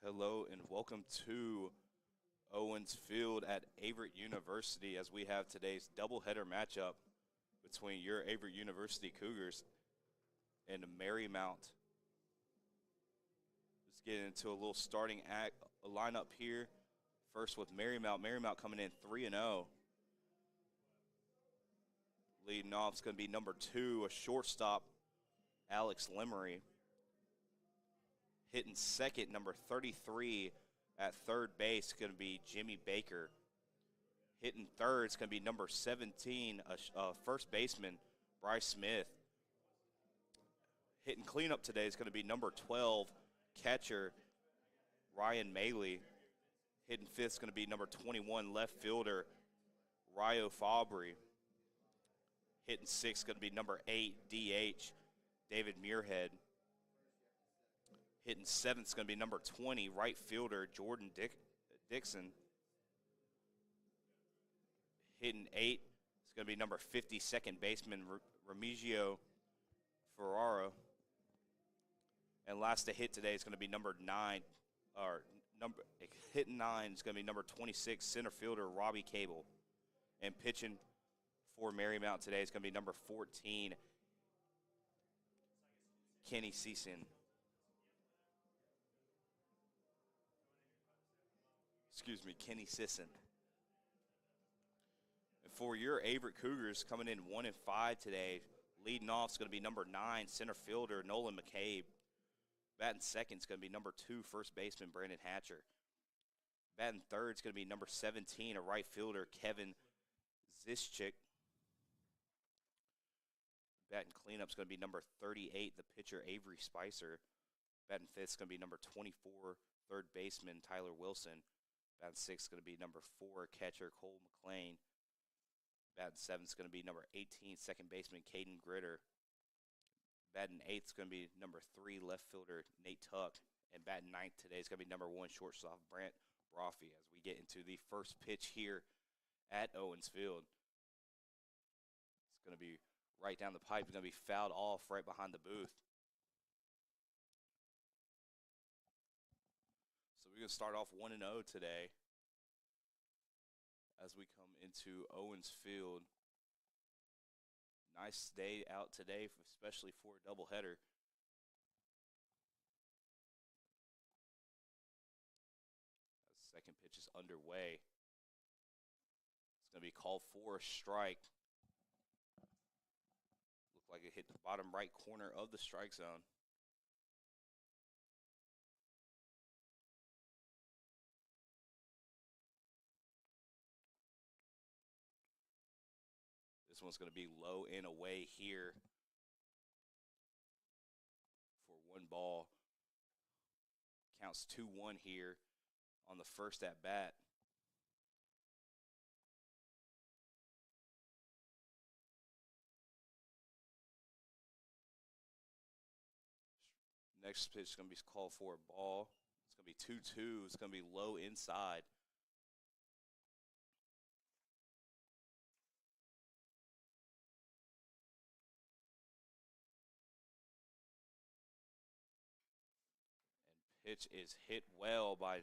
Hello and welcome to Owens Field at Averett University as we have today's doubleheader matchup between your Averett University Cougars and Marymount. Let's get into a little starting lineup here. First with Marymount. Marymount coming in 3-0. Leading off is going to be number 2, a shortstop, Alex Lemery. Hitting second, number 33 at third base, going to be Jimmy Baker. Hitting third is going to be number 17, first baseman, Bryce Smith. Hitting cleanup today is going to be number 12, catcher, Ryan Maley. Hitting fifth is going to be number 21, left fielder, Ryo Fabry. Hitting sixth is going to be number 8, DH, David Muirhead. Hitting seventh is going to be number 20, right fielder, Jordan Dixon. Hitting eighth is going to be number 50, second baseman, Remigio Ferrara. And last to hit today is going to be number 9, hitting 9 is going to be number 26, center fielder, Robbie Cable. And pitching for Marymount today is going to be number 14, Kenny Sisson. Kenny Sisson. And for your Averitt Cougars, coming in 1-5 today, leading off is going to be number 9, center fielder, Nolan McCabe. Batting second is going to be number 2, first baseman, Brandon Hatcher. Batting third is going to be number 17, a right fielder, Kevin Zischik. Batting cleanup is going to be number 38, the pitcher, Avery Spicer. Batting fifth is going to be number 24, third baseman, Tyler Wilson. Batting sixth is going to be number 4, catcher, Cole McLean. Batting seventh is going to be number 18, second baseman, Caden Gritter. Batting eighth is going to be number 3, left fielder, Nate Tuck. And batting ninth today is going to be number 1, shortstop, Brant Brophy, as we get into the first pitch here at Owens Field. It's going to be right down the pipe. It's going to be fouled off right behind the booth. So we're going to start off 1-0 today as we come into Owens Field. Nice day out today, especially for a doubleheader. As the second pitch is underway. It's going to be called for a strike. Looked like it hit the bottom right corner of the strike zone. This one's going to be low and away here for 1 ball. Counts 2-1 here on the first at bat. Next pitch is going to be called for a ball. It's going to be 2-2. It's going to be low inside. Pitch is hit well by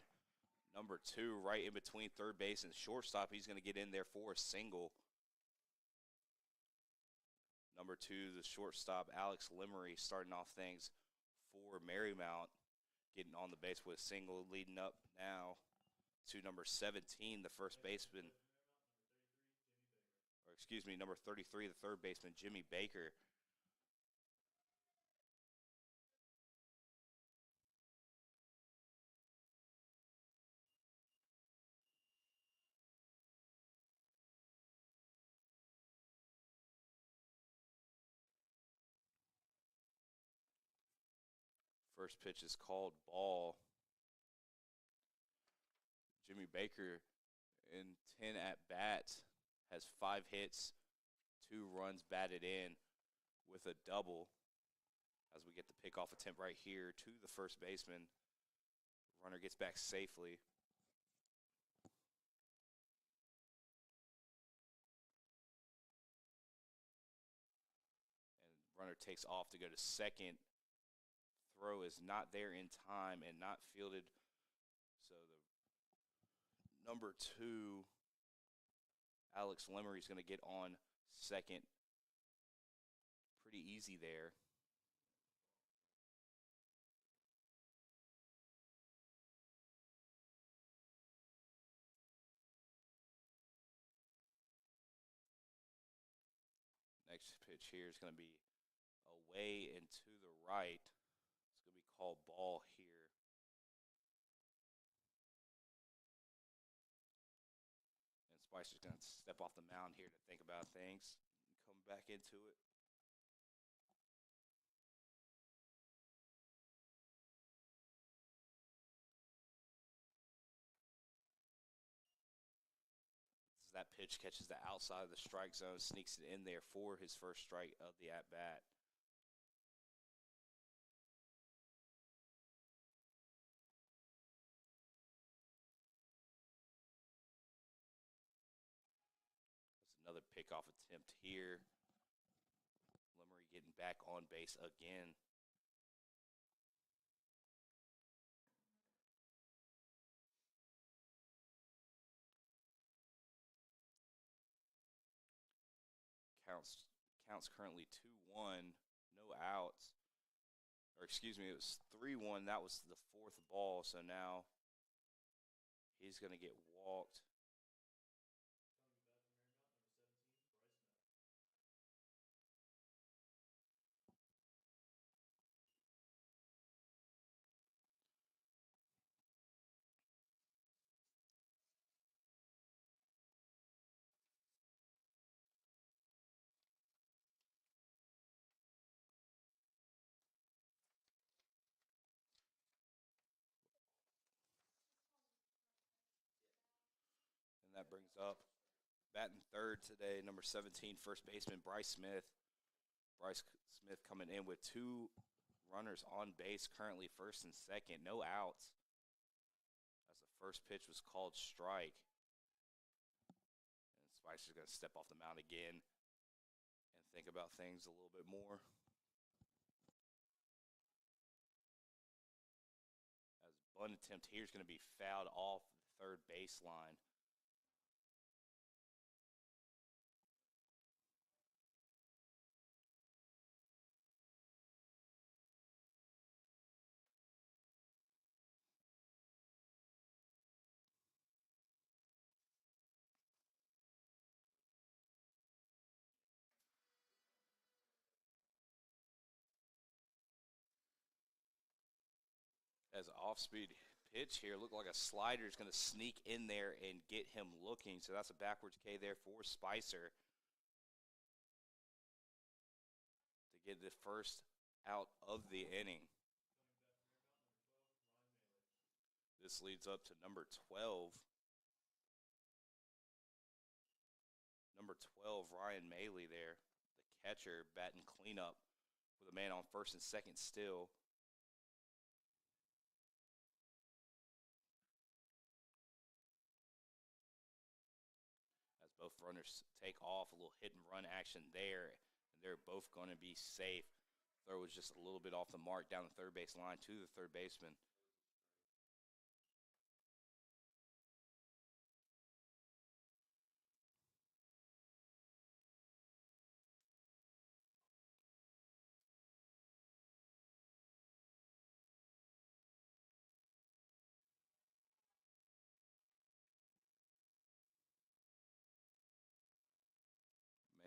number 2, right in between third base and shortstop. He's going to get in there for a single. Number 2, the shortstop, Alex Lemery, starting off things for Marymount, getting on the base with a single, leading up now to number 17, the first baseman, number 33, the third baseman, Jimmy Baker. First pitch is called ball. Jimmy Baker in 10 at-bats has 5 hits, 2 runs batted in with a double. As we get the pickoff attempt right here to the first baseman. Runner gets back safely. And runner takes off to go to second. Throw is not there in time and not fielded So the number 2, Alex Lemery, is going to get on second. Pretty easy there. Next pitch here is going to be away and to the right. It's going to be called ball here. And Spicer's going to step off the mound here to think about things and come back into it. That pitch catches the outside of the strike zone, sneaks it in there for his first strike of the at-bat. That's another pickoff attempt here. Lemery getting back on base again. Counts currently 2-1, no outs. Or excuse me, it was 3-1. That was the 4th ball, so now he's going to get walked. And that brings up batting third today, number 17, first baseman Bryce Smith. Bryce Smith coming in with 2 runners on base, currently first and second, no outs. As the first pitch was called strike. And Spicer's going to step off the mound again and think about things a little bit more. As bunt attempt here is going to be fouled off the third baseline. As an off-speed pitch here, looked like a slider is going to sneak in there and get him looking. So that's a backwards K there for Spicer to get the first out of the inning. This leads up to number 12. Number 12, Ryan Maley there, the catcher, batting cleanup with a man on first and second still. As both runners take off, a little hit and run action there, and they're both going to be safe. Throw was just a little bit off the mark down the third base line to the third baseman.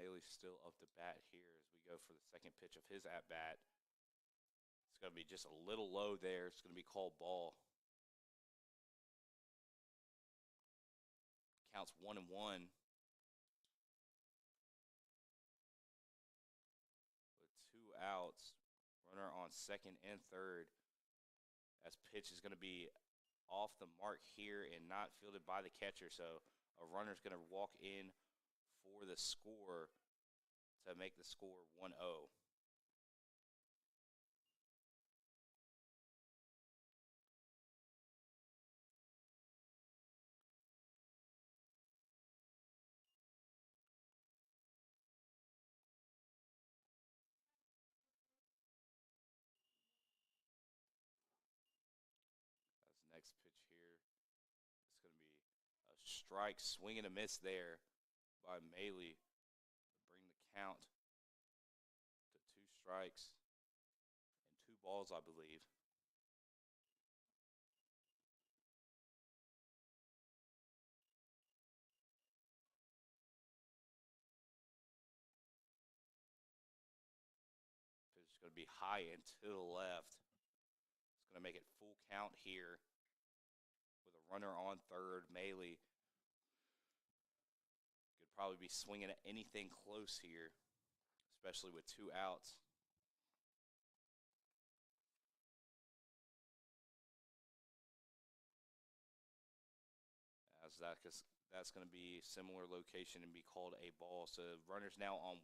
Maley's still up to bat here as we go for the second pitch of his at-bat. It's going to be just a little low there. It's going to be called ball. Counts 1-1. With 2 outs. Runner on second and third. As pitch is going to be off the mark here and not fielded by the catcher. So a runner's going to walk in for the score to make the score 1-0. That's the next pitch here. strike, swing and a miss there by Maley to bring the count to 2 strikes and 2 balls, I believe. It's going to be high and to the left. It's going to make it full count here with a runner on third. Maley could probably be swinging at anything close here, especially with 2 outs. As that's going to be similar location and be called a ball. So runners now on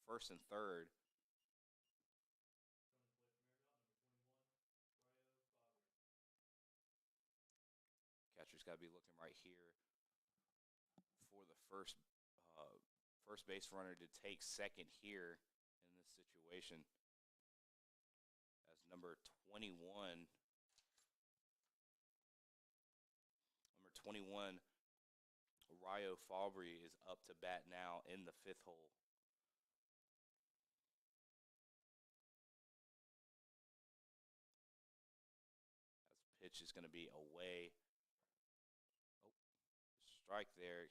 first and third. Catcher's got to be looking right here for the first base runner to take second here in this situation. As number 21, Ryo Fabry is up to bat now in the 5th hole. As pitch is going to be away. Oh, strike there.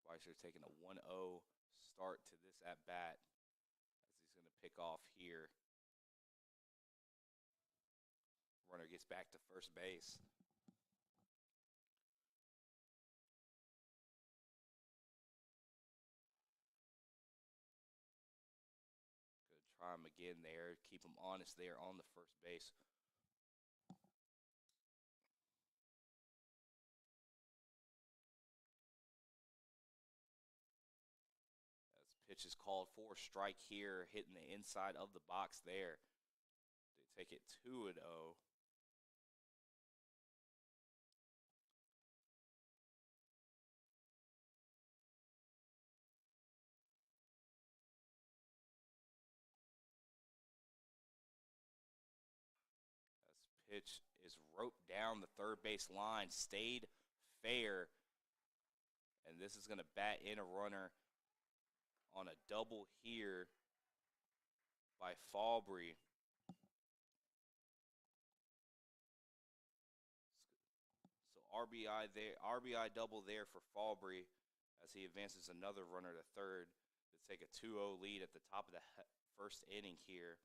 Spicer taking a 1-0 start to this at-bat as he's going to pick off here. Runner gets back to first base. Going to try him again there, keep him honest there on the first base. Pitch is called for, strike here, hitting the inside of the box there. They take it 2-0. As pitch is roped down the third base line, stayed fair. And this is going to bat in a runner on a double here by Fabry. So RBI double there for Fabry as he advances another runner to third to take a 2-0 lead at the top of the first inning here.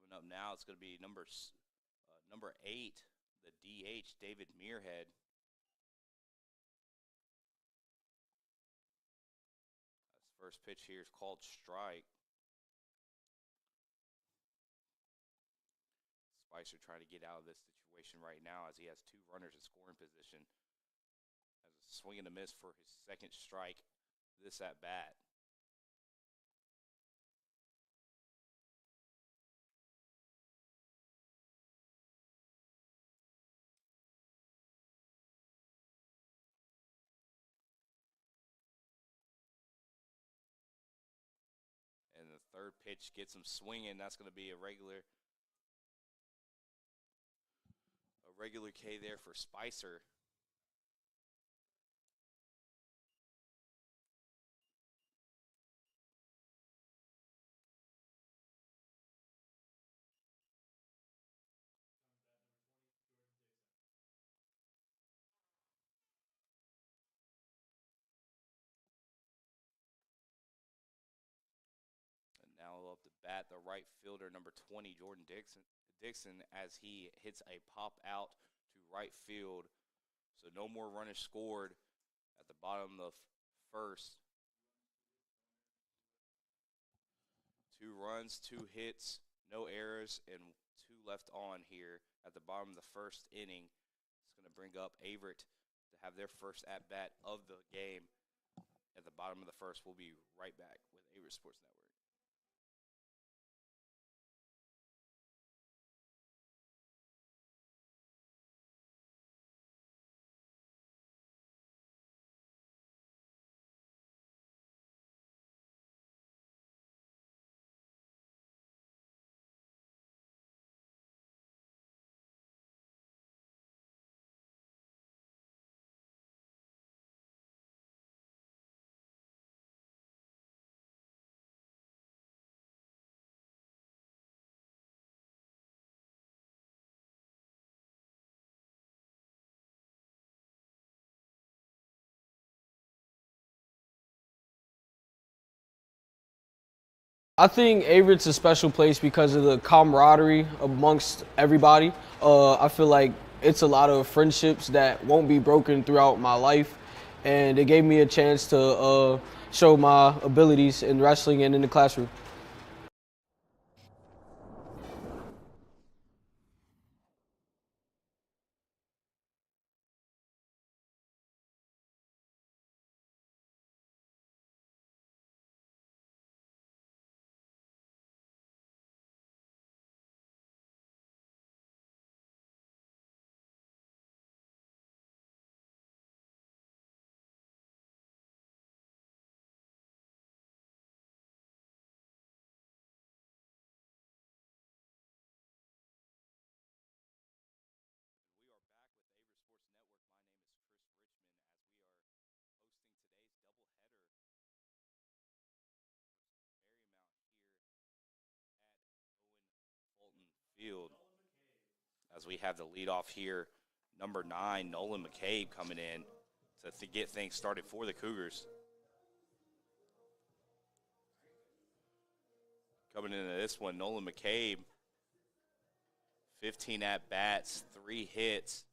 Up now, it's going to be number 8, the DH, David Muirhead. His first pitch here is called strike. Spicer trying to get out of this situation right now as he has 2 runners in scoring position. Has a swing and a miss for his second strike this at bat. And the third pitch gets him swinging. That's going to be a regular K there for Spicer. Now up to bat, the right fielder, number 20, Jordan Dixon, as he hits a pop out to right field. So no more runners scored at the bottom of the first. 2 runs, 2 hits, no errors, and 2 left on here at the bottom of the first inning. It's going to bring up Averitt to have their first at-bat of the game at the bottom of the first. We'll be right back with Averett Sports Network. I think Averett's a special place because of the camaraderie amongst everybody. I feel like it's a lot of friendships that won't be broken throughout my life, and it gave me a chance to show my abilities in wrestling and in the classroom. Field as we have the leadoff here. Number 9, Nolan McCabe coming in to get things started for the Cougars. Coming into this one, Nolan McCabe, 15 at-bats, 3 hits.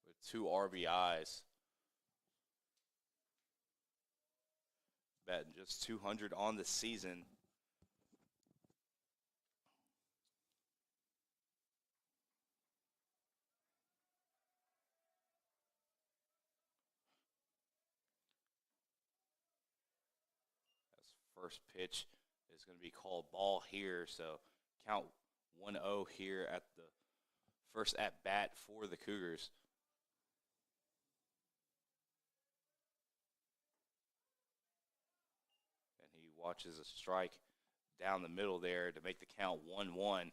With 2 RBIs. Batting just 200 on the season. First pitch is going to be called ball here, so count 1-0 here at the first at-bat for the Cougars. And he watches a strike down the middle there to make the count 1-1. Nolan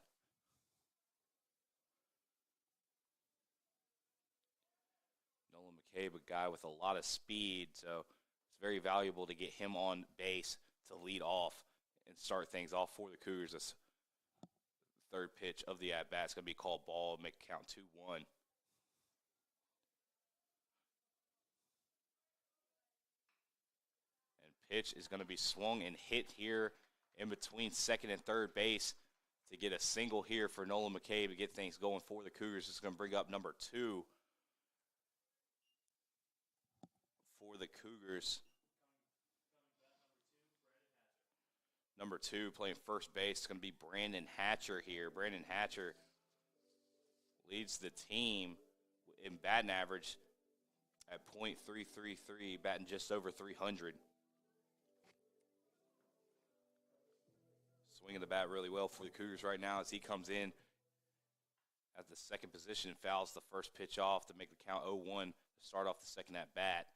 McCabe, a guy with a lot of speed, so it's very valuable to get him on base to lead off and start things off for the Cougars. This third pitch of the at-bat is going to be called ball and make it count 2-1. And pitch is going to be swung and hit here in between second and third base to get a single here for Nolan McCabe to get things going for the Cougars. This is going to bring up number 2 for the Cougars. Number 2 playing first base is going to be Brandon Hatcher here. Brandon Hatcher leads the team in batting average at .333, batting just over 300. Swinging the bat really well for the Cougars right now as he comes in at the second position and fouls the first pitch off to make the count 0-1 to start off the second at bat.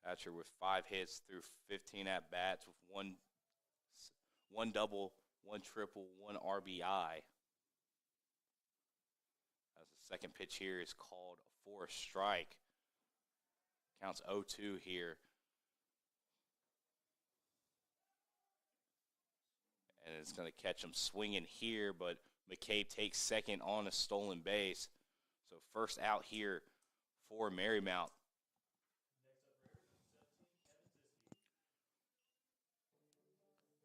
Hatcher with 5 hits through 15 at-bats with one double, 1 triple, 1 RBI. As the second pitch here is called for a strike. Counts 0-2 here. And it's going to catch him swinging here, but McCabe takes second on a stolen base. So first out here for Marymount.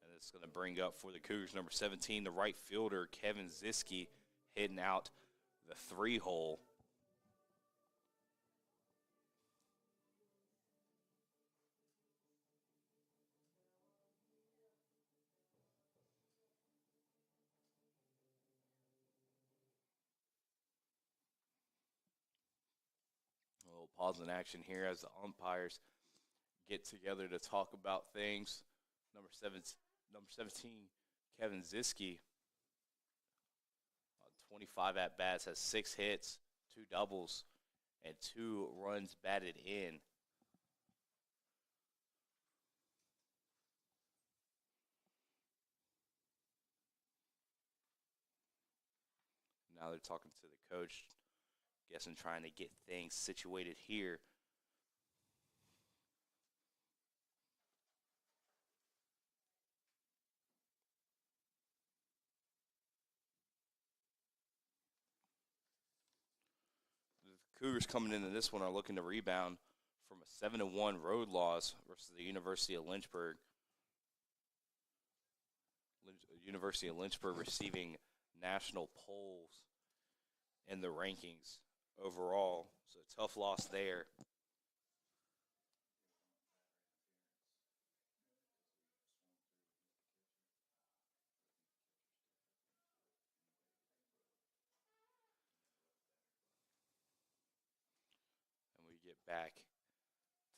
And it's going to bring up for the Cougars number 17, the right fielder, Kevin Ziske, hitting out the 3-hole. A little pause in action here as the umpires get together to talk about things. Number 17, Kevin Ziske, 25 at-bats, has 6 hits, 2 doubles, and 2 runs batted in. Now they're talking to the coach, guessing trying to get things situated here. Cougars coming into this one are looking to rebound from a 7-1 road loss versus the University of Lynchburg. University of Lynchburg receiving national polls in the rankings overall. So tough loss there. And we get back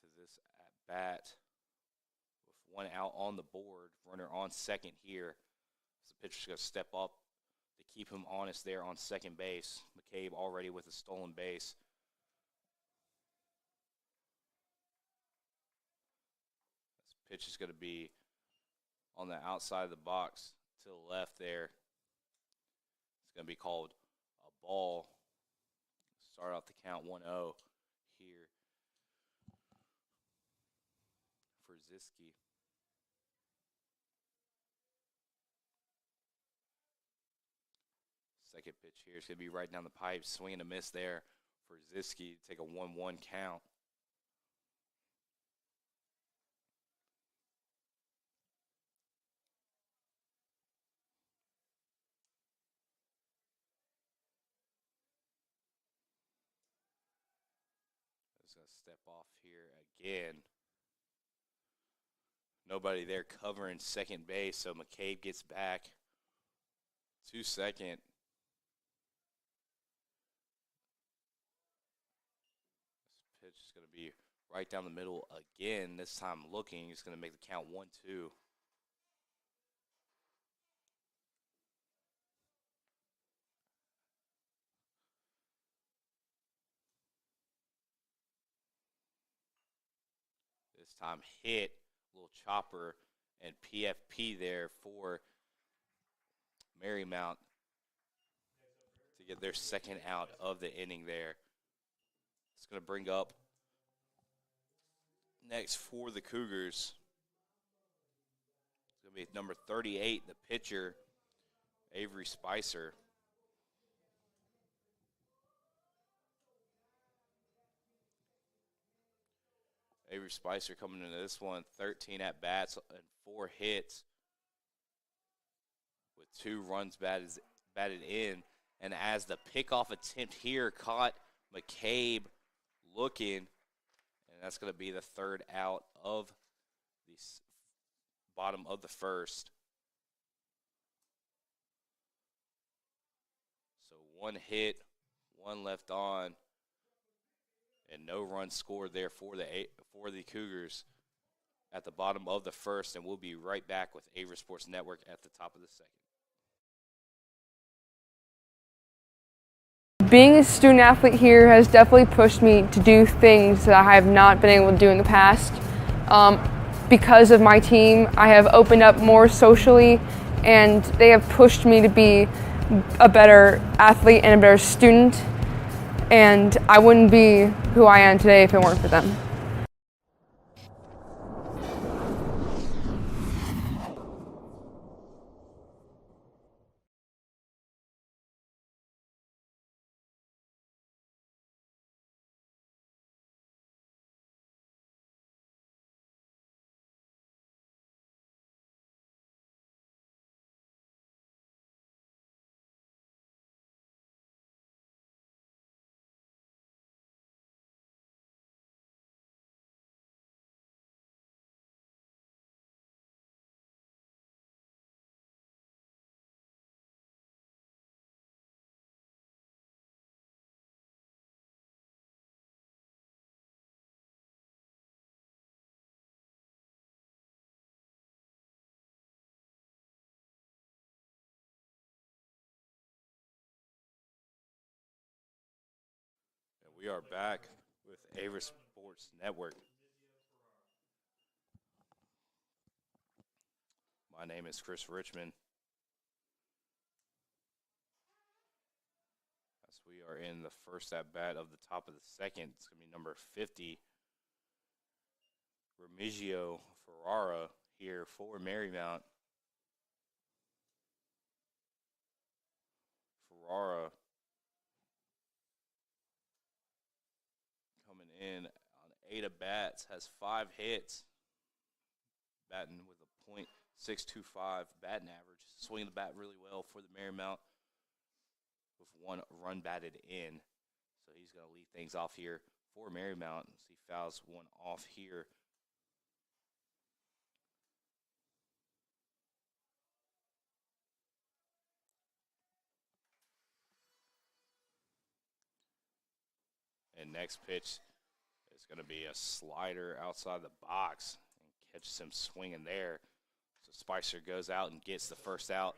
to this at bat with one out on the board. Runner on second here. So the pitcher's going to step up to keep him honest there on second base. McCabe already with a stolen base. This pitch is going to be on the outside of the box to the left there. It's going to be called a ball. Start off the count 1-0 here for Ziski. Second pitch here is going to be right down the pipe. Swing and a miss there for Ziski to take a 1-1 count. It's going to step off here again. Nobody there covering second base, so McCabe gets back to second. This pitch is going to be right down the middle again. This time looking, he's going to make the count 1-2. This time hit, little chopper, and PFP there for Marymount to get their second out of the inning there. It's going to bring up next for the Cougars. It's going to be number 38, the pitcher, Avery Spicer. Avery Spicer coming into this one, 13 at-bats and 4 hits with 2 runs batted in. And as the pickoff attempt here caught McCabe looking, and that's going to be the third out of the bottom of the first. So 1 hit, 1 left on, and no runs scored there for the Cougars at the bottom of the first. And we'll be right back with Averett Sports Network at the top of the second. Being a student athlete here has definitely pushed me to do things that I have not been able to do in the past. Because of my team, I have opened up more socially, and they have pushed me to be a better athlete and a better student. And I wouldn't be who I am today if it weren't for them. We are back with Averett Sports Network. My name is Chris Richmond. As we are in the first at-bat of the top of the second, it's going to be number 50, Remigio Ferrara here for Marymount. Ferrara And on 8 at-bats, has 5 hits, batting with a .625 batting average. Swinging the bat really well for the Marymount with 1 run batted in. So he's going to lead things off here for Marymount as he fouls one off here. And next pitch is going to be a slider outside the box and catches him swinging there. So Spicer goes out and gets the first out.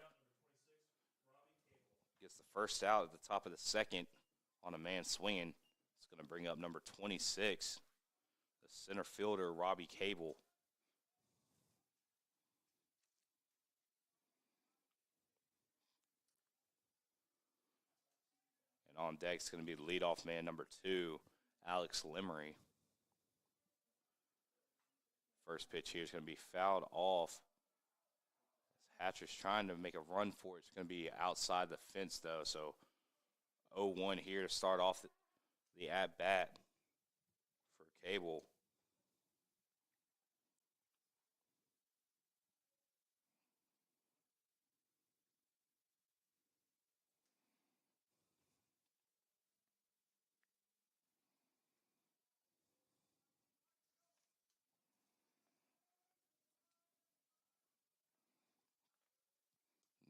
Gets the first out at the top of the second on a man swinging. It's going to bring up number 26, the center fielder, Robbie Cable. And on deck is going to be the leadoff man, number 2, Alex Lemery. First pitch here is going to be fouled off. Hatcher's trying to make a run for it. It's going to be outside the fence, though. So 0-1 here to start off the at-bat for Cable.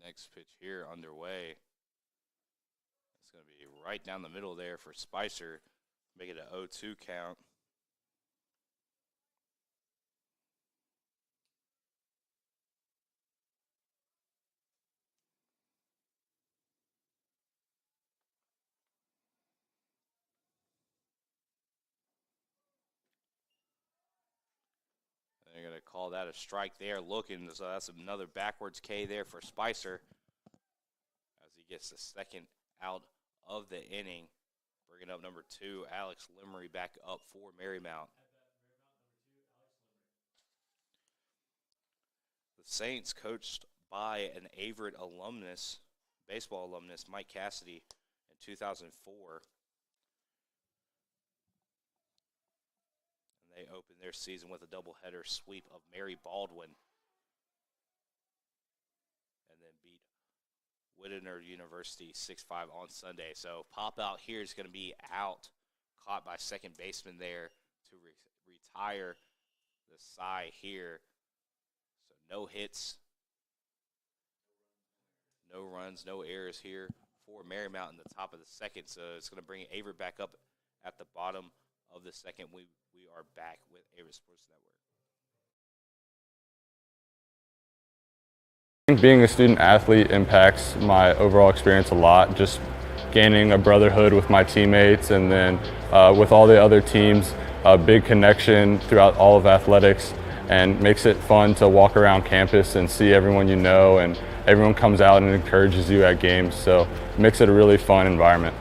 Next pitch here underway. It's going to be right down the middle there for Spicer. Make it an 0-2 count. They're going to call that a strike there looking. So that's another backwards K there for Spicer as he gets the second out of the inning. Bringing up number 2, Alex Lemery back up for Marymount. The Saints, coached by an Averitt alumnus, baseball alumnus, Mike Cassidy, in 2004. They opened their season with a doubleheader sweep of Mary Baldwin and then beat Whittier University 6-5 on Sunday. So pop out here is going to be out, caught by second baseman there to retire the side here. So no hits, no runs, no errors here for Marymount in the top of the second. So it's going to bring Averitt back up at the bottom of the second. We are back with Averett Sports Network. Being a student athlete impacts my overall experience a lot, just gaining a brotherhood with my teammates and then with all the other teams, a big connection throughout all of athletics, and makes it fun to walk around campus and see everyone you know, and everyone comes out and encourages you at games, so it makes it a really fun environment.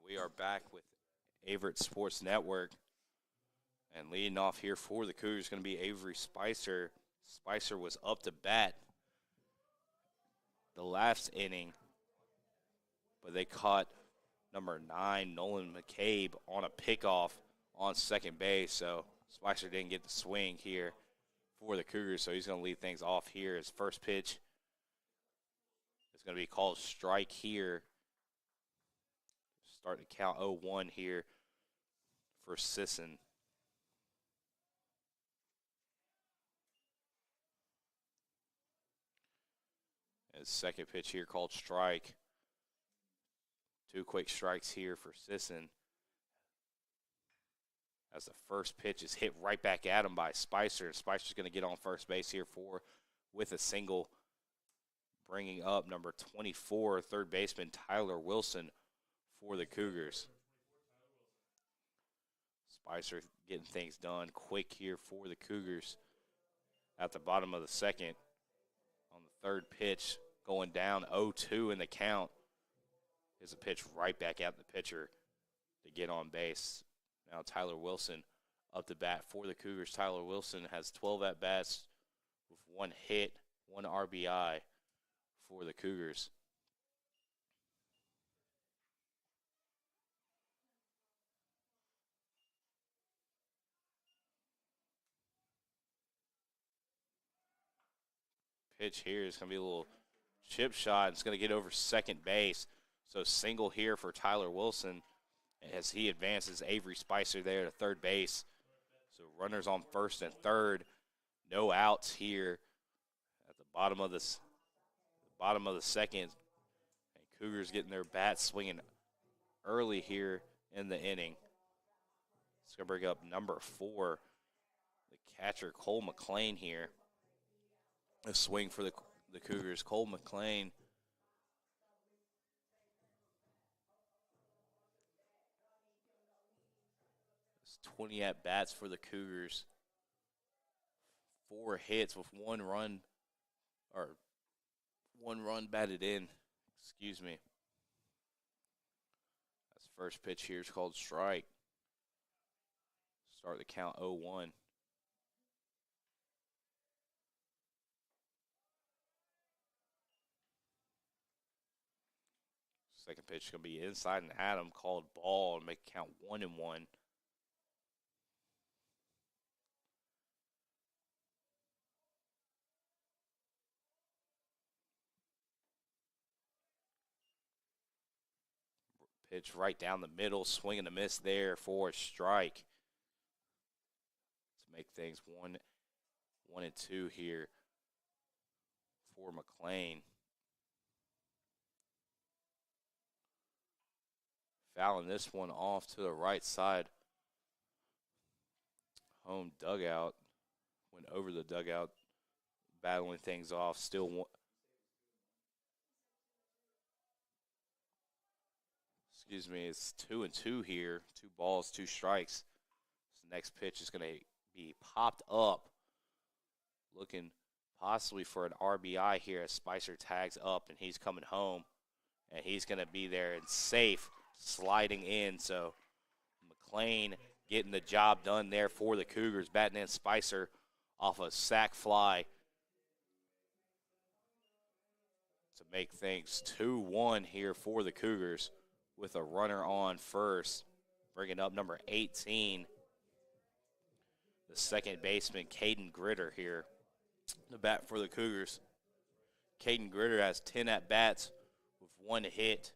We are back with Averett Sports Network. And leading off here for the Cougars is going to be Avery Spicer. Spicer was up to bat the last inning, but they caught number 9, Nolan McCabe, on a pickoff on second base. So Spicer didn't get the swing here for the Cougars, so he's going to lead things off here. His first pitch is going to be called strike here. Starting to count 0-1 here for Sisson. His second pitch here called strike. 2 quick strikes here for Sisson. As the first pitch is hit right back at him by Spicer. Spicer's going to get on first base here with a single, bringing up number 24, third baseman Tyler Wilson for the Cougars. Spicer getting things done quick here for the Cougars at the bottom of the second. On the third pitch, going down 0-2 in the count, is a pitch right back at the pitcher to get on base. Now Tyler Wilson up to bat for the Cougars. Tyler Wilson has 12 at-bats with 1 hit, 1 RBI for the Cougars. Pitch here is going to be a little chip shot. It's going to get over second base. So single here for Tyler Wilson as he advances Avery Spicer there to third base. So runners on first and third. No outs here at the bottom of the second. And Cougars getting their bats swinging early here in the inning. It's going to bring up number 4, the catcher Cole McLean here. A swing for the Cougars. Cole McLean. It's 20 at-bats for the Cougars. 4 hits with 1 run batted in. Excuse me. That's the first pitch here is called strike. Start the count 0-1. Second pitch is going to be inside and at him, called ball, and make it count 1-1. Pitch right down the middle, swing and a miss there for a strike. To make things 1-2 here for McLean. Fouling this one off to the right side. Home dugout. Went over the dugout, battling things off. Still one. Excuse me, it's 2-2 here. 2 balls, 2 strikes. This next pitch is going to be popped up. Looking possibly for an RBI here as Spicer tags up, and he's coming home. And he's going to be there and safe. Sliding in, so McLean getting the job done there for the Cougars. Batting in Spicer off a sac fly to make things 2-1 here for the Cougars with a runner on first. Bringing up number 18, the second baseman, Caden Gritter here. The bat for the Cougars. Caden Gritter has 10 at-bats with 1 hit.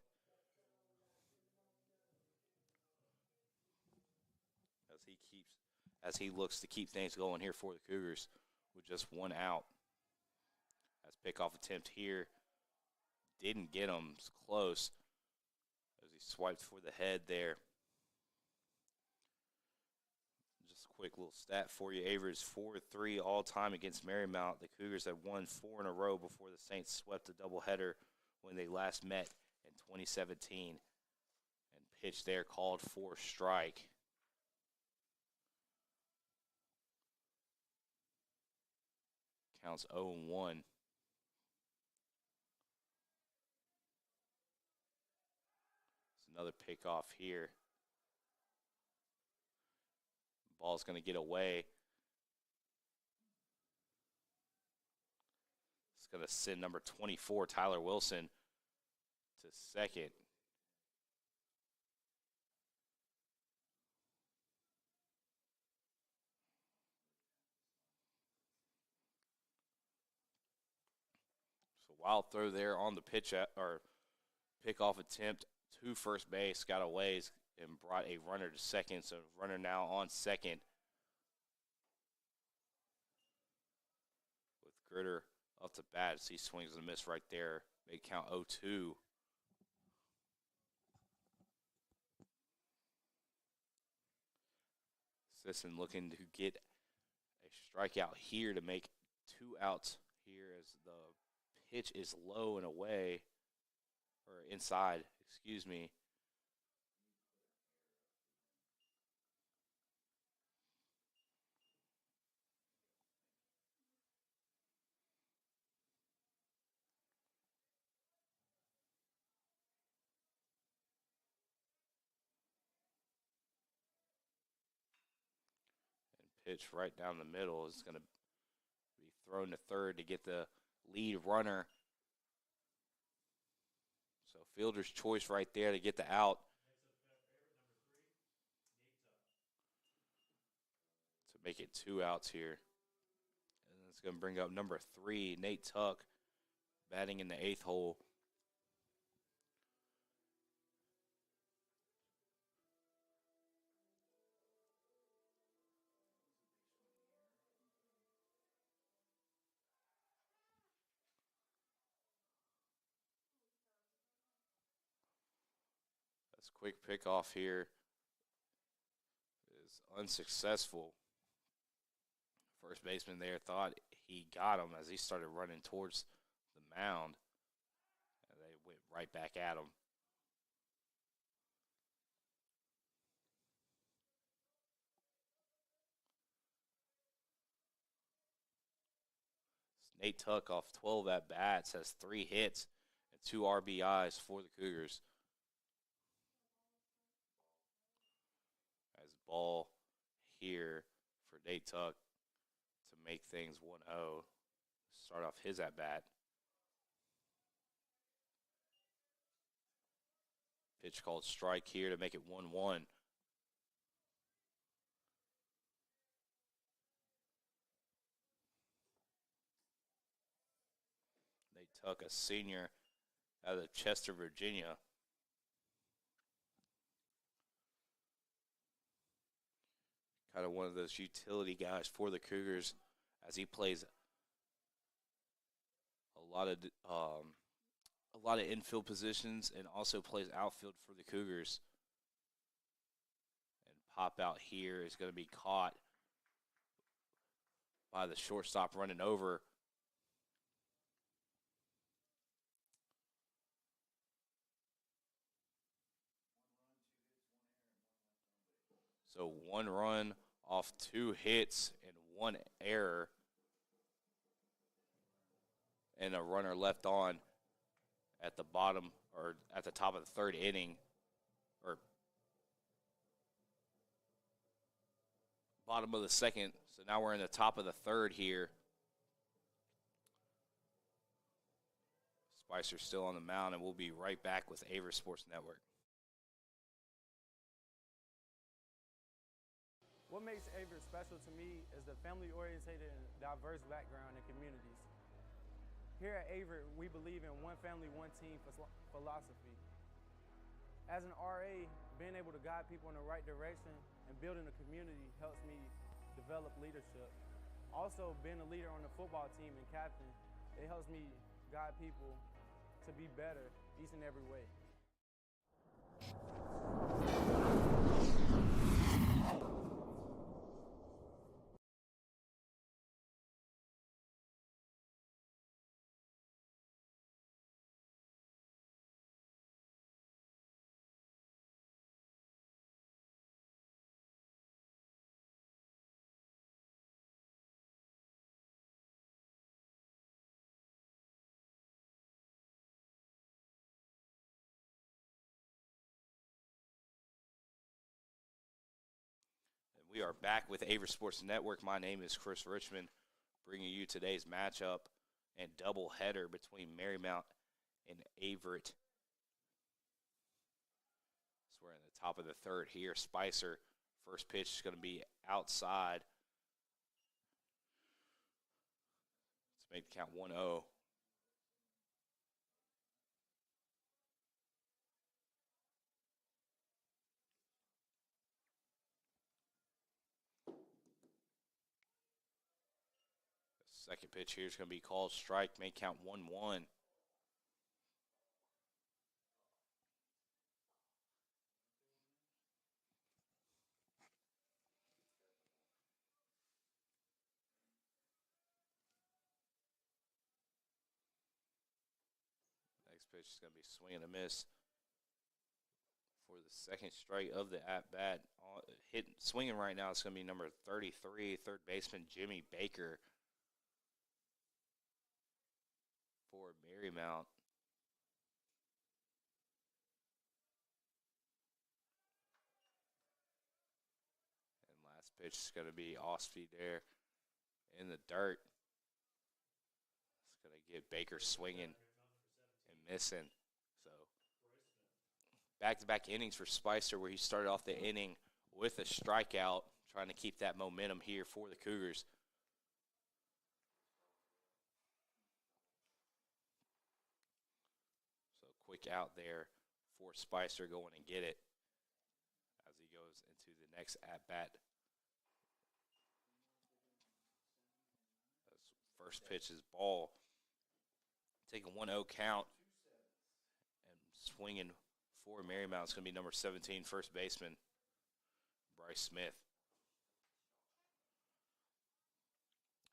As he looks to keep things going here for the Cougars with just 1 out. As pickoff attempt here. Didn't get him. It's close. As he swiped for the head there. Just a quick little stat for you. Averitt is 4-3 all-time against Marymount. The Cougars have won 4 in a row before the Saints swept a doubleheader when they last met in 2017. And pitch there called for strike. Counts 0-1. It's another pickoff here. Ball's going to get away. It's going to send number 24, Tyler Wilson, to second. Wild throw there on the pickoff attempt to first base, got away and brought a runner to second. So runner now on second with Gritter up to bat as he swings and a miss right there. Make count 0-2. Sisson looking to get a strikeout here to make 2 outs here as the pitch is low and away, or inside, excuse me. pitch right down the middle is going to be thrown to third to get the lead runner. So fielder's choice right there to get the out. To make it 2 outs here. And it's going to bring up number 3, Nate Tuck, batting in the 8th hole. That's a quick pickoff here is unsuccessful. First baseman there thought he got him as he started running towards the mound. And they went right back at him. Nate Tuck off 12 at-bats has 3 hits and 2 RBIs for the Cougars. As ball here for Nate Tuck to make things 1-0. Start off his at-bat. Pitch called strike here to make it 1-1. Nate Tuck, a senior out of Chester, Virginia. Kind of one of those utility guys for the Cougars as he plays a lot of infield positions and also plays outfield for the Cougars. And pop out here is going to be caught by the shortstop running over. So 1 run off 2 hits and 1 error. And a runner left on at the bottom or at the top of the 3rd inning, or bottom of the 2nd. So now we're in the top of the 3rd here. Spicer's still on the mound, and we'll be right back with Averett Sports Network. What makes Averitt special to me is the family-oriented and diverse background and communities. Here at Averitt, we believe in one family, one team philosophy. As an RA, being able to guide people in the right direction and building a community helps me develop leadership. Also, being a leader on the football team and captain, it helps me guide people to be better each and every way. We are back with Averett Sports Network. My name is Chris Richmond, bringing you today's matchup and doubleheader between Marymount and Averitt. So we're in the top of the 3rd here. Spicer, first pitch is going to be outside to make the count 1-0. Second pitch here is going to be called strike, may count 1-1. Next pitch is going to be swing and a miss for the second strike of the at-bat. Swinging right now, it's going to be number 33, third baseman Jimmy Baker for Marymount. And last pitch is going to be off speed there in the dirt. It's going to get Baker swinging and missing. So back-to-back innings for Spicer, where he started off the inning with a strikeout, trying to keep that momentum here for the Cougars. So quick out there for Spicer going and get it as he goes into the next at-bat. First pitch is ball. Taking 1-0 count and swinging for Marymount. It's going to be number 17, first baseman, Bryce Smith.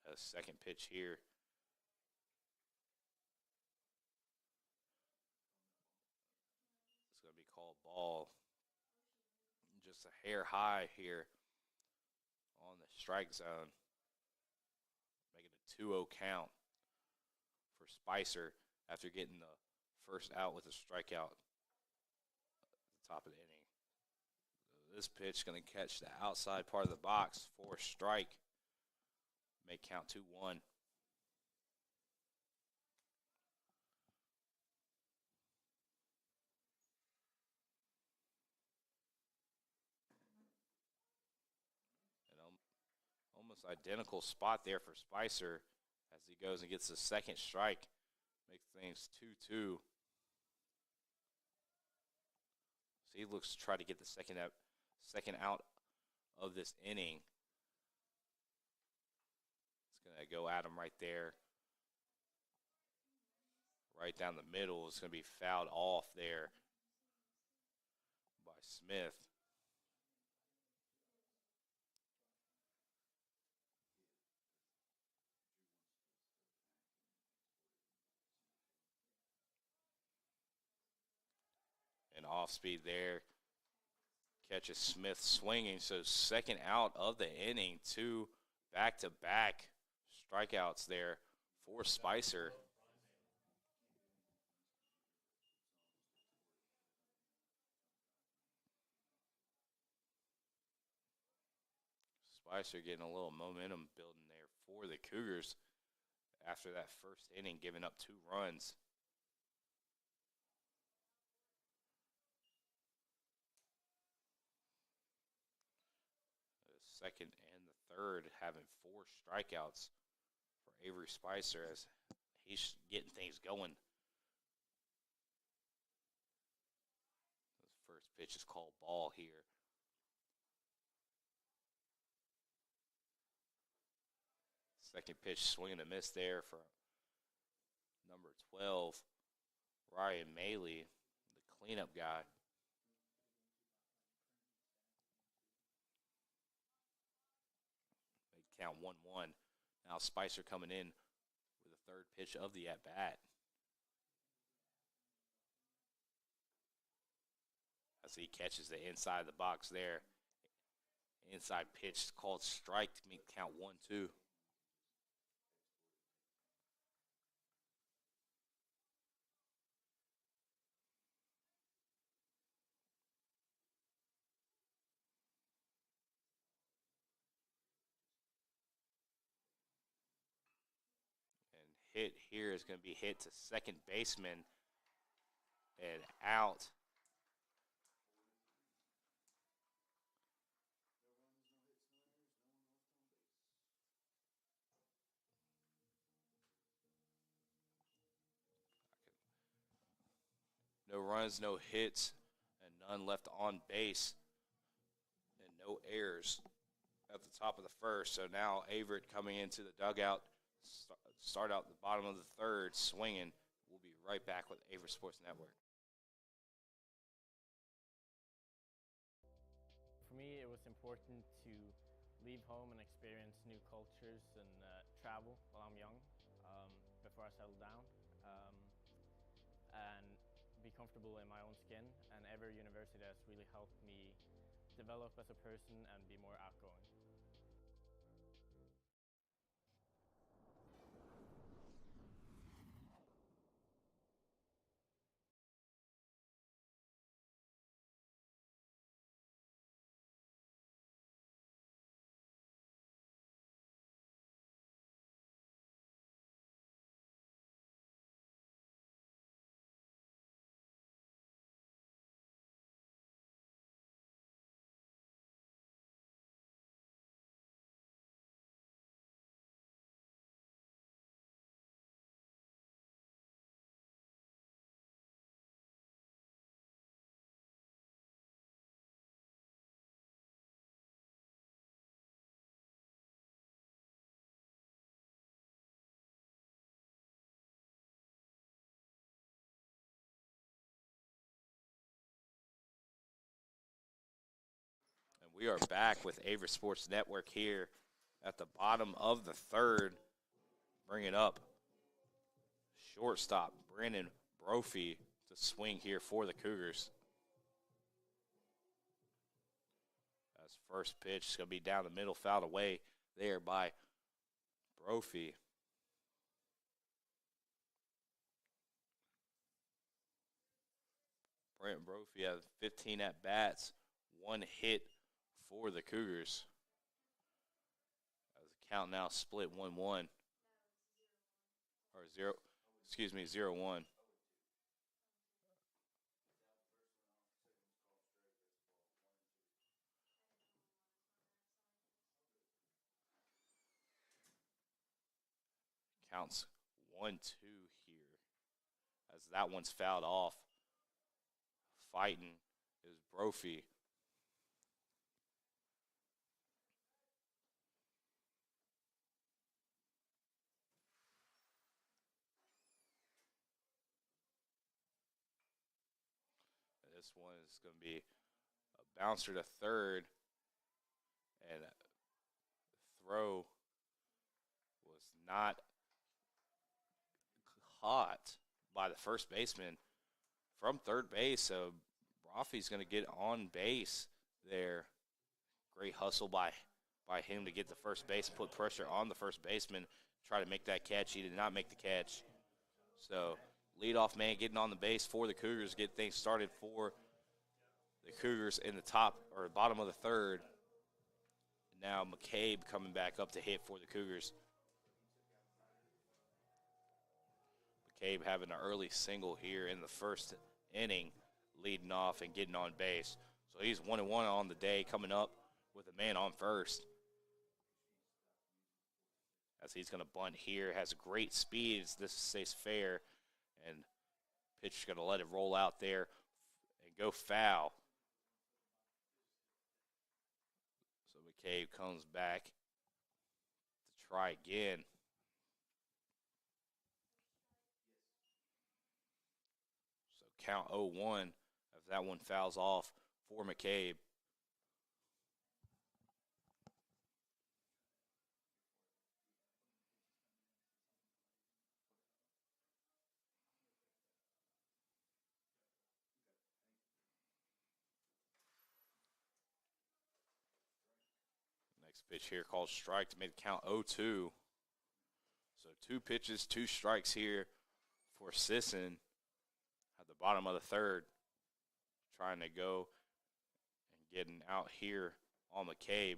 A second pitch here. It's going to be called ball. Just a hair high here on the strike zone. Making a 2-0 count for Spicer after getting the first out with a strikeout at the top of the inning. This pitch is going to catch the outside part of the box for a strike. May count 2-1. Almost identical spot there for Spicer as he goes and gets the second strike. Makes things 2-2. So he looks to try to get the second out of this inning. It's going to go at him right there. Right down the middle. It's going to be fouled off there by Smith. And off speed there. Catches Smith swinging. So second out of the inning. 2 back-to-back strikeouts there for Spicer. Spicer getting a little momentum building there for the Cougars after that first inning, giving up 2 runs. The second and the third having 4 strikeouts for Avery Spicer as he's getting things going. The first pitch is called ball here. Second pitch, swing and a miss there for number 12, Ryan Maley, the cleanup guy. They count 1-1. Now Spicer coming in with the third pitch of the at-bat. As he catches the inside of the box there. Inside pitch called strike to make count 1-2. Hit here is going to be hit to second baseman and out. No runs, no hits, and none left on base, and no errors at the top of the first. So now Averitt coming into the dugout. Start out the bottom of the third, swinging. We'll be right back with Averett Sports Network. For me, it was important to leave home and experience new cultures and travel while I'm young before I settle down and be comfortable in my own skin. And Averitt University has really helped me develop as a person and be more outgoing. We are back with Averett Sports Network here at the bottom of the third. Bringing up shortstop Brandon Brophy to swing here for the Cougars. That's first pitch. It's going to be down the middle, fouled away there by Brophy. Brandon Brophy has 15 at-bats, 1 hit for the Cougars. As the count now split 1-1. Or 0-1. Counts 1-2 here. As that one's fouled off. Fighting is Brophy. This one is going to be a bouncer to third, and the throw was not caught by the first baseman from third base. So Brophy's going to get on base there. Great hustle by him to get the first base, put pressure on the first baseman, try to make that catch. He did not make the catch. So leadoff man getting on the base for the Cougars, get things started for the Cougars in the top or bottom of the third. And now McCabe coming back up to hit for the Cougars. McCabe having an early single here in the first inning, leading off and getting on base. So he's 1-1 on the day, coming up with a man on first. As he's going to bunt here, has great speed. This stays fair, and pitcher's going to let it roll out there and go foul. So McCabe comes back to try again. So count 0-1 as that one fouls off for McCabe. Next pitch here called strike to make the count 0-2. So 2 pitches, 2 strikes here for Sisson at the bottom of the third. Trying to go and getting out here on McCabe.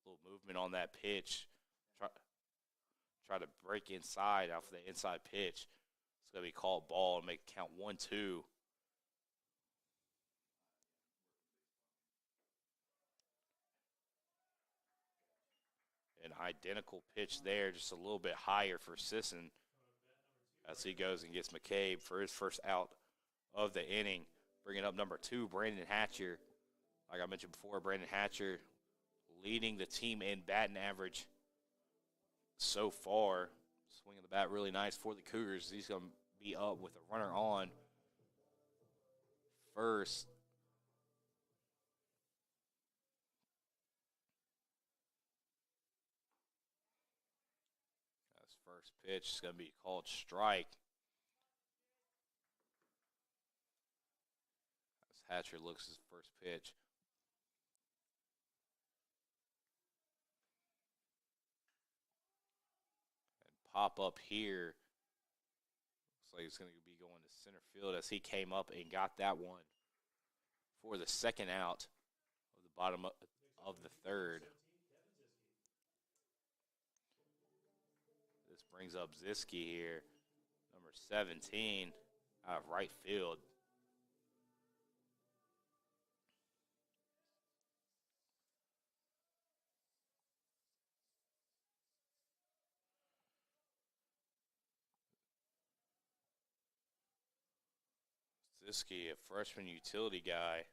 Little movement on that pitch. Try to break inside off the inside pitch. It's going to be called ball and make it count 1-2. An identical pitch there, just a little bit higher for Sisson as he goes and gets McCabe for his first out of the inning. Bringing up number 2, Brandon Hatcher. Like I mentioned before, Brandon Hatcher leading the team in batting average so far. Swinging the bat really nice for the Cougars. He's going to be up with a runner on first. That's first pitch is going to be called strike. As Hatcher looks his first pitch. Pop up here. Looks like it's going to be going to center field as he came up and got that one for the second out of the bottom of the third. This brings up Ziski here, number 17, out of right field. Ziski, a freshman utility guy,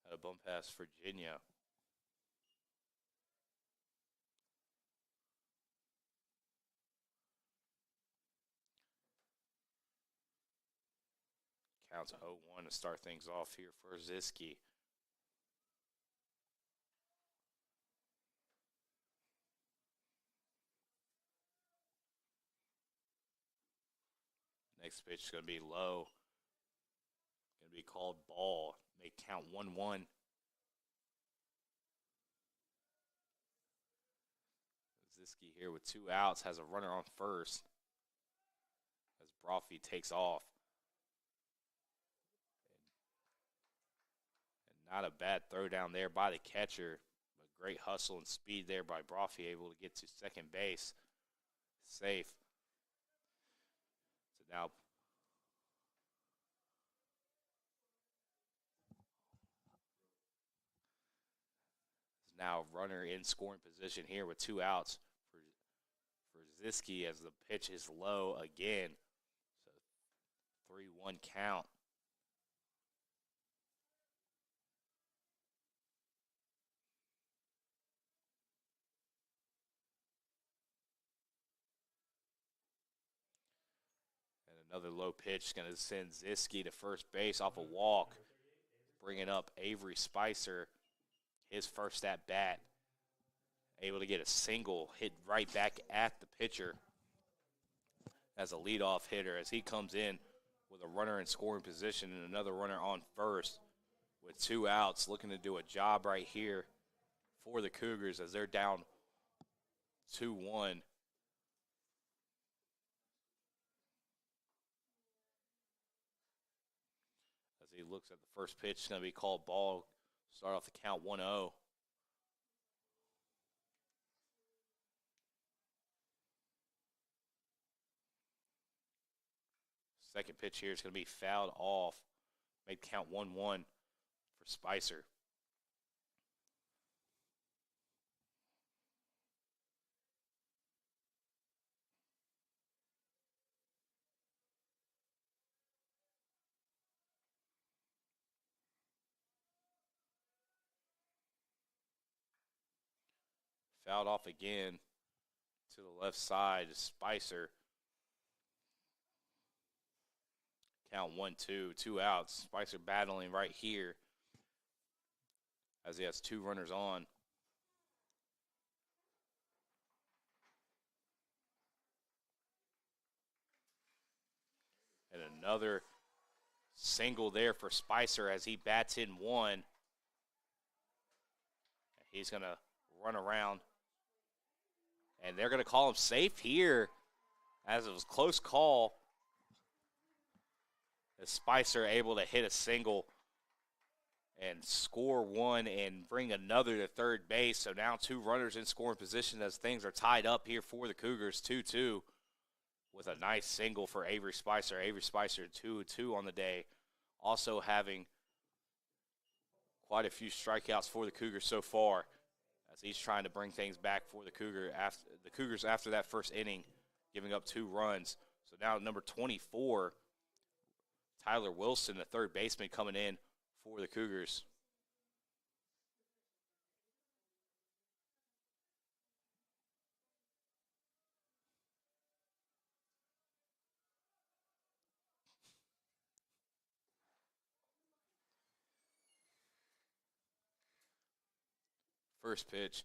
had a bump past Virginia. Counts 0-1 to start things off here for Ziski. Next pitch is going to be low. Going to be called ball. They count 1-1. Ziski here with 2 outs has a runner on first as Brophy takes off. And not a bad throw down there by the catcher, but great hustle and speed there by Brophy, able to get to second base. Safe. So now runner in scoring position here with 2 outs for Ziski as the pitch is low again. So 3-1 count. And another low pitch is going to send Ziski to first base off a walk, bringing up Avery Spicer. His first at bat, able to get a single hit right back at the pitcher as a leadoff hitter as he comes in with a runner in scoring position and another runner on first with 2 outs, looking to do a job right here for the Cougars as they're down 2-1. As he looks at the first pitch, it's going to be called ball. Start off the count 1-0. Second pitch here is going to be fouled off. Made count 1-1 for Spicer. Fouled off again to the left side. Spicer. Count 1-2, 2 outs. Spicer battling right here as he has 2 runners on. And another single there for Spicer as he bats in 1. He's going to run around. And they're going to call him safe here as it was a close call. As Spicer able to hit a single and score 1 and bring another to third base. So now 2 runners in scoring position as things are tied up here for the Cougars, 2-2, with a nice single for Avery Spicer. Avery Spicer 2-2 on the day, also having quite a few strikeouts for the Cougars so far as he's trying to bring things back for the Cougars after that first inning, giving up 2 runs. So now number 24, Tyler Wilson, the third baseman, coming in for the Cougars. First pitch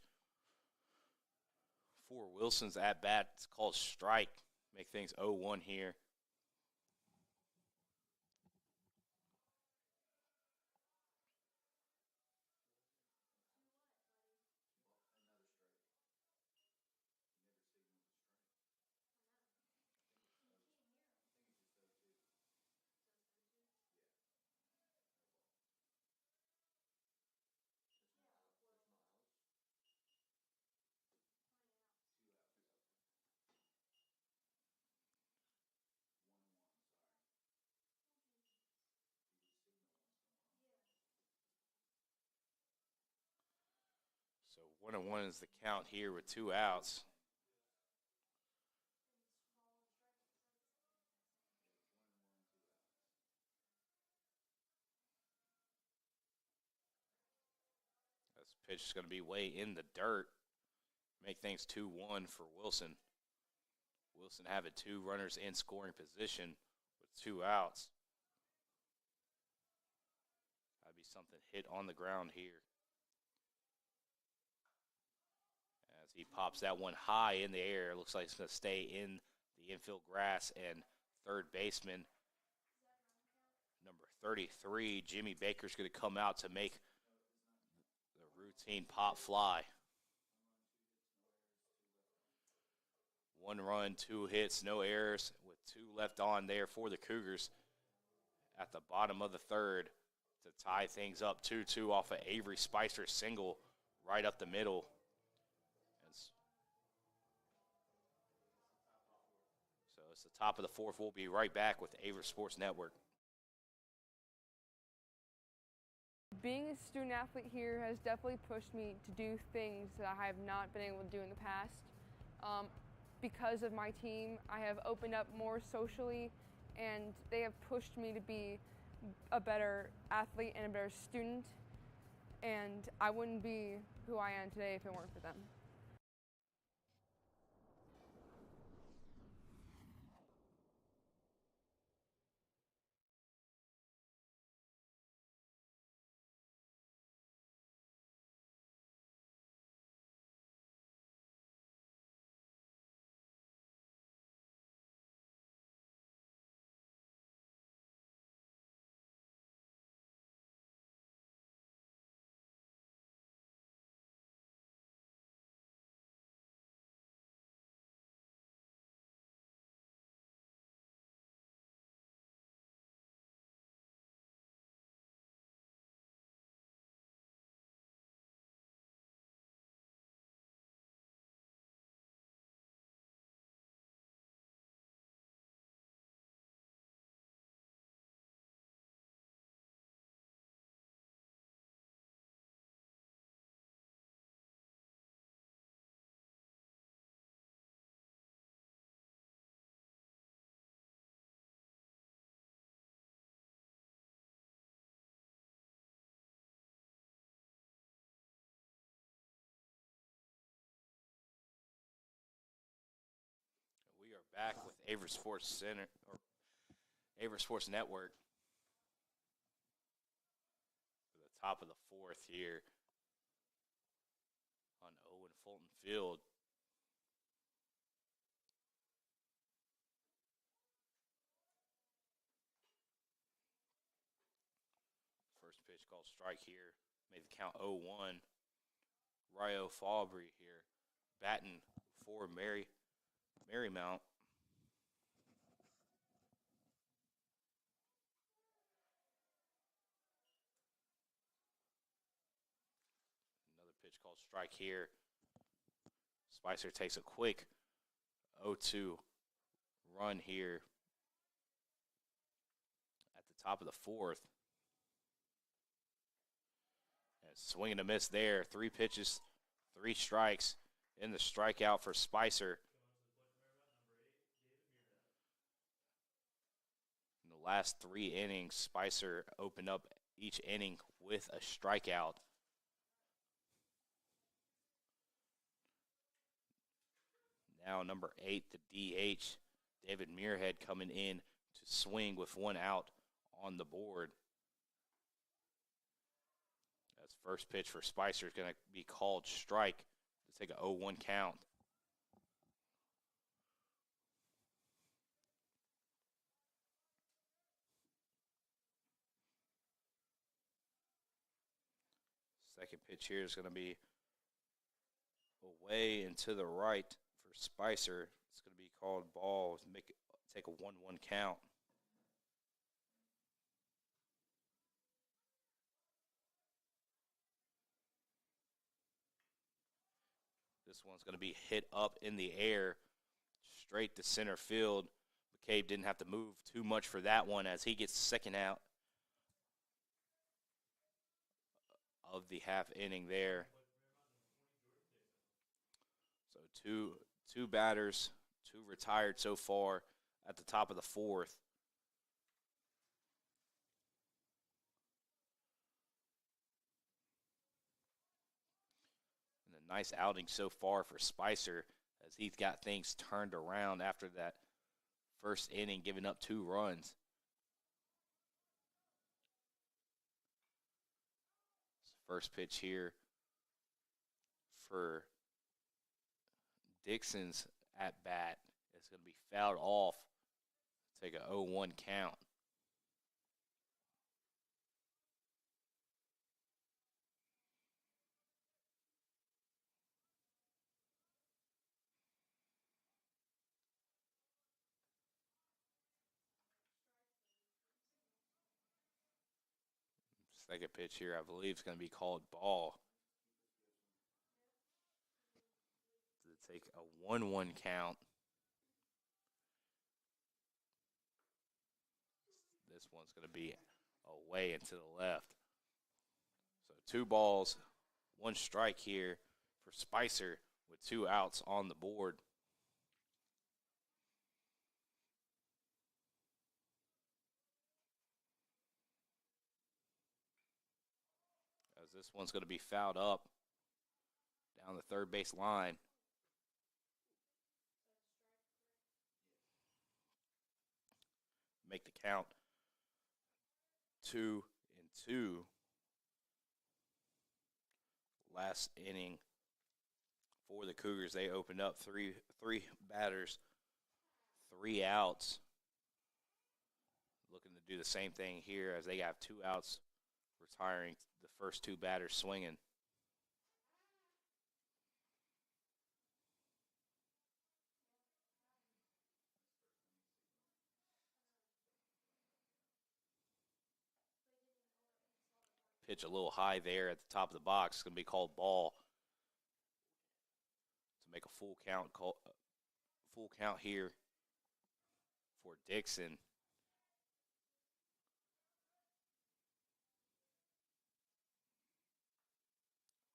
for Wilson's at bat. It's called strike. Make things 0-1 here. So 1-1 is the count here with 2 outs. This pitch is going to be way in the dirt. Make things 2-1 for Wilson. Wilson having 2 runners in scoring position with 2 outs. something hit on the ground here. As he pops that one high in the air, it looks like it's going to stay in the infield grass, and third baseman, number 33, Jimmy Baker's going to come out to make the routine pop fly. 1 run, 2 hits, no errors, with 2 left on there for the Cougars at the bottom of the third to tie things up 2-2 off of Avery Spicer's single right up the middle. So it's the top of the fourth. We'll be right back with Averett Sports Network. Being a student athlete here has definitely pushed me to do things that I have not been able to do in the past. Because of my team, I have opened up more socially, and they have pushed me to be a better athlete and a better student, and I wouldn't be who I am today if it weren't for them. We are back with Averett Sports Center, or Averett Sports Network. For the top of the fourth here on Owen Fulton Field. First pitch called strike here. Made the count 0-1. Ryo Fabry here, batting for Marymount. Another pitch called strike here. Spicer takes a quick 0-2 run here at the top of the fourth. And swing and a miss there. 3 pitches, 3 strikes in the strikeout for Spicer. In the last 3 innings, Spicer opened up each inning with a strikeout. Now number 8, the DH, David Muirhead, coming in to swing with 1 out on the board. That's first pitch for Spicer is going to be called strike to take a 0-1 count. Second pitch here is going to be away and to the right for Spicer. It's going to be called ball to take a 1-1 count. This one's going to be hit up in the air, straight to center field. McCabe didn't have to move too much for that one as he gets second out of the half inning there. So two batters, 2 retired so far at the top of the fourth. And a nice outing so far for Spicer as he's got things turned around after that first inning, giving up 2 runs. First pitch here for Dixon's at bat is going to be fouled off. Take a 0-1 count. Second pitch here, I believe, is going to be called ball. To take a 1-1 count. This one's going to be away and to the left. So 2 balls, 1 strike here for Spicer with 2 outs on the board. As this one's going to be fouled up down the third base line. Make the count 2-2. Last inning for the Cougars, they opened up three batters, 3 outs. Looking to do the same thing here as they have 2 outs, retiring the first 2 batters swinging. Pitch a little high there at the top of the box. It's going to be called ball to make a full count here for Dixon.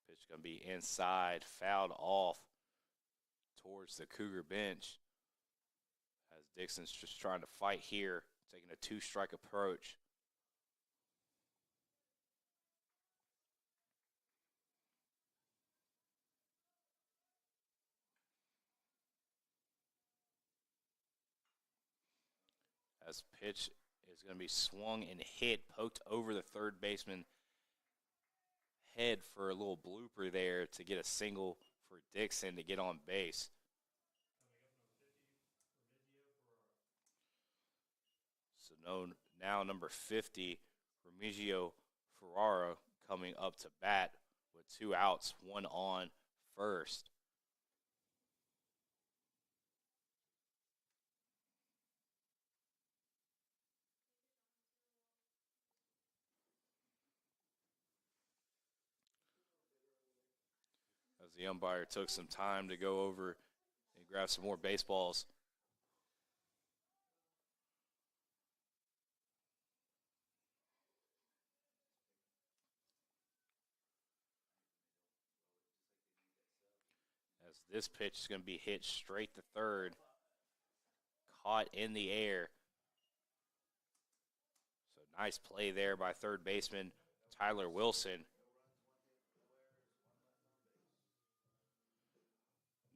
Pitch going to be inside, fouled off towards the Cougar bench as Dixon's just trying to fight here, taking a 2-strike approach. As pitch is going to be swung and hit, poked over the third baseman head for a little blooper there to get a single for Dixon to get on base. So now number 50, Remigio Ferrara, coming up to bat with 2 outs, 1 on first. As the umpire took some time to go over and grab some more baseballs. As this pitch is going to be hit straight to third, caught in the air. So nice play there by third baseman Tyler Wilson.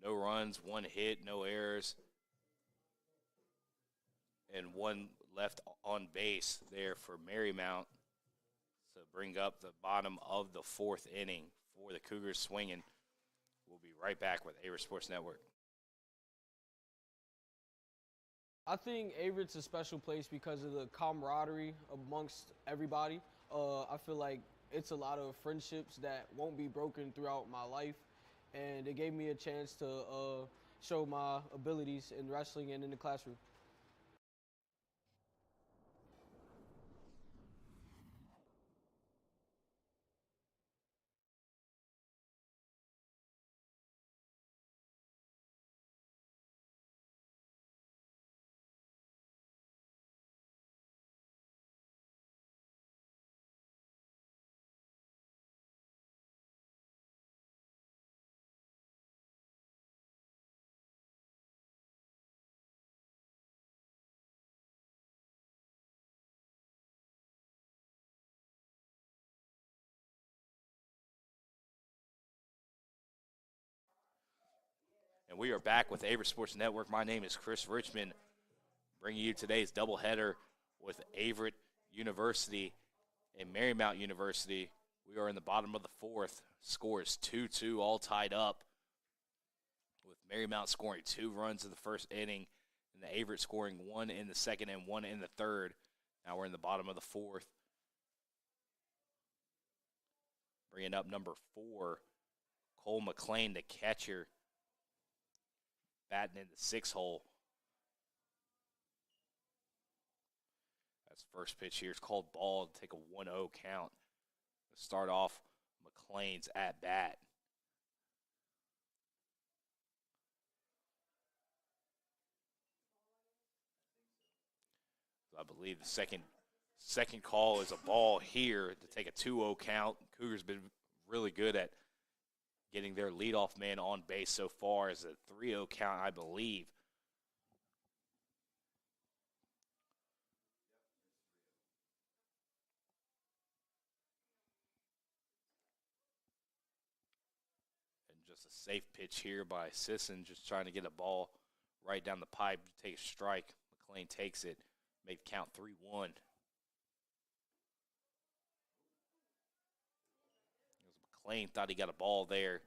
No runs, 1 hit, no errors, and 1 left on base there for Marymount to bring up the bottom of the 4th inning for the Cougars swinging. We'll be right back with Averett Sports Network. I think Averett's a special place because of the camaraderie amongst everybody. I feel like it's a lot of friendships that won't be broken throughout my life. And it gave me a chance to show my abilities in wrestling and in the classroom. And we are back with Averett Sports Network. My name is Chris Richmond, bringing you today's doubleheader with Averett University and Marymount University. We are in the bottom of the fourth. Score is 2-2, all tied up, with Marymount scoring 2 runs in the first inning and the Averitt scoring 1 in the second and 1 in the third. Now we're in the bottom of the fourth. Bringing up number 4, Cole McLean, the catcher, batting in the 6 hole. That's first pitch here. It's called ball to take a 1-0 count. Let's start off McLean's at bat. I believe the second call is a ball here to take a 2-0 count. Cougars been really good at getting their leadoff man on base so far, as a 3-0 count, I believe. And just a safe pitch here by Sisson, just trying to get a ball right down the pipe to take a strike. McLean takes it, make the count 3-1. McLean thought he got a ball there.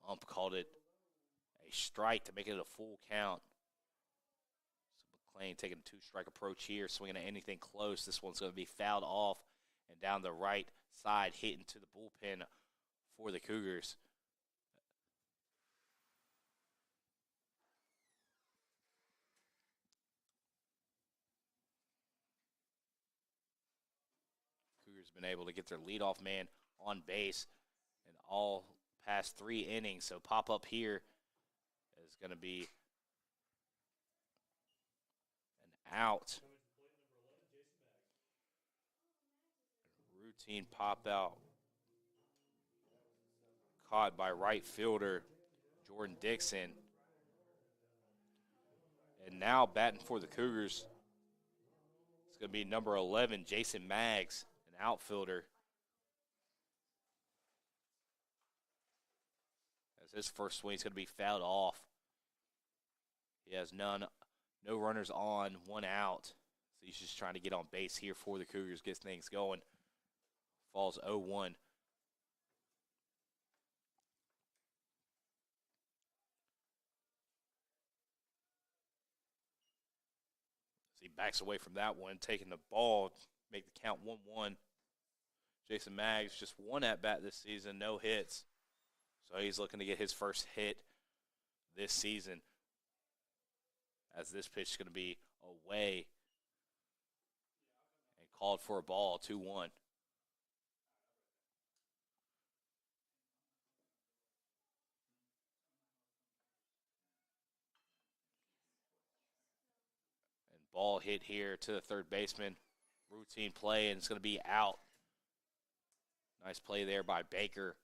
Ump called it a strike to make it a full count. So McLean taking a 2-strike approach here, swinging at anything close. This one's going to be fouled off and down the right side, hitting to the bullpen for the Cougars. Cougars been able to get their leadoff man on base in all past 3 innings. So pop up here is going to be an out. Routine pop out. Caught by right fielder Jordan Dixon. And now batting for the Cougars, it's going to be number 11, Jason Maggs, an outfielder. As his first swing is going to be fouled off. He has no runners on, 1 out. So he's just trying to get on base here for the Cougars, get things going. Falls 0-1. He backs away from that one, taking the ball, make the count 1-1. Jason Maggs just 1 at-bat this season, no hits. So he's looking to get his first hit this season, as this pitch is going to be away and called for a ball, 2-1. Ball hit here to the third baseman. Routine play, and it's going to be out. Nice play there by Baker.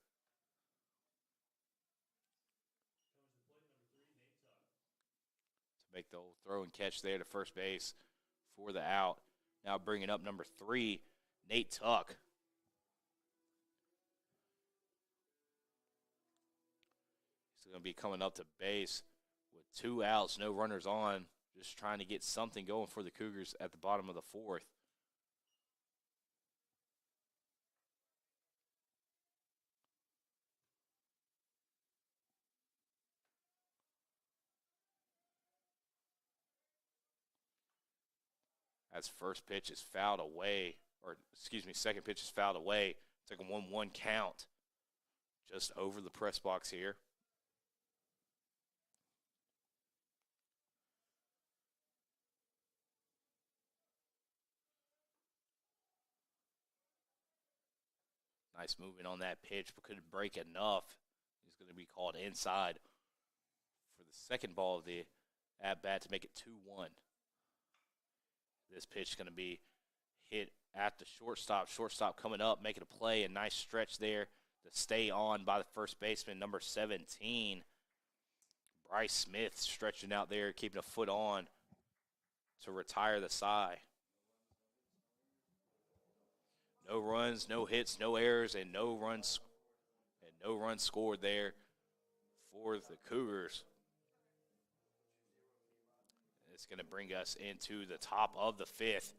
To make the old throw and catch there to first base for the out. Now bringing up number 3, Nate Tuck. He's going to be coming up to base with 2 outs, no runners on. Just trying to get something going for the Cougars at the bottom of the fourth. As first pitch is fouled away, second pitch is fouled away. Took a 1-1 count just over the press box here. Nice movement on that pitch, but couldn't break enough. He's going to be called inside for the second ball of the at-bat to make it 2-1. This pitch is going to be hit at the shortstop. Shortstop coming up, making a play. A nice stretch there to stay on by the first baseman, number 17. Bryce Smith stretching out there, keeping a foot on to retire the side. No runs, no hits, no errors, and no runs scored there for the Cougars. It's going to bring us into the top of the fifth.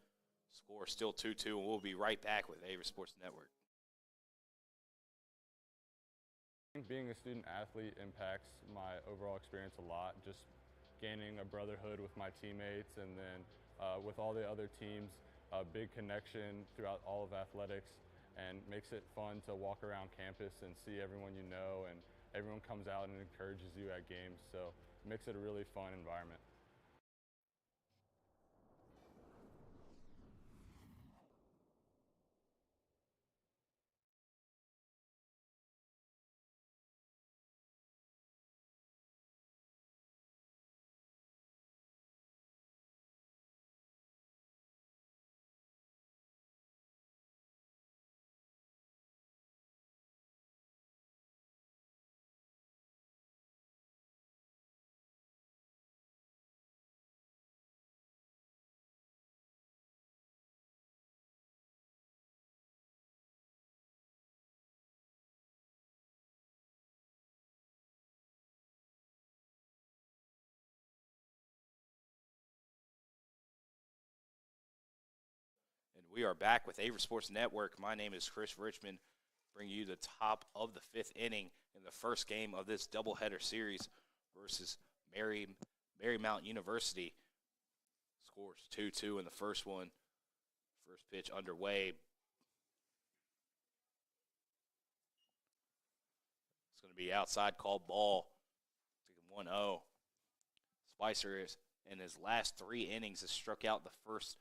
Score still 2-2, and we'll be right back with Averett Sports Network. Being a student athlete impacts my overall experience a lot, just gaining a brotherhood with my teammates, and then with all the other teams, a big connection throughout all of athletics, and makes it fun to walk around campus and see everyone you know, and everyone comes out and encourages you at games, so it makes it a really fun environment. And we are back with Averett Sports Network. My name is Chris Richmond, bringing you the top of the fifth inning in the first game of this doubleheader series versus Marymount University. Scores 2-2 in the first one. First pitch underway. It's going to be outside, called ball. Taking 1-0. Spicer is in his last 3 innings has struck out the first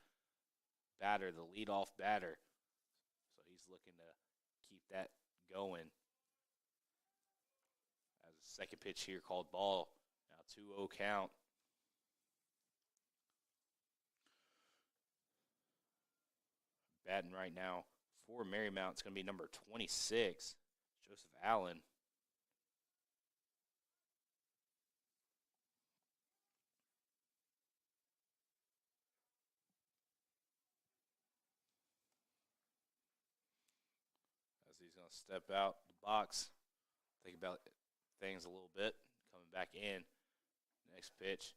batter, the leadoff batter. So he's looking to keep that going. As a second pitch here, called ball. Now 2-0 count. Batting right now for Marymount, it's going to be number 26, Joseph Allen. As he's going to step out the box, think about things a little bit, coming back in. Next pitch.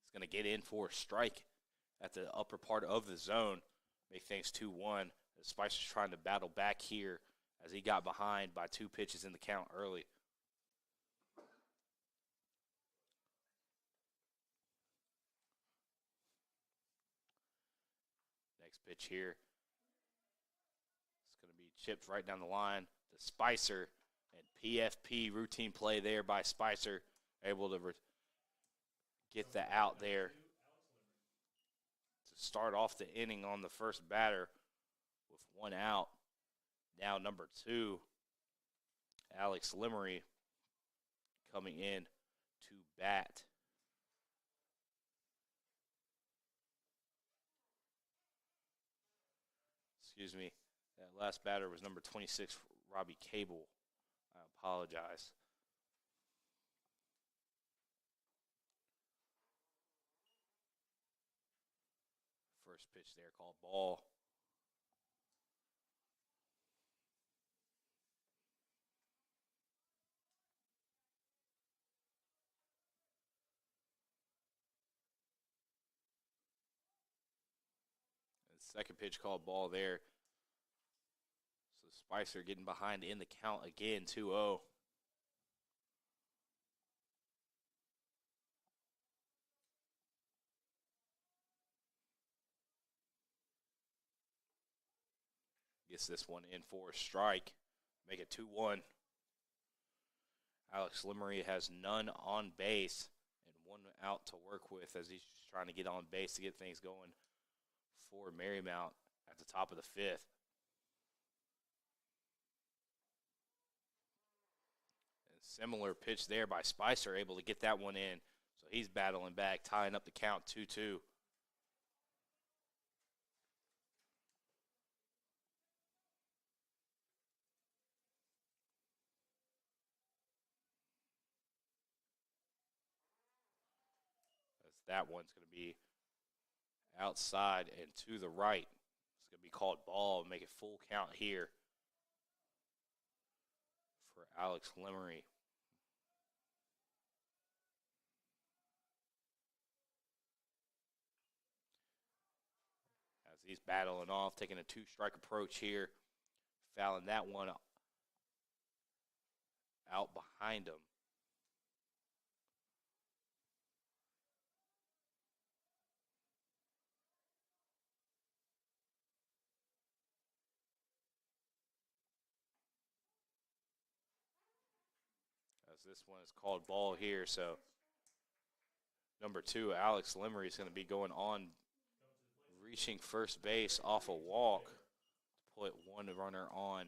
He's going to get in for a strike at the upper part of the zone, make things 2-1. Spicer's trying to battle back here as he got behind by 2 pitches in the count early. Next pitch here. It's going to be chipped right down the line to Spicer, and PFP routine play there by Spicer, able to get the out there to start off the inning on the first batter with 1 out. Now number 2, Alex Limery coming in to bat. Excuse me, that last batter was number 26, Robbie Cable. I apologize. First pitch there, called ball. And second pitch, called ball there. So Spicer getting behind in the count again, 2-0. Gets this one in for a strike. Make it 2-1. Alex Limery has none on base and 1 out to work with as he's trying to get on base to get things going for Marymount at the top of the 5th. And similar pitch there by Spicer, able to get that one in. So he's battling back, tying up the count 2-2. That one's going to be outside and to the right. It's going to be called ball and make it full count here for Alex Limery. As he's battling off, taking a 2-strike approach here, fouling that one out behind him. As this one is called ball here, so number 2, Alex Lemery, is going to be going on, reaching first base off a walk to put one runner on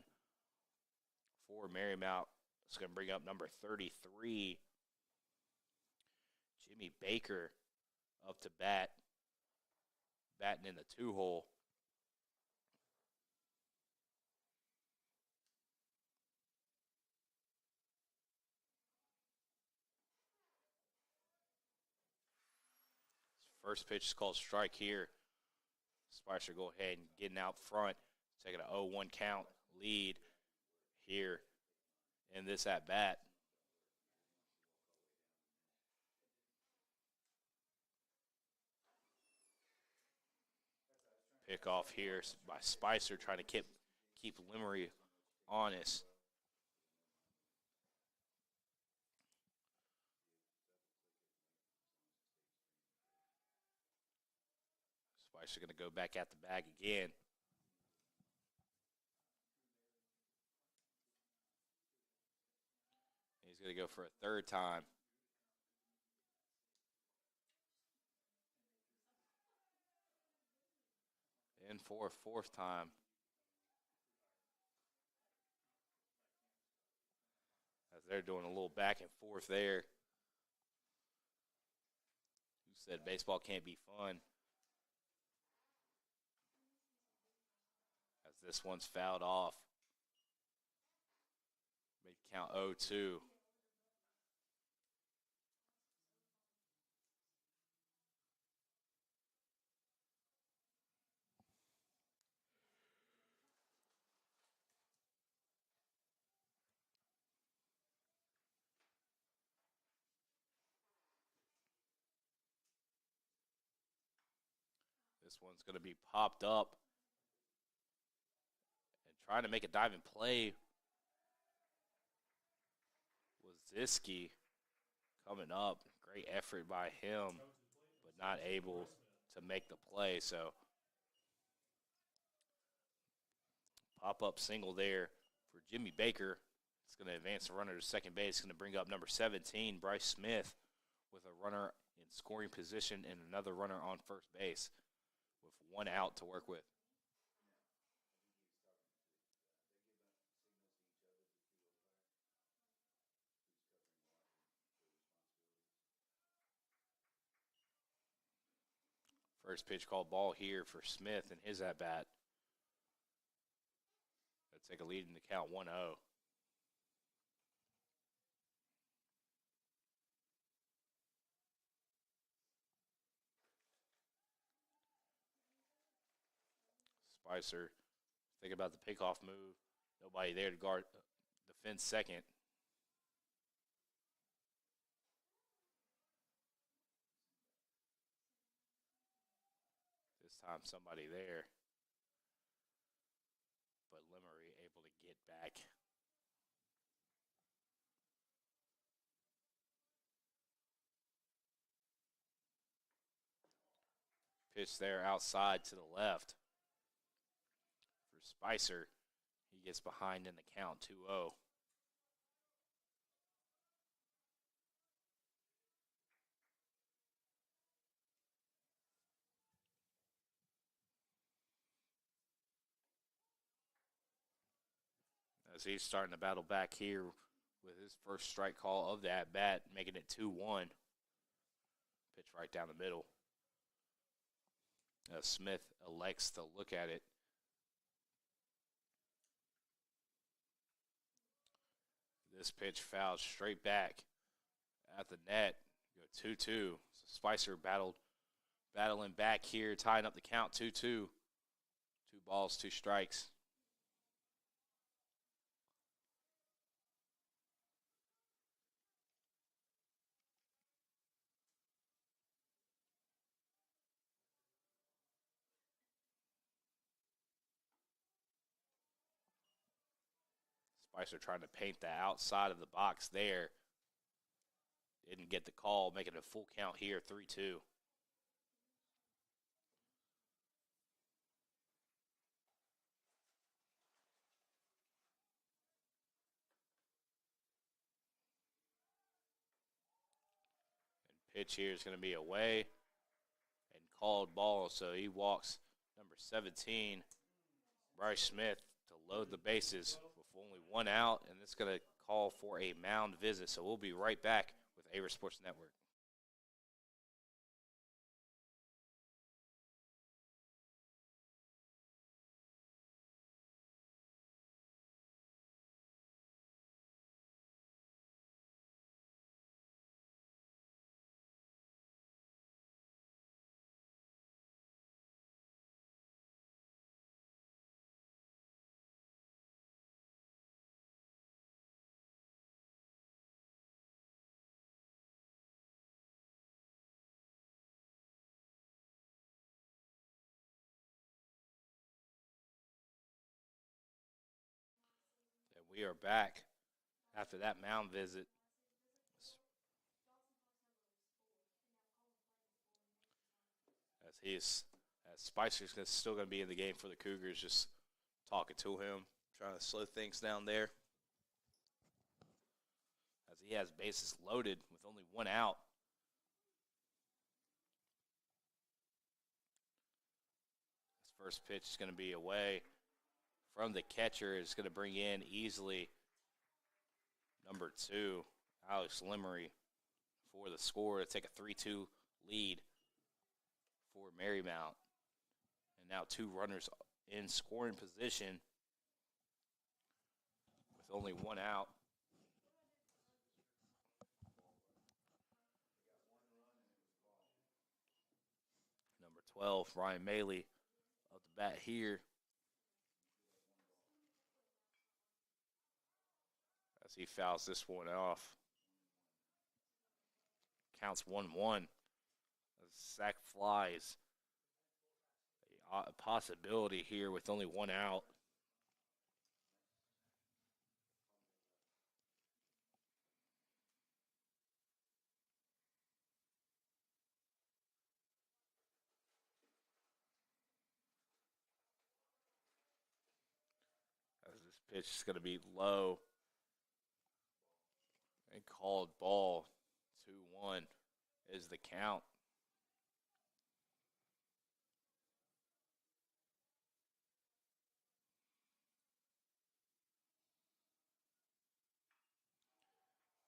for Marymount. It's going to bring up number 33, Jimmy Baker, up to bat, batting in the 2-hole. First pitch is called strike here. Spicer go ahead and getting out front, taking a 0-1 count lead here in this at-bat. Pick off here by Spicer, trying to keep Lemery honest. Spicer going to go back at the bag again. He's going to go for a third time. And for a fourth time. As they're doing a little back and forth there. Who said baseball can't be fun? As this one's fouled off. Make count 0-2. This one's going to be popped up. And trying to make a diving play was Ziski coming up. Great effort by him, but not able to make the play. So pop-up single there for Jimmy Baker. It's going to advance the runner to second base. It's going to bring up number 17, Bryce Smith, with a runner in scoring position and another runner on first base with one out to work with. First pitch called ball here for Smith and his at-bat. Let's take a lead in the count 1-0. Spicer, think about the pickoff move. Nobody there to guard, defend second. This time somebody there. But Lemery able to get back. Pitch there outside to the left for Spicer. He gets behind in the count 2-0. As he's starting to battle back here with his first strike call of the at-bat, making it 2-1. Pitch right down the middle. Smith elects to look at it. This pitch fouled straight back at the net. Go 2-2. So Spicer battling back here, tying up the count 2-2. 2 balls, 2 strikes. Spicer trying to paint the outside of the box there. Didn't get the call, making a full count here, 3-2. Pitch here is going to be away and called ball. So he walks number 17, Bryce Smith, to load the bases with only one out. And it's going to call for a mound visit. So we'll be right back with Averett Sports Network. We are back after that mound visit. As Spicer's still going to be in the game for the Cougars, just talking to him, trying to slow things down there. As he has bases loaded with only one out. His first pitch is going to be away from the catcher. Is going to bring in easily number 2, Alex Lemery, for the score to take a 3-2 lead for Marymount. And now 2 runners in scoring position with only one out. Number 12, Ryan Maley, up the bat here. As he fouls this one off. Counts 1-1. Sack flies. A possibility here with only one out. As this pitch is going to be low and called ball. 2-1 is the count.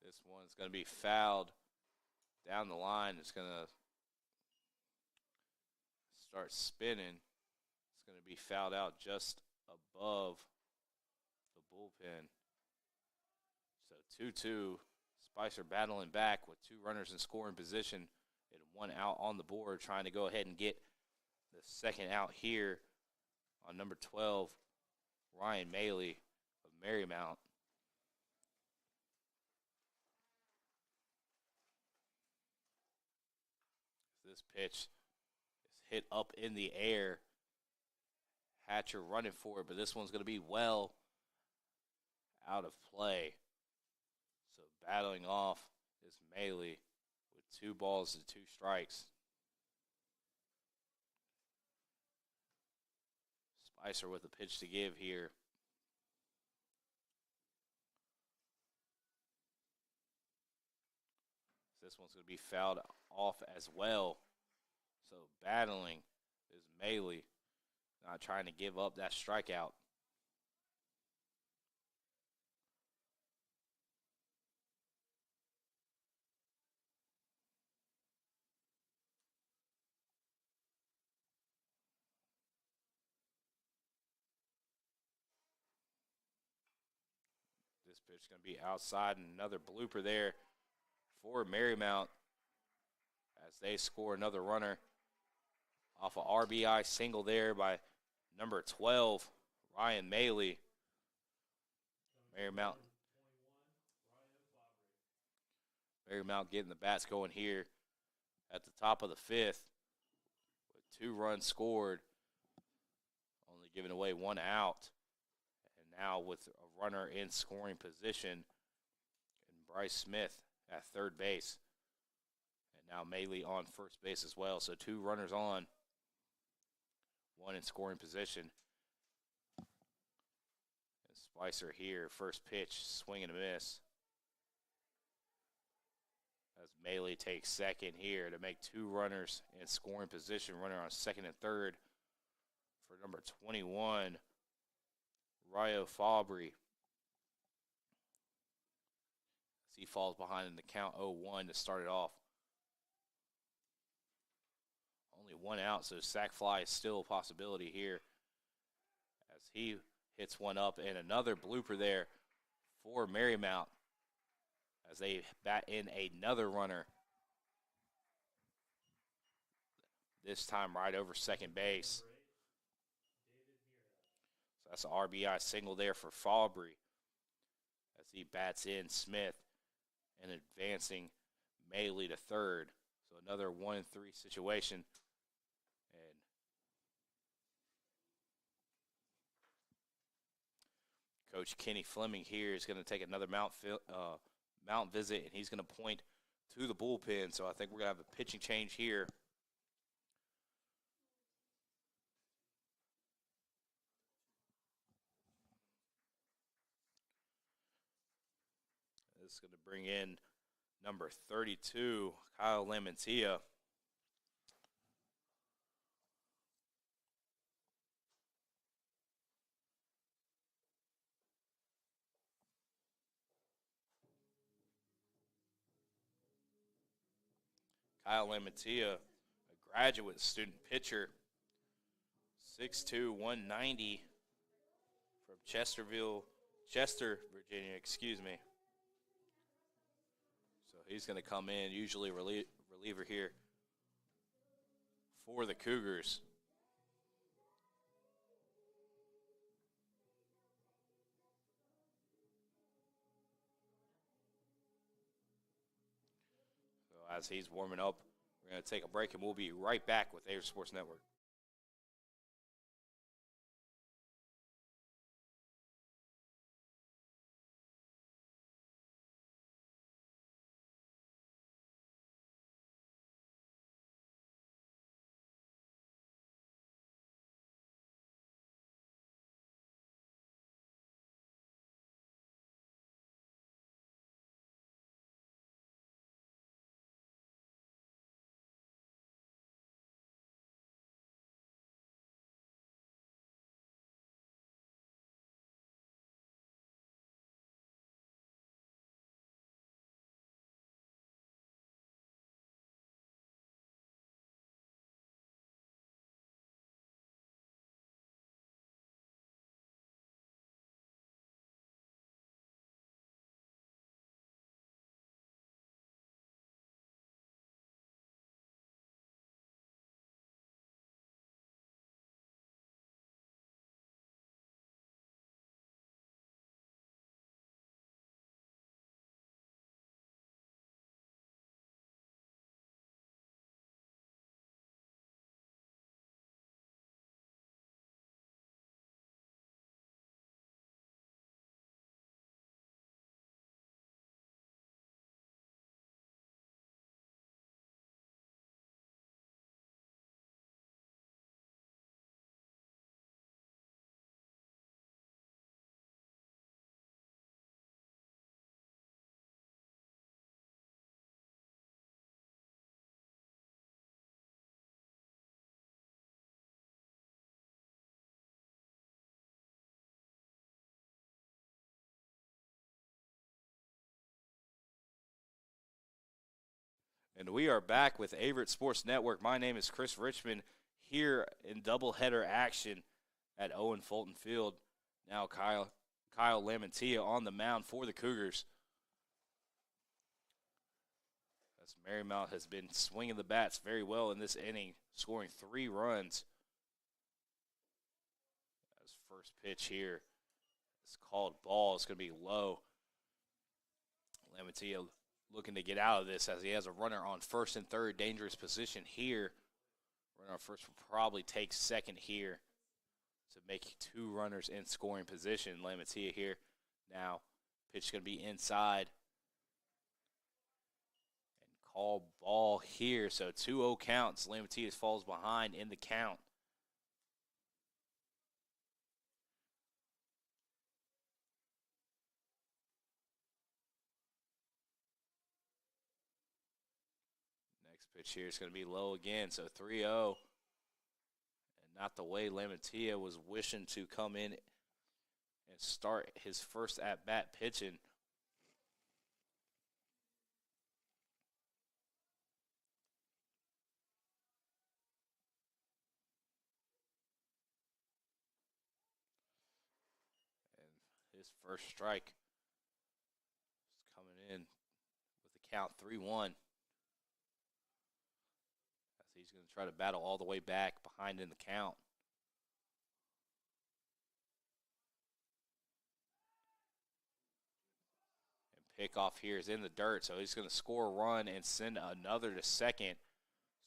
This one's going to be fouled down the line. It's going to start spinning. It's going to be fouled out just above the bullpen. So 2-2. Spicer battling back with 2 runners in scoring position and 1 out on the board, trying to go ahead and get the second out here on number 12, Ryan Maley of Marymount. This pitch is hit up in the air. Hatcher running for it, but this one's going to be well out of play. So battling off is Maley with 2 balls and 2 strikes. Spicer with a pitch to give here. This one's going to be fouled off as well. So battling is Maley, not trying to give up that strikeout. This pitch is going to be outside, and another blooper there for Marymount as they score another runner off an RBI single there by number 12, Ryan Maley. Marymount getting the bats going here at the top of the 5th with 2 runs scored, only giving away 1 out. And now with a runner in scoring position, and Bryce Smith at third base. And now Maley on first base as well. So 2 runners on, 1 in scoring position. And Spicer here, first pitch, swing and a miss. As Maley takes second here to make 2 runners in scoring position, runner on second and third for number 21, Ryo Fabry. As he falls behind in the count 0-1 to start it off. Only 1 out, so sac fly is still a possibility here. As he hits one up, and another blooper there for Marymount as they bat in another runner. This time right over second base. So that's an RBI single there for Fabry as he bats in Smith and advancing Maley to third. So another 1-3 situation. And Coach Kenny Fleming here is going to take another Mount visit, and he's going to point to the bullpen. So I think we're going to have a pitching change here. This is going to bring in number 32, Kyle Lamantia. Kyle Lamantia, a graduate student pitcher, 6'2", 190 from Chester, Virginia, So he's going to come in, usually reliever here for the Cougars. As he's warming up, we're going to take a break, and we'll be right back with Averett Sports Network. And we are back with Averett Sports Network. My name is Chris Richmond here in doubleheader action at Owen Fulton Field. Now Kyle Lamantia on the mound for the Cougars. As Marymount has been swinging the bats very well in this inning, scoring 3 runs. As first pitch here is called ball. It's going to be low. Lamantia looking to get out of this as he has a runner on first and third, dangerous position here. Runner on first will probably take second here. to make 2 runners in scoring position. Lamatia here now. Pitch going to be inside. And call ball here. So 2-0 counts. Lamatia falls behind in the count. Next pitch here is going to be low again. So 3-0. And not the way Lamatia was wishing to come in and start his first at-bat pitching. And his first strike is coming in with the count 3-1. As he's going to try to battle all the way back behind in the count. Pickoff here is in the dirt, so he's going to score a run and send another to second.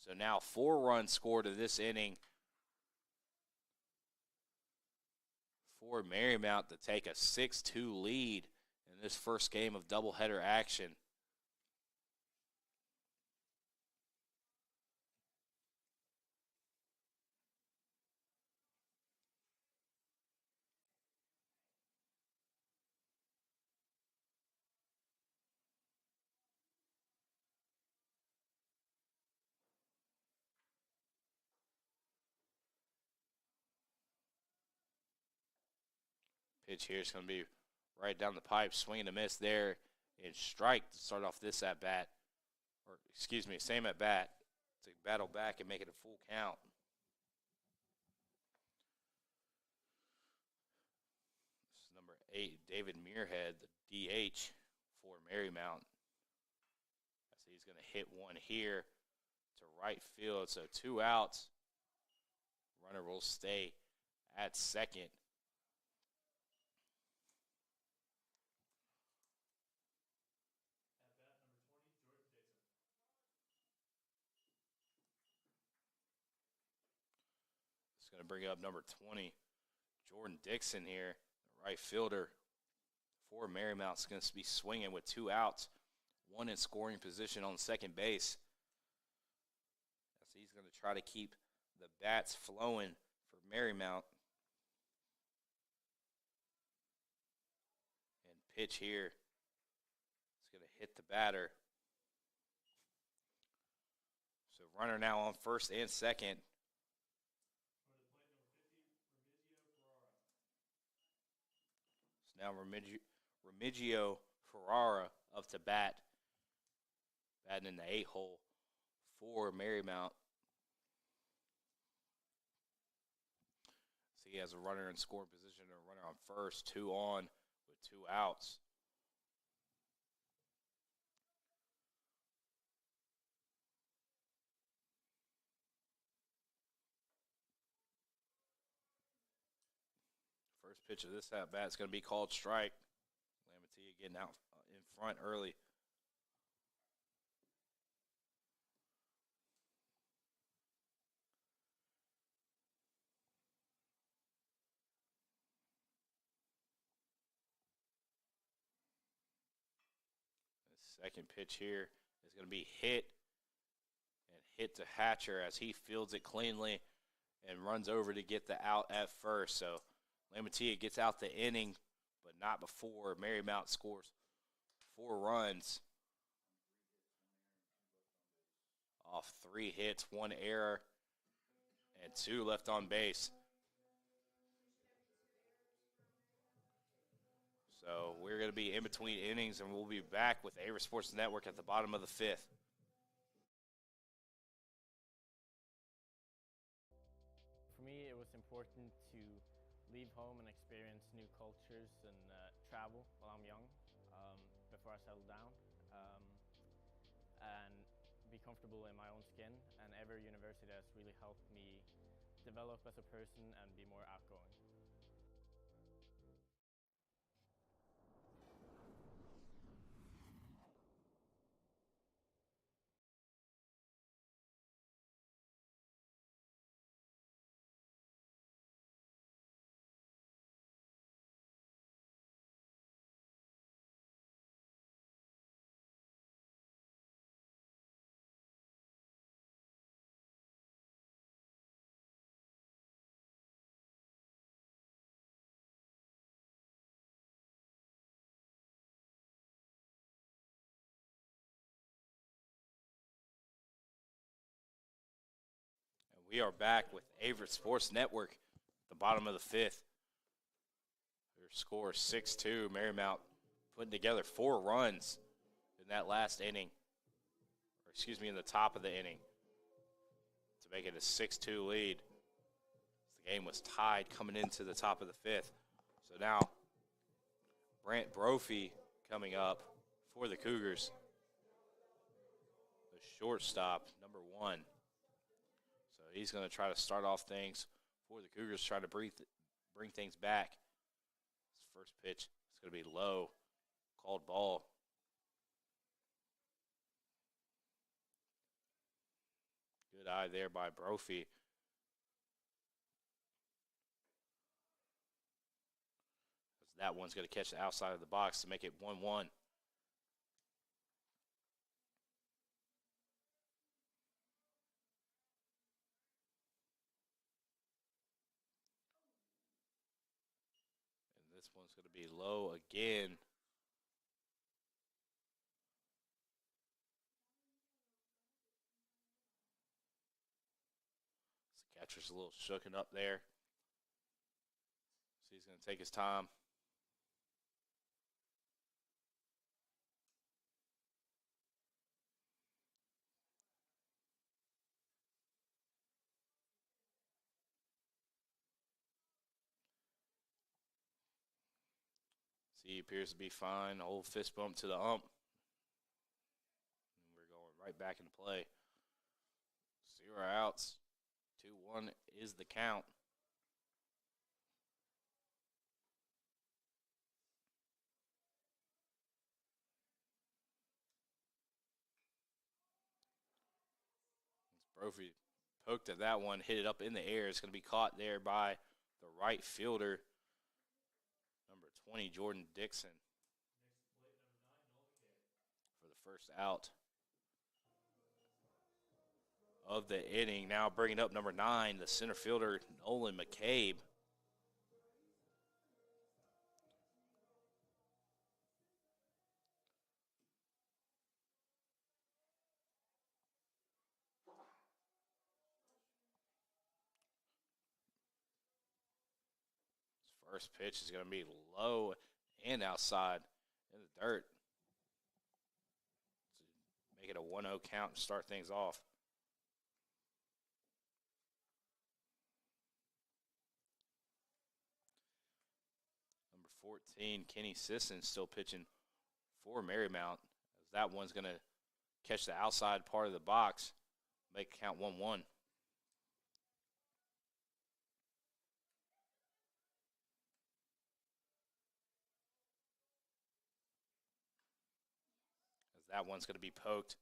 So now 4 runs scored in this inning for Marymount to take a 6-2 lead in this first game of doubleheader action. Pitch here is going to be right down the pipe, swinging a miss there, and strike to start off this at-bat. Or, excuse me, same at-bat to battle back and make it a full count. This is number 8, David Muirhead, the DH for Marymount. As he's going to hit one here to right field. So 2 outs. Runner will stay at second. Going to bring up number 20, Jordan Dixon here, the right fielder for Marymount. Is going to be swinging with 2 outs, 1 in scoring position on second base. As he's going to try to keep the bats flowing for Marymount. And pitch here is going to hit the batter. So runner now on first and second. Now Remigio Ferrara up to bat, batting in the 8 hole for Marymount. So he has a runner in scoring position and a runner on first, 2 on with 2 outs. First pitch of this at-bat is going to be called strike. Lamatia getting out in front early. The second pitch here is going to be hit to Hatcher as he fields it cleanly and runs over to get the out at first. So Lamatia gets out the inning, but not before Marymount scores 4 runs off 3 hits, 1 error, and 2 left on base. So we're going to be in between innings, and we'll be back with Averett Sports Network at the bottom of the 5th. For me, it was important to leave home and experience new cultures and travel while I'm young, before I settle down, and be comfortable in my own skin. And Averitt University has really helped me develop as a person and be more outgoing. We are back with Averett Sports Network at the bottom of the fifth. Their score is 6-2. Marymount putting together 4 runs in that last inning, in the top of the inning, to make it a 6-2 lead. The game was tied coming into the top of the fifth. So now Brant Brophy coming up for the Cougars. The shortstop, number 1. So he's going to try to start off things for the Cougars, try to bring things back. His first pitch is going to be low, called ball. Good eye there by Brophy. That one's going to catch the outside of the box to make it 1-1. And this one's going to be low again. The catcher's a little shooken up there. So he's going to take his time. He appears to be fine. Old fist bump to the ump. And we're going right back into play. 0 outs. 2-1 is the count. Brophy poked at that one, hit it up in the air. It's going to be caught there by the right fielder, number 20, Jordan Dixon, for the first out of the inning. Now bringing up number 9, the center fielder, Nolan McCabe. First pitch is going to be low and outside in the dirt. Make it a 1-0 count and start things off. Number 14, Kenny Sisson, still pitching for Marymount. As that one's going to catch the outside part of the box, make it count 1-1. That one's going to be poked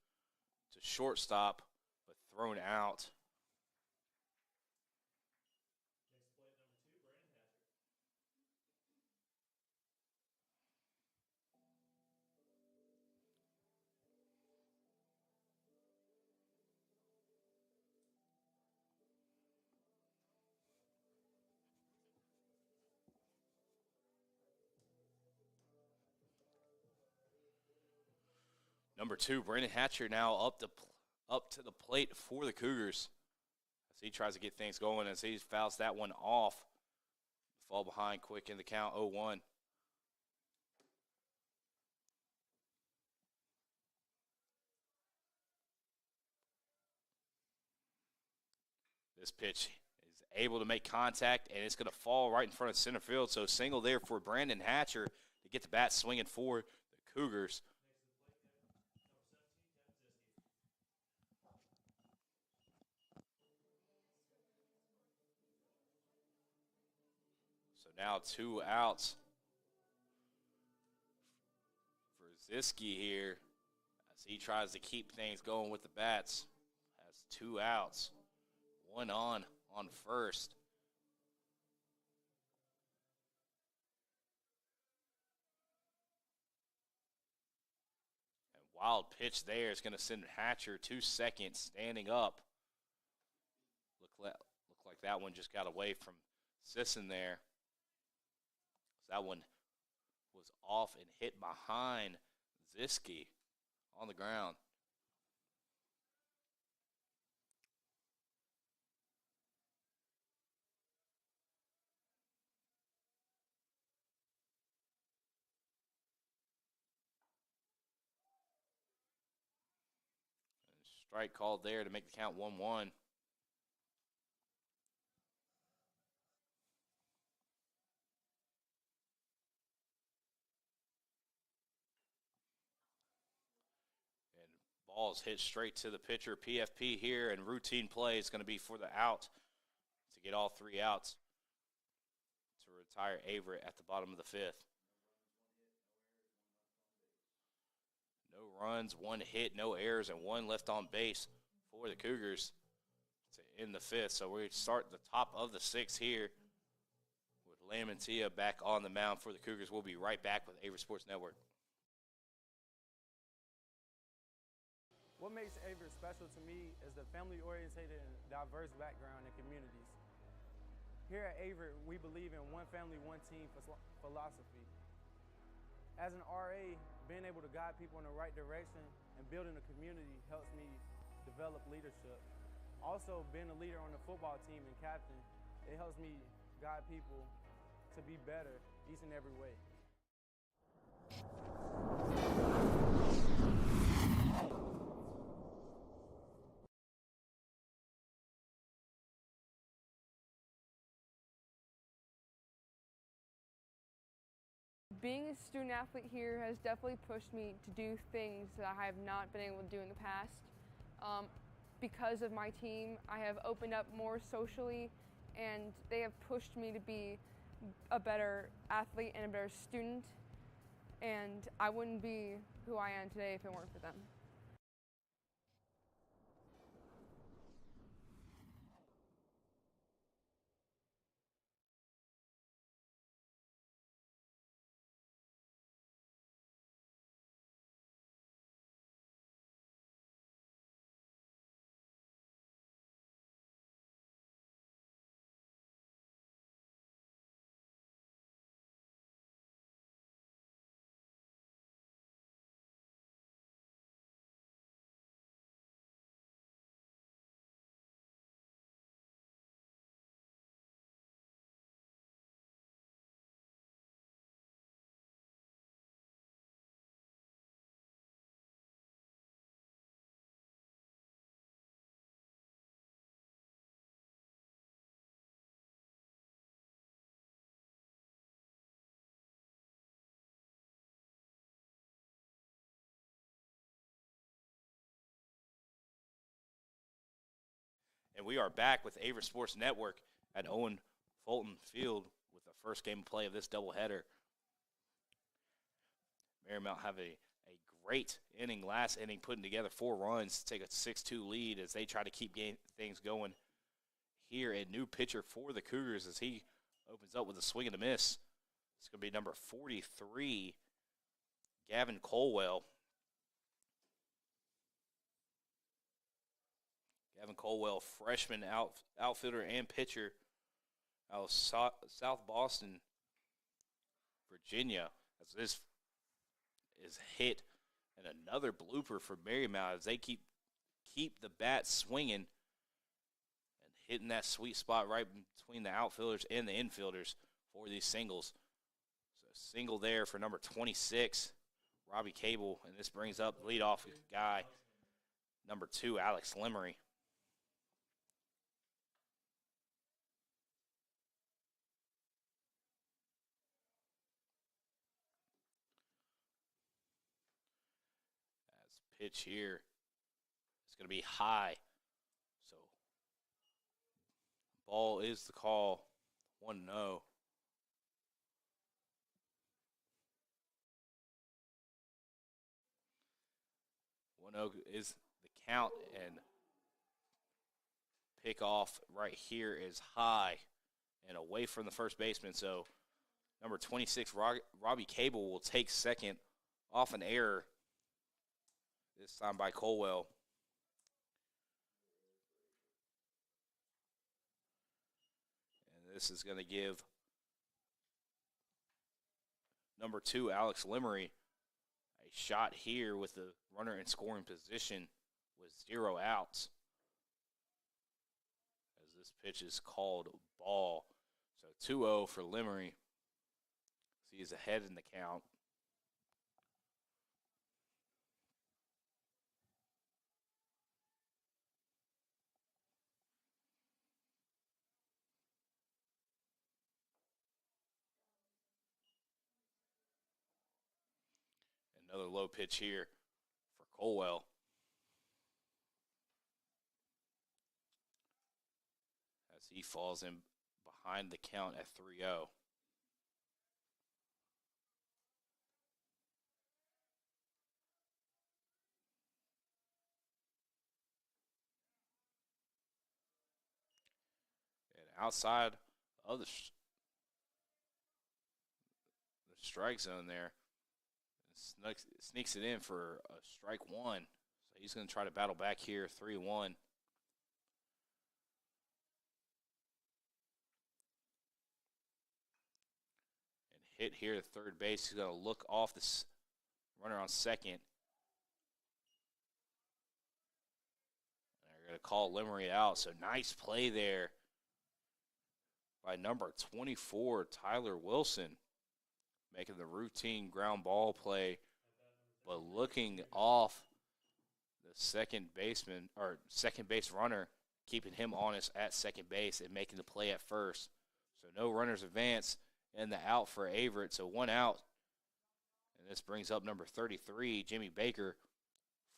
to shortstop, but thrown out. Number 2, Brandon Hatcher now up to the plate for the Cougars as he tries to get things going, as he fouls that one off. Fall behind quick in the count, 0-1. This pitch is able to make contact, and it's going to fall right in front of center field. So single there for Brandon Hatcher to get the bat swinging for the Cougars. So now 2 outs for Ziski here as he tries to keep things going with the bats. Has 2 outs, 1 on first. And wild pitch there is going to send Hatcher to second, standing up. Look like that one just got away from Sisson there. That one was off and hit behind Ziski on the ground. Strike called there to make the count 1-1. And ball's hit straight to the pitcher. PFP here, and routine play is going to be for the out to get all 3 outs to retire Averitt at the bottom of the 5th. No runs, 1 hit, no errors, and 1 left on base for the Cougars to end the 5th. So we start the top of the 6th here with Lamantia back on the mound for the Cougars. We'll be right back with Averett Sports Network. What makes Averett special to me is the family-oriented and diverse background and communities. Here at Averett, we believe in one family, one team philosophy. As an RA, being able to guide people in the right direction and building a community helps me develop leadership. Also, being a leader on the football team and captain, it helps me guide people to be better each and every way. Being a student athlete here has definitely pushed me to do things that I have not been able to do in the past. Because of my team, I have opened up more socially, and they have pushed me to be a better athlete and a better student, and I wouldn't be who I am today if it weren't for them. And we are back with Averett Sports Network at Owen Fulton Field with the first game of play of this doubleheader. Marymount have a great inning, last inning, putting together 4 runs to take a 6-2 lead as they try to keep things going here. A new pitcher for the Cougars as he opens up with a swing and a miss. It's going to be number 43, Gavin Colwell. Gavin Colwell, freshman outfielder and pitcher out of South Boston, Virginia. As this is hit, and another blooper for Marymount as they keep the bat swinging and hitting that sweet spot right between the outfielders and the infielders for these singles. So single there for number 26, Robbie Cable, and this brings up leadoff guy, number 2, Alex Lemery. Pitch here. It's going to be high. So, ball is the call. 1-0. 1-0 is the count, and pick off right here is high and away from the first baseman. So, number 26, Robbie Cable, will take second off an error. This time by Colwell. And this is going to give number 2, Alex Lemery, a shot here with the runner in scoring position with 0 outs. As this pitch is called ball. So 2-0 for Lemery. So he's ahead in the count. Another low pitch here for Colwell. As he falls in behind the count at 3-0. And outside of the strike zone there, sneaks it in for a strike one. So he's going to try to battle back here, 3-1. And hit here at third base. He's going to look off the runner on second. They're going to call Lemery out. So nice play there by number 24, Tyler Wilson, making the routine ground ball play, but looking off the second baseman or second base runner, keeping him honest at second base and making the play at first. So no runners advance and the out for Averitt. So 1 out. And this brings up number 33, Jimmy Baker,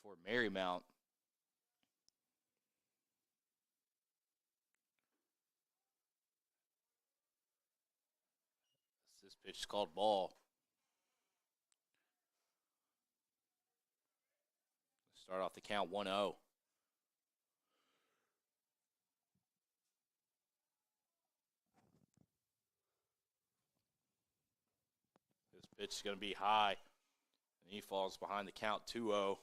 for Marymount. This pitch is called ball. Start off the count 1-0. This pitch is going to be high, and he falls behind the count 2-0.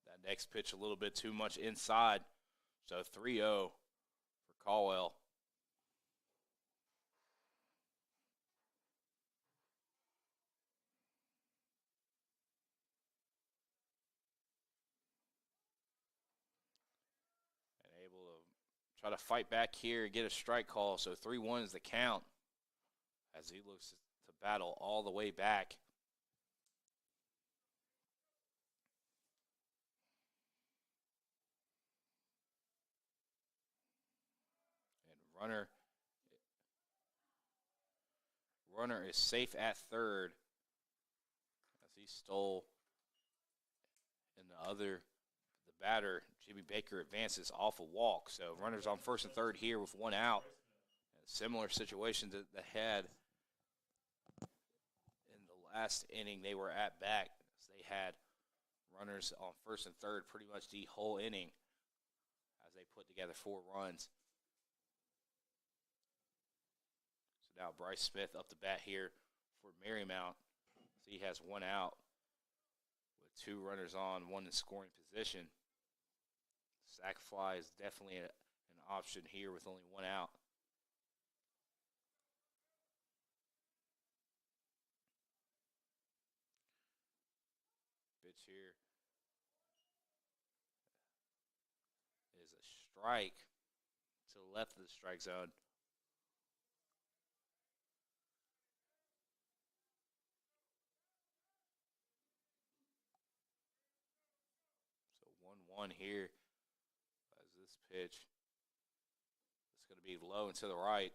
That next pitch a little bit too much inside. So 3-0 for Caldwell. And able to try to fight back here and get a strike call. So 3-1 is the count as he looks to battle all the way back. Runner is safe at third as he stole, and the batter, Jimmy Baker, advances off a walk. So runners on first and third here with 1 out. A similar situation that they had in the last inning. They were at back. They had runners on first and third pretty much the whole inning as they put together 4 runs. Now Bryce Smith up the bat here for Marymount. So he has 1 out with 2 runners on, 1 in scoring position. Sac fly is definitely an option here with only 1 out. Pitch here is a strike to the left of the strike zone. One here as this pitch is going to be low and to the right.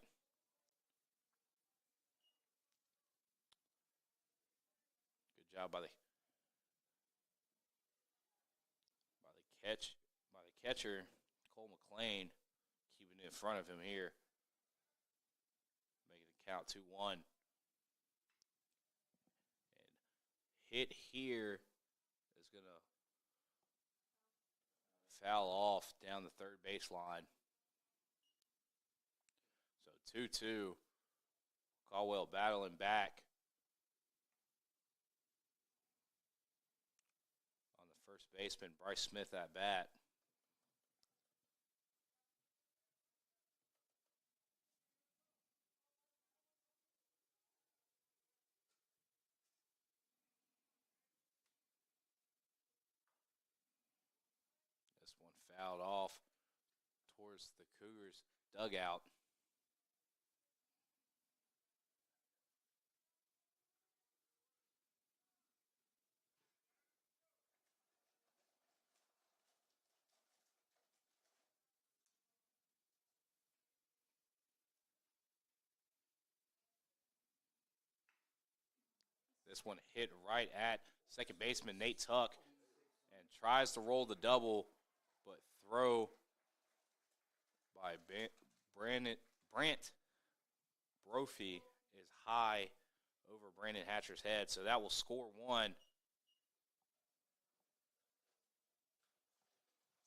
Good job by the catcher Cole McLean, keeping it in front of him here, making it count 2-1. And hit here is going to foul off down the third baseline. So 2-2. Caldwell battling back on the first baseman, Bryce Smith at bat. This one fouled off towards the Cougars' dugout. This one hit right at second baseman Nate Tuck and tries to roll the double, but throw by Brant Brophy is high over Brandon Hatcher's head, so that will score one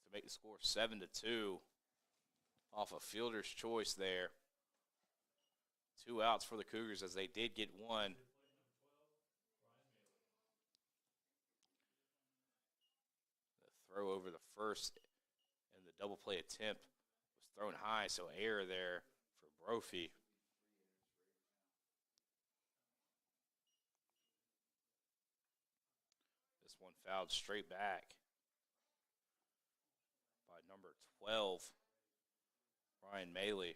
to make the score 7-2 off a fielder's choice there. 2 outs for the Cougars as they did get one. The throw over the first and the double play attempt was thrown high, so error there for Brophy. This one fouled straight back by number 12, Ryan Maley.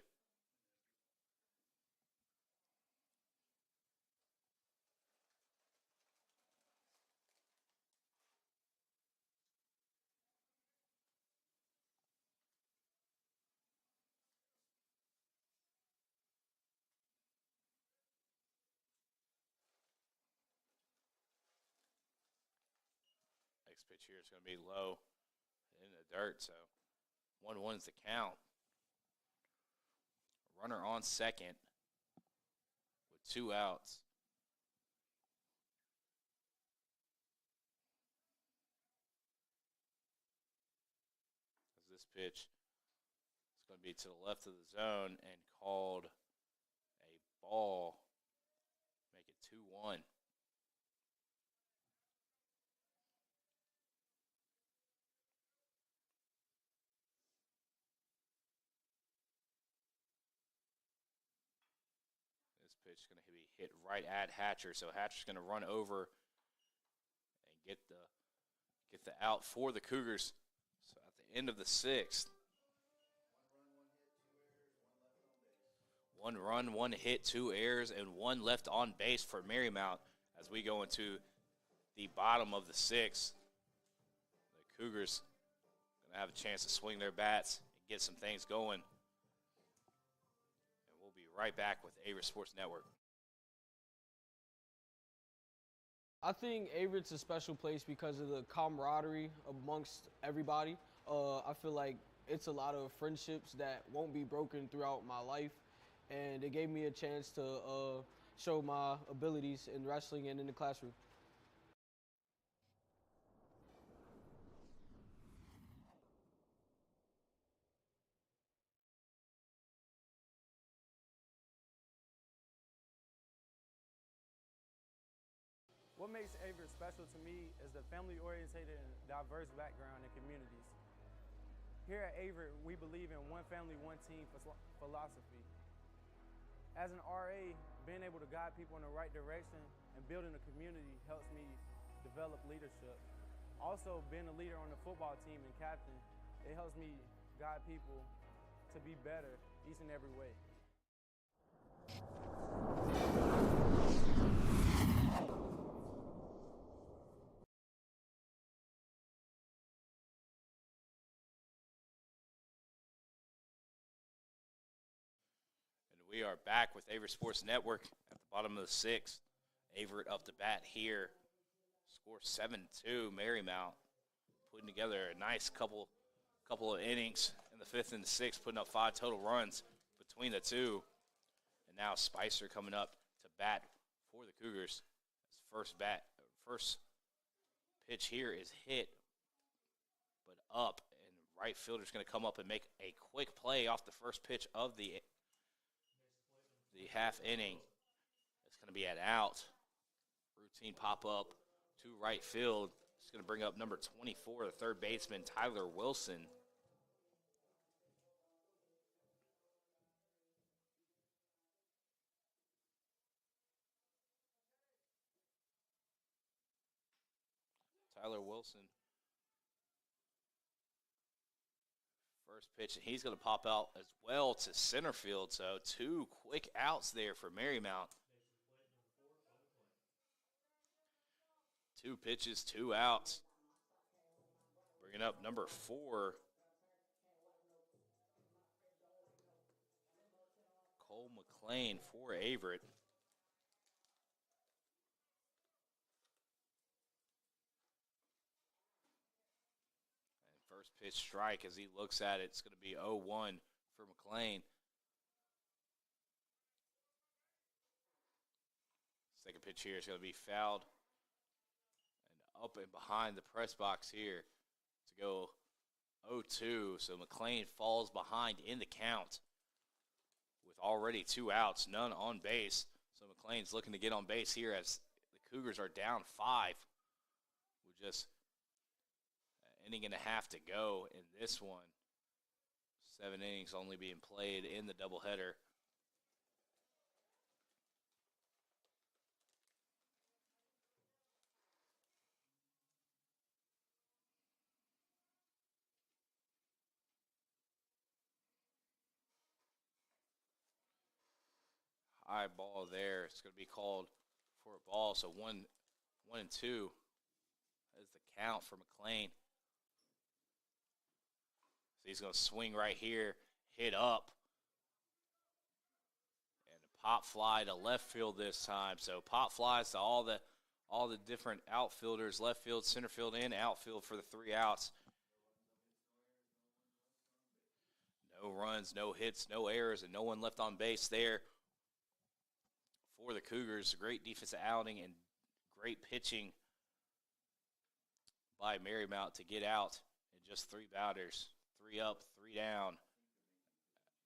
Next pitch here is going to be low in the dirt, so 1-1 is the count. Runner on second with 2 outs. As this pitch is going to be to the left of the zone and called a ball. Make it 2-1. This pitch is going to be hit right at Hatcher, so Hatcher's going to run over and get the out for the Cougars. So at the end of the 6th, 1 run, 1 hit, 2 errors, and 1 left on base for Marymount as we go into the bottom of the 6th. The Cougars going to have a chance to swing their bats and get some things going. And we'll be right back with Averett Sports Network. I think Averett's a special place because of the camaraderie amongst everybody. I feel like it's a lot of friendships that won't be broken throughout my life, and it gave me a chance to show my abilities in wrestling and in the classroom. What makes Averett special to me is the family-oriented and diverse background and communities. Here at Averett, we believe in one family, one team philosophy. As an RA, being able to guide people in the right direction and building a community helps me develop leadership. Also, being a leader on the football team and captain, it helps me guide people to be better each and every way. We are back with Averett Sports Network at the bottom of the 6th. Averitt up to bat here. Score 7-2. Marymount putting together a nice couple of innings in the 5th and the 6th, putting up 5 total runs between the two. And now Spicer coming up to bat for the Cougars. His first pitch here is hit, but up, and right fielder's going to come up and make a quick play off the first pitch of the half inning. It's going to be an out. Routine pop-up to right field. It's going to bring up number 24, the third baseman, Tyler Wilson. Tyler Wilson. First pitch, and he's going to pop out as well to center field. So 2 quick outs there for Marymount. 2 pitches, 2 outs. Bringing up number 4, Cole McLean for Averitt. First pitch strike as he looks at it. It's going to be 0-1 for McLean. Second pitch here is going to be fouled. And up and behind the press box here to go 0-2. So McLean falls behind in the count with already 2 outs, none on base. So McLean's looking to get on base here as the Cougars are down 5 with just an inning and a half to go in this one. 7 innings only being played in the doubleheader. High ball there. It's going to be called for a ball. So 1-2 is the count for McLean. So he's going to swing right here, hit up, and a pop fly to left field this time. So pop flies to all the different outfielders, left field, center field, and outfield for the 3 outs. No runs, no hits, no errors, and no one left on base there for the Cougars. Great defensive outing and great pitching by Marymount to get out in just 3 batters. 3 up, 3 down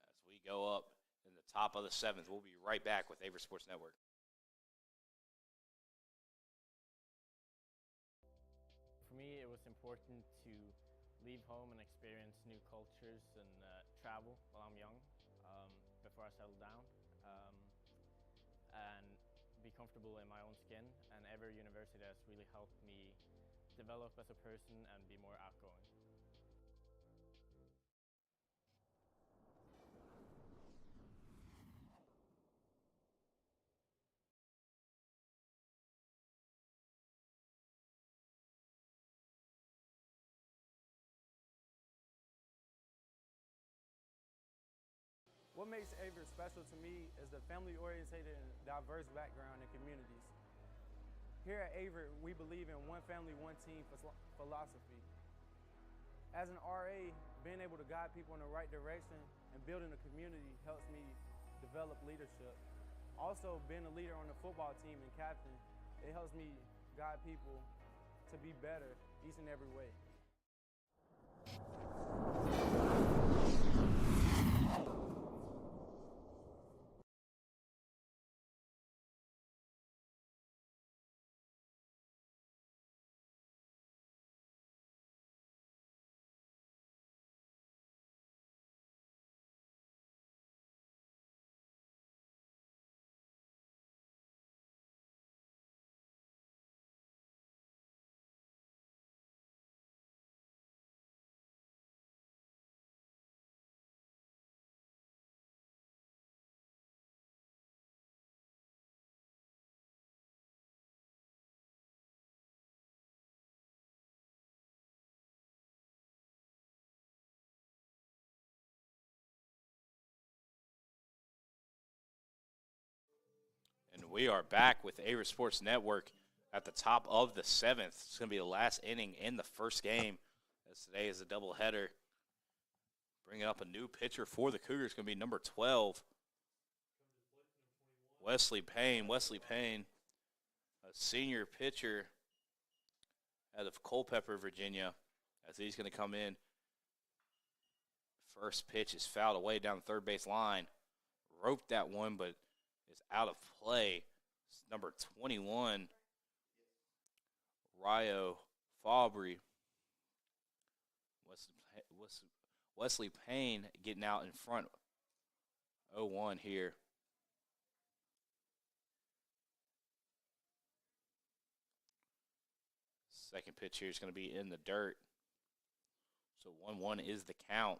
as we go up in the top of the 7th. We'll be right back with Averett Sports Network. For me, it was important to leave home and experience new cultures and travel while I'm young before I settle down. And be comfortable in my own skin. And Averitt University has really helped me develop as a person and be more outgoing. What makes Averett special to me is the family-oriented and diverse background and communities. Here at Averett, we believe in one family, one team philosophy. As an RA, being able to guide people in the right direction and building a community helps me develop leadership. Also, being a leader on the football team and captain, it helps me guide people to be better each and every way. And we are back with Averett Sports Network at the top of the 7th. It's going to be the last inning in the first game, as today is a doubleheader. Bringing up a new pitcher for the Cougars, going to be number 12, Wesley Payne. Wesley Payne, a senior pitcher out of Culpeper, Virginia, as he's going to come in. First pitch is fouled away down the third base line. Roped that one, but is out of play. It's number 21, Ryo Fabry. Wesley Payne getting out in front. 0-1 here. Second pitch here is going to be in the dirt. So 1-1 is the count.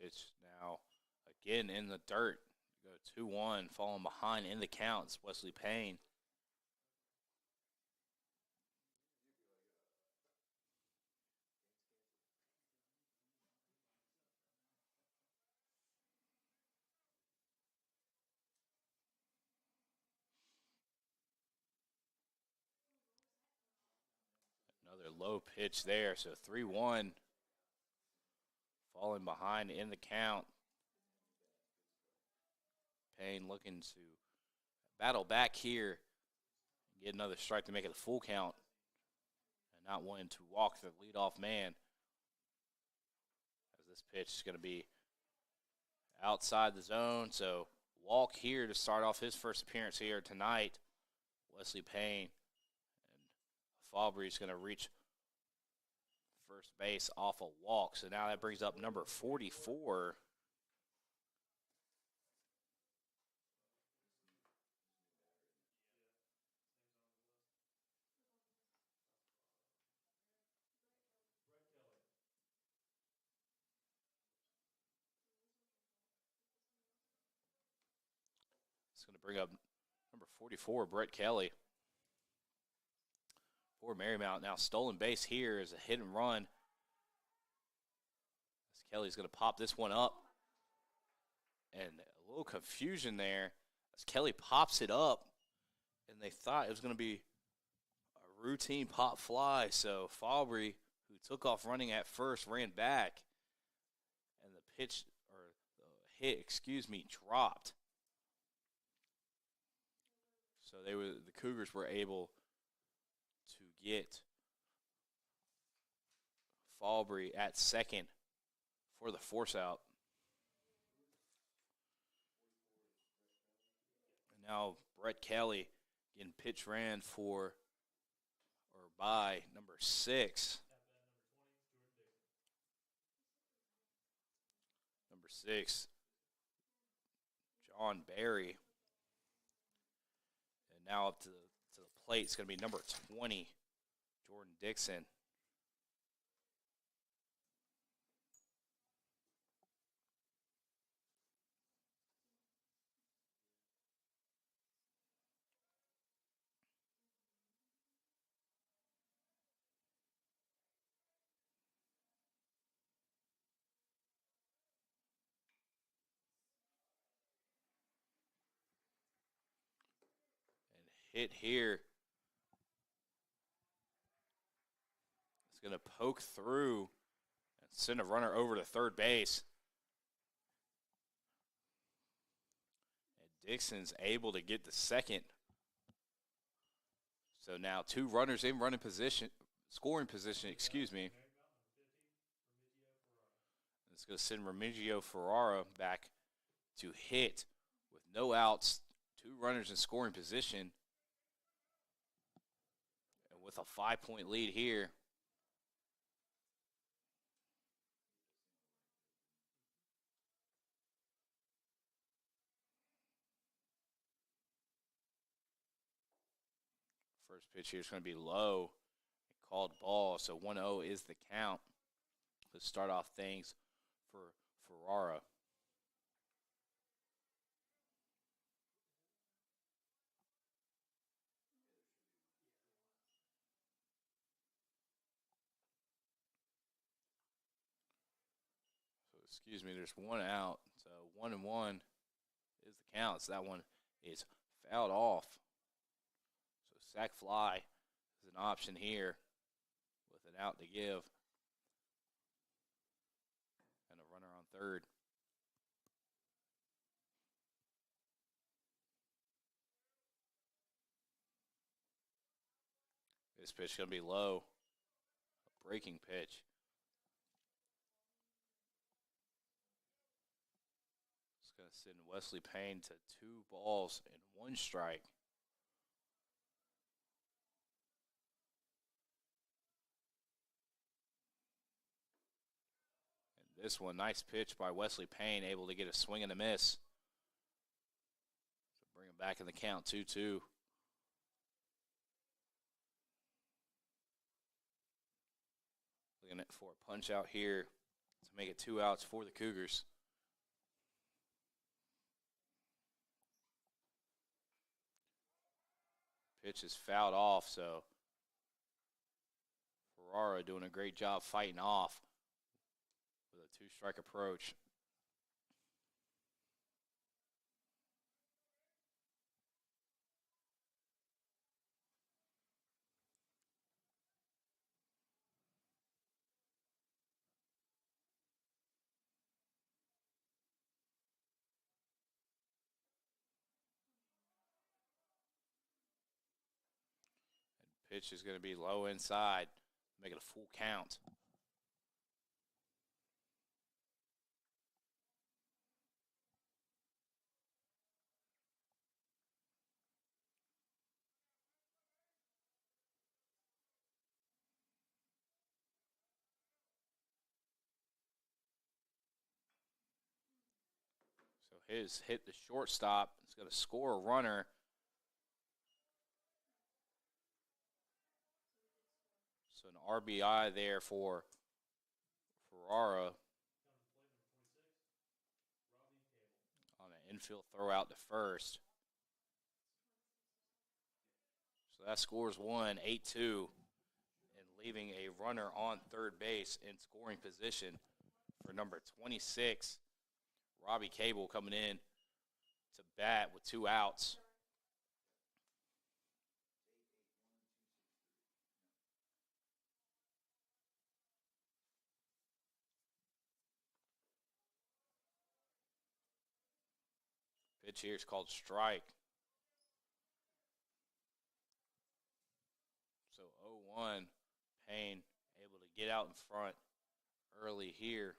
Pitch now again in the dirt. Go 2-1, falling behind in the counts. Wesley Payne. low pitch there. So 3-1. Falling behind in the count. Payne looking to battle back here. Get another strike to make it a full count. And not wanting to walk the leadoff man. As this pitch is going to be outside the zone. So walk here to start off his first appearance here tonight. Wesley Payne. And Fabry's going to reach first base off a walk. So now that brings up number 44. It's going to bring up number 44, Brett Kelly. For Marymount. Now stolen base here is a hit and run. As Kelly's going to pop this one up. And a little confusion there as Kelly pops it up. And they thought it was going to be a routine pop fly. So Fabry, who took off running at first, ran back. And the pitch, or the hit, dropped. So the Cougars were able to get Fabry at second for the force out. And now Brett Kelly getting pitch ran for or by number 6. Number 6, John Barry. And now up to the plate, it's going to be number 20, Jordan Dixon. And hit here. Going to poke through and send a runner over to third base. And Dixon's able to get the second. So now 2 runners in scoring position, It's going to send Remigio Ferrara back to hit with no outs, 2 runners in scoring position. And with a 5-point lead here. First pitch here is going to be low. Called ball, so 1-0 is the count. Let's start off things for Ferrara. So, there's 1 out. So 1-1 is the count. So that one is fouled off. So sac fly is an option here with an out to give. And a runner on third. This pitch is going to be low. A breaking pitch. It's going to send Wesley Payne to 2 balls and 1 strike. And this one, nice pitch by Wesley Payne, able to get a swing and a miss. So bring him back in the count, 2-2. Looking for a punch out here to make it 2 outs for the Cougars. Pitch is fouled off, so Ferrara doing a great job fighting off with a 2-strike approach. Pitch is going to be low inside, make it a full count. So his hit the shortstop. It's going to score a runner. So an RBI there for Ferrara on an infield throw out to first. So that scores one, 8-2, and leaving a runner on third base in scoring position for number 26. Robbie Cable coming in to bat with 2 outs. Pitch here is called strike. So 0-1, Payne able to get out in front early here.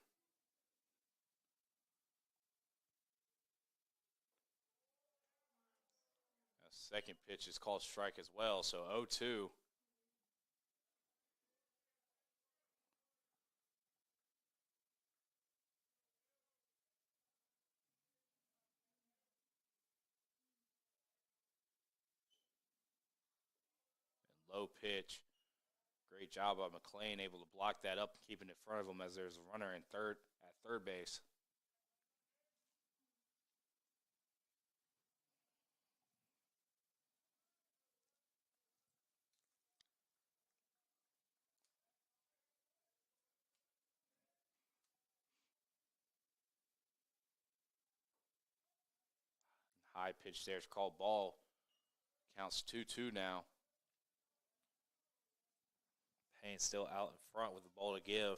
Second pitch is called strike as well, so 0-2. And low pitch. Great job by McLean, able to block that up and keep it in front of him as there's a runner at third base. High pitch there is called ball. Counts 2-2 now. Payne still out in front with the ball to give.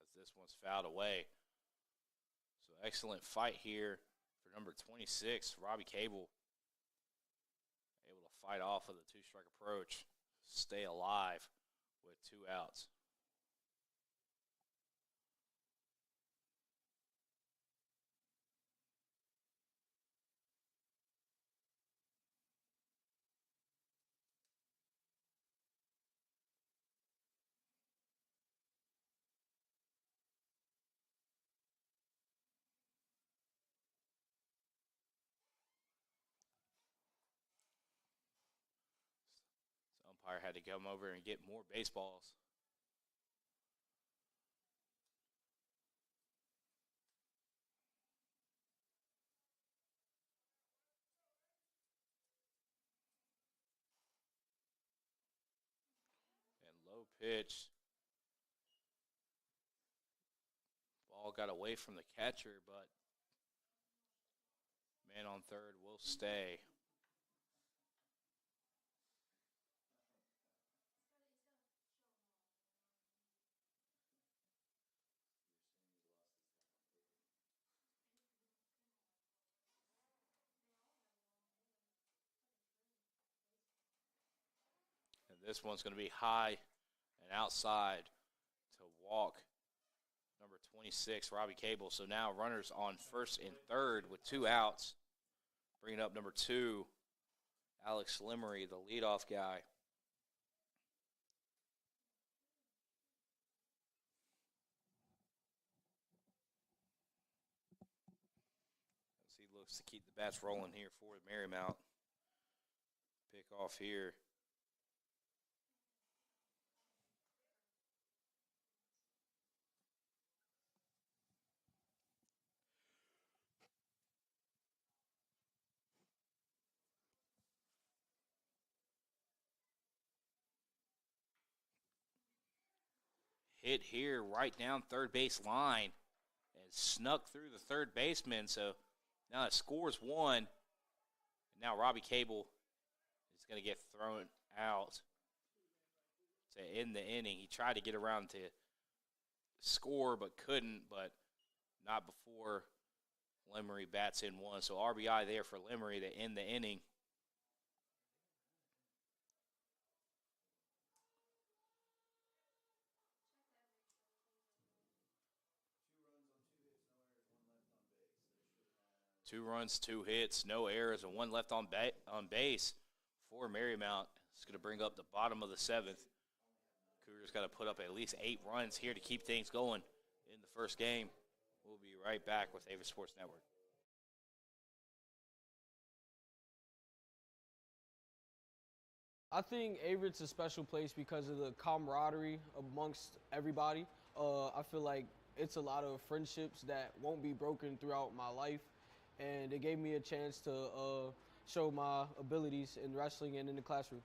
As this one's fouled away. So excellent fight here for number 26, Robbie Cable. Able to fight off of the 2-strike approach. Stay alive with 2 outs. Umpire had to come over and get more baseballs. And low pitch. Ball got away from the catcher, but man on third will stay. And this one's going to be high and outside to walk number 26, Robbie Cable. So now runners on first and third with 2 outs. Bringing up number 2, Alex Lemery, the leadoff guy. As he looks to keep the bats rolling here for Marymount. Pick off here. Hit here right down third base line and snuck through the third baseman. So now it scores 1. And now Robbie Cable is going to get thrown out to end the inning. He tried to get around to score but couldn't. But not before Lemery bats in one. So RBI there for Lemery to end the inning. Two runs, 2 hits, no errors, and 1 left on base for Marymount. It's going to bring up the bottom of the 7th. Cougars got to put up at least 8 runs here to keep things going in the first game. We'll be right back with Averett Sports Network. I think Averett's a special place because of the camaraderie amongst everybody. I feel like it's a lot of friendships that won't be broken throughout my life, and it gave me a chance to show my abilities in wrestling and in the classroom.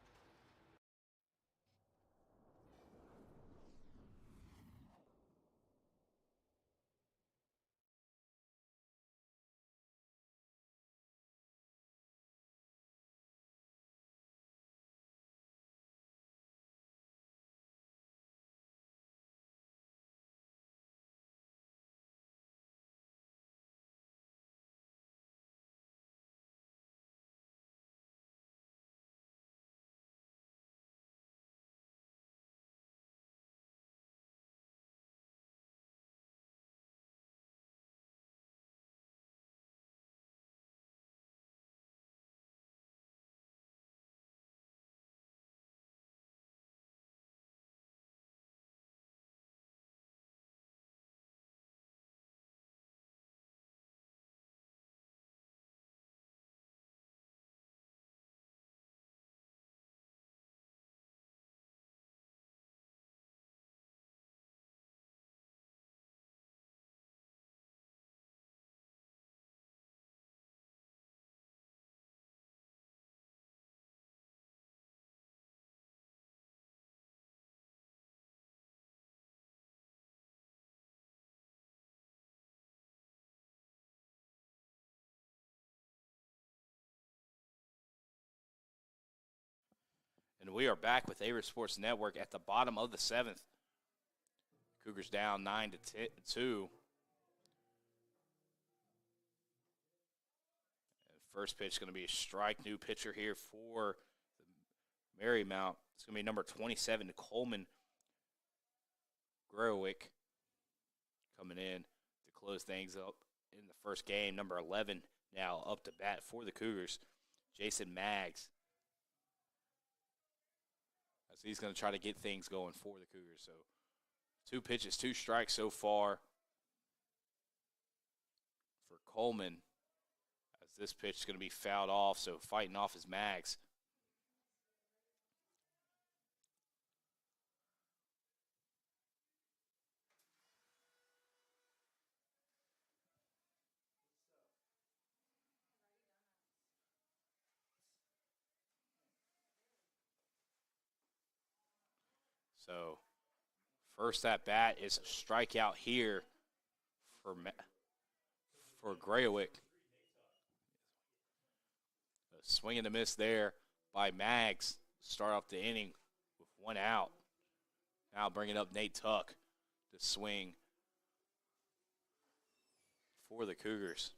And we are back with Averett Sports Network at the bottom of the 7th. Cougars down 9-2. And first pitch is going to be a strike. New pitcher here for Marymount. It's going to be number 27, Coleman Growick, coming in to close things up in the first game. Number 11 now up to bat for the Cougars, Jason Maggs. So he's going to try to get things going for the Cougars. So 2 pitches, 2 strikes so far for Coleman, as this pitch is going to be fouled off. So fighting off is Maggs. So first at bat is a strikeout here for Grayowick. A swing and a miss there by Maggs. Start off the inning with 1 out. Now bringing up Nate Tuck to swing for the Cougars.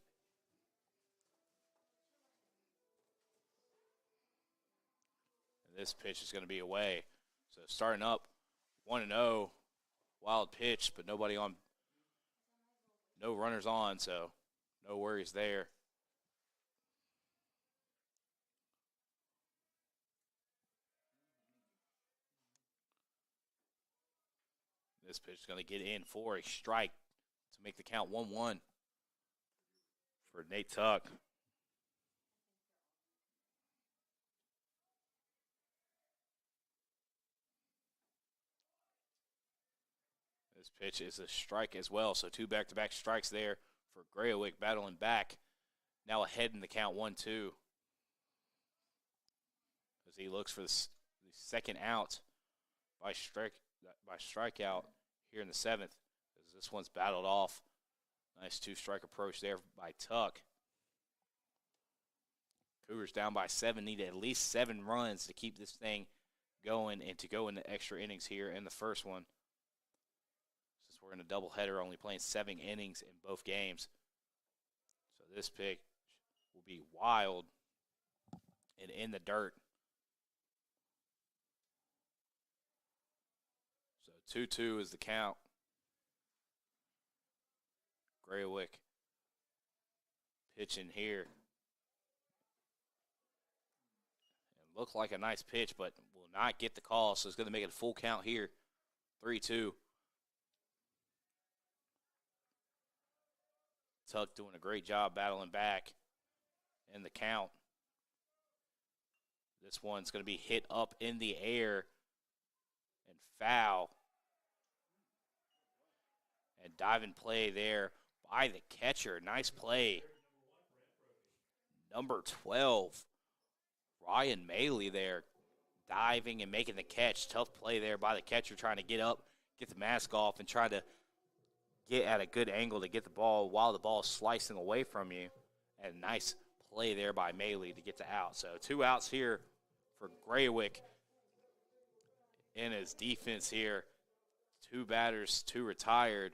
And this pitch is going to be away. So starting up 1-0, wild pitch, but nobody on, no runners on, so no worries there. This pitch is going to get in for a strike to make the count 1-1 for Nate Tuck. This pitch is a strike as well, so 2 back-to-back strikes there for Grayowick battling back. Now ahead in the count 1-2 as he looks for the second out by strikeout here in the 7th, as this one's battled off. Nice 2-strike approach there by Tuck. Cougars down by 7, need at least 7 runs to keep this thing going and to go into extra innings here in the first one. we're in a doubleheader, only playing 7 innings in both games. So this pitch will be wild and in the dirt. So 2-2 is the count. Graywick pitching here. It looked like a nice pitch, but will not get the call, so it's going to make it a full count here. 3-2. Tuck doing a great job battling back in the count. This one's going to be hit up in the air and foul. And diving play there by the catcher. Nice play. Number 12, Ryan Maley there, diving and making the catch. Tough play there by the catcher, trying to get up, get the mask off, and try to get at a good angle to get the ball while the ball is slicing away from you. And nice play there by Maley to get the out. So 2 outs here for Graywick in his defense here. 2 batters, 2 retired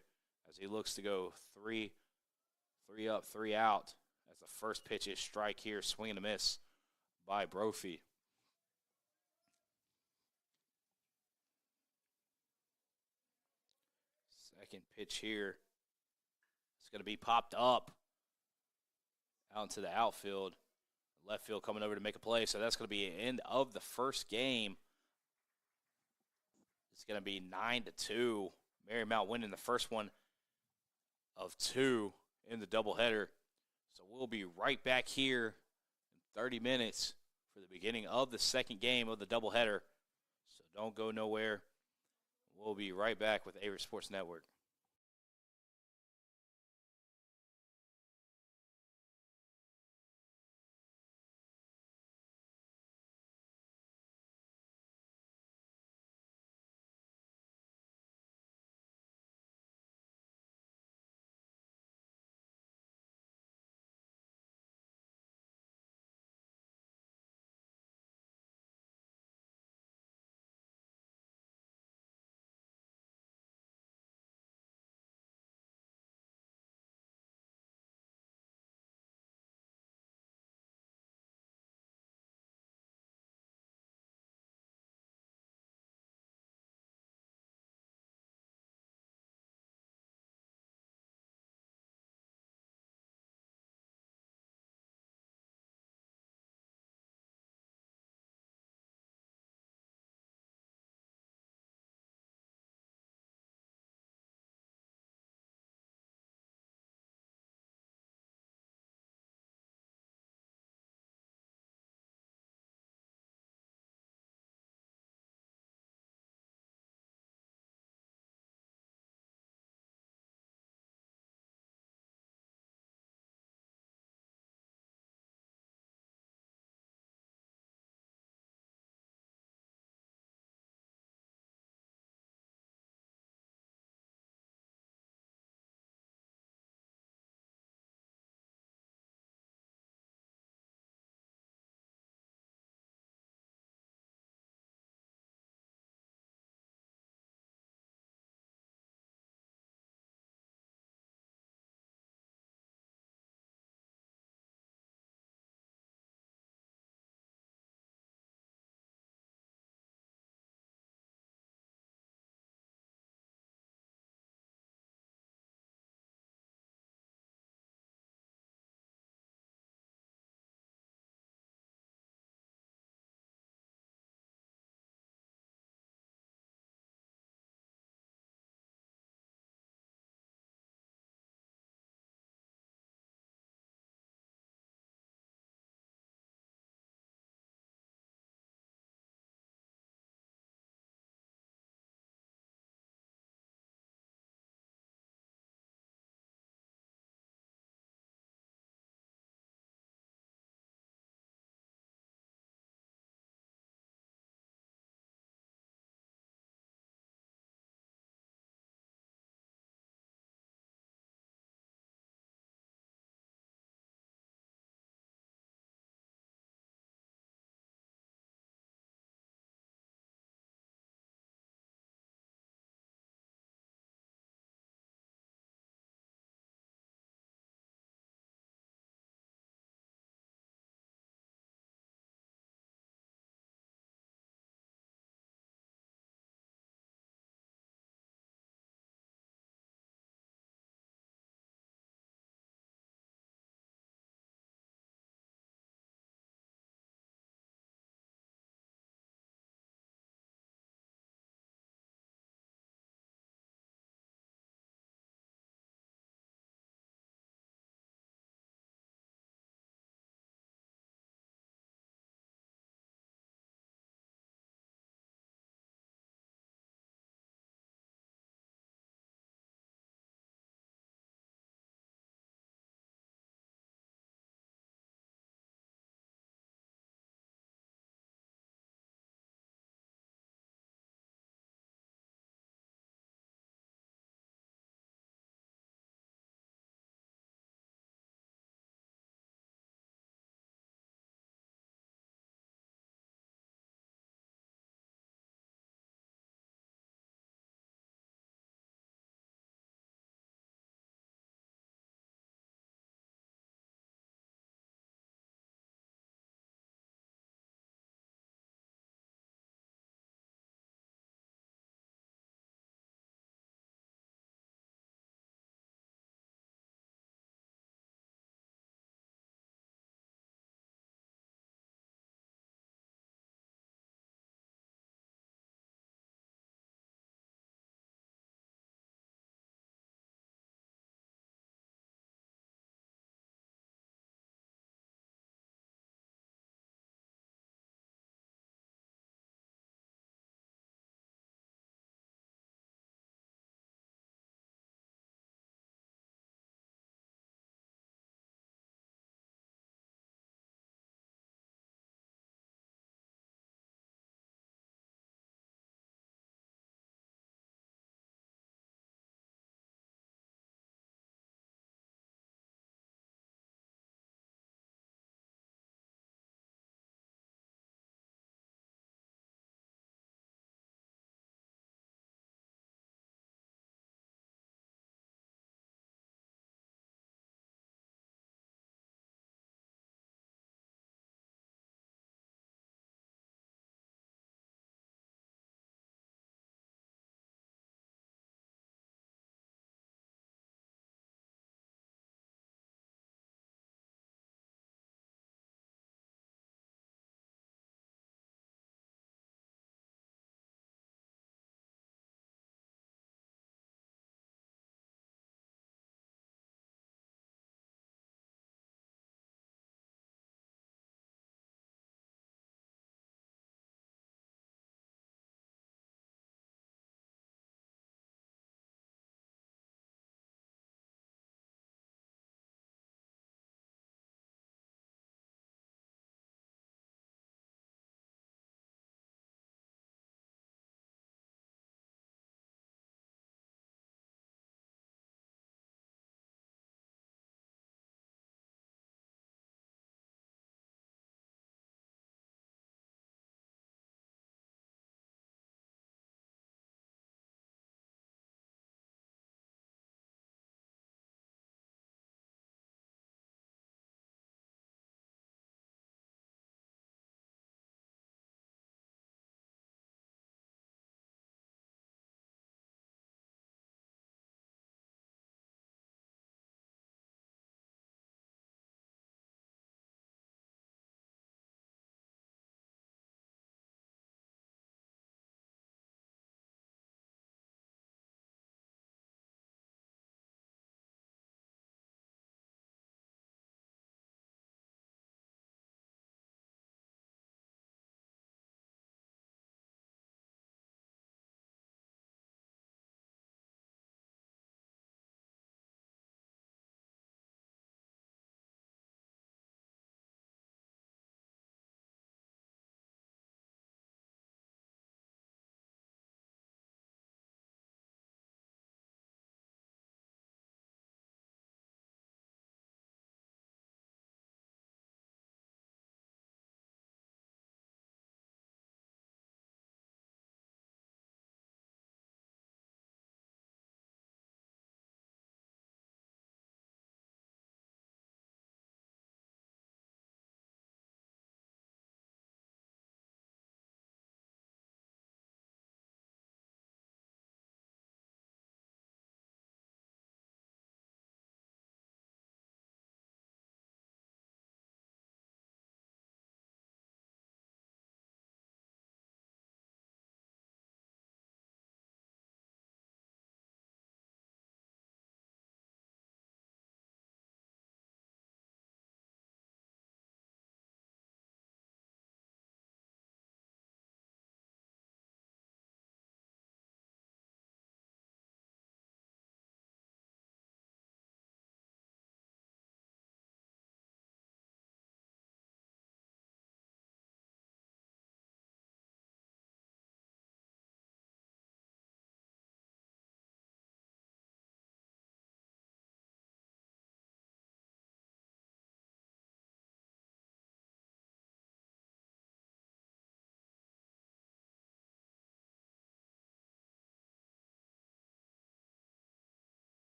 as he looks to go 3 up, 3 out. As the first pitch is strike here, swing and a miss by Brophy. Second pitch here. It's going to be popped up out into the outfield. Left field coming over to make a play, so that's going to be the end of the first game. It's going to be 9-2. Marymount winning the first one of 2 in the doubleheader. So we'll be right back here in 30 minutes for the beginning of the second game of the doubleheader. So don't go nowhere. We'll be right back with Averett Sports Network.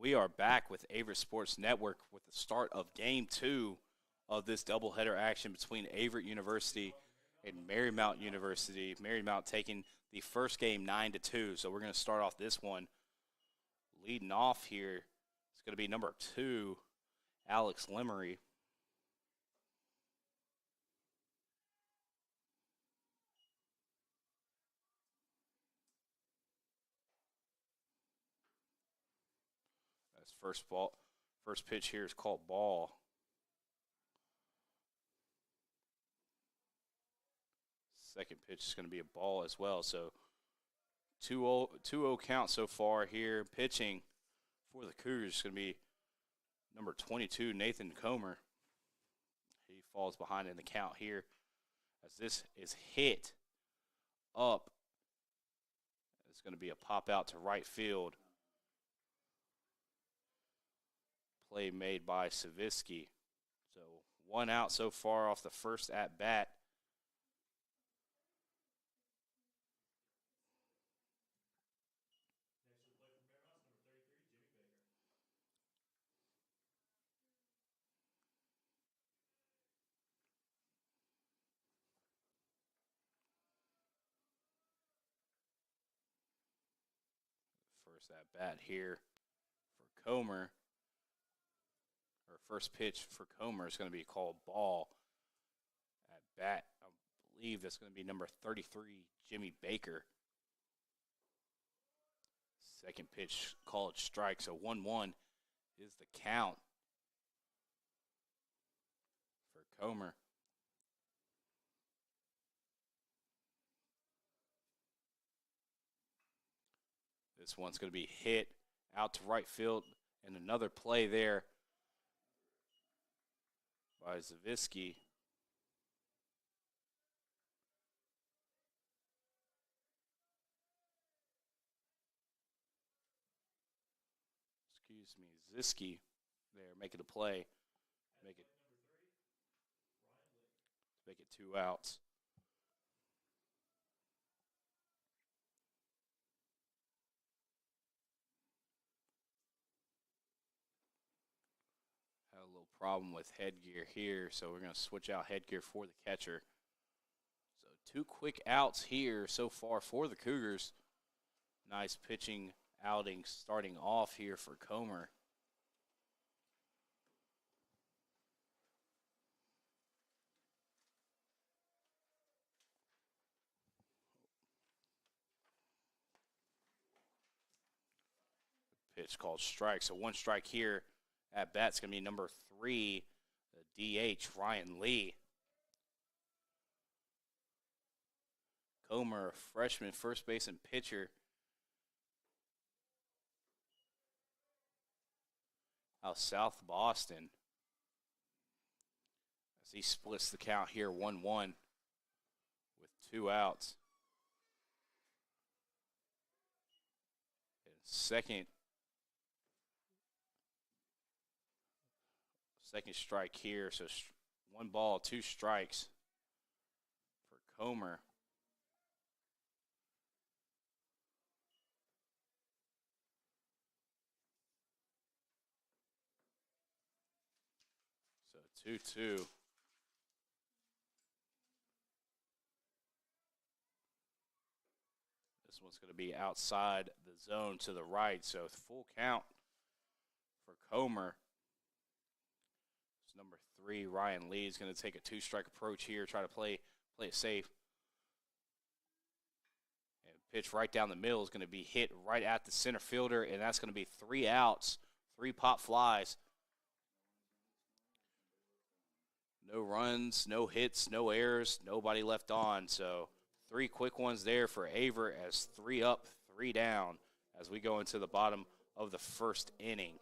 We are back with Averett Sports Network with the start of Game 2 of this doubleheader action between Averett University and Marymount University. Marymount taking the first game 9-2. So we're going to start off this one. Leading off here is going to be number 2, Alex Lemery. That's first pitch here is called ball. Second pitch is going to be a ball as well. So 2-0 count so far here. Pitching for the Cougars is going to be number 22, Nathan Comer. He falls behind in the count here as this is hit up. It's going to be a pop out to right field. Play made by Savitsky. So 1 out so far off the first at bat. First at bat here for Comer. Or first pitch for Comer is going to be called ball. At bat, I believe that's going to be number 33, Jimmy Baker. Second pitch called strike, so 1-1 is the count for Comer. This one's going to be hit out to right field, and another play there by Savitsky. Excuse me, Ziski there making a play. Make it 2 outs. Had a little problem with headgear here, so we're going to switch out headgear for the catcher. So 2 quick outs here so far for the Cougars. Nice pitching outing starting off here for Comer. Pitch called strike. So 1 strike here at bat's going to be number 3, the DH, Ryan Lee. Comer, a freshman first baseman pitcher. Out South Boston. As he splits the count here 1-1 with 2 outs. And second strike here, so 1 ball, 2 strikes for Comer. So 2-2. This one's going to be outside the zone to the right, so full count for Comer. Number 3, Ryan Lee, is going to take a 2-strike approach here, try to play it safe. And pitch right down the middle is going to be hit right at the center fielder, and that's going to be 3 outs, 3 pop flies. No runs, no hits, no errors, nobody left on. So 3 quick ones there for Averitt as 3 up, 3 down as we go into the bottom of the first inning.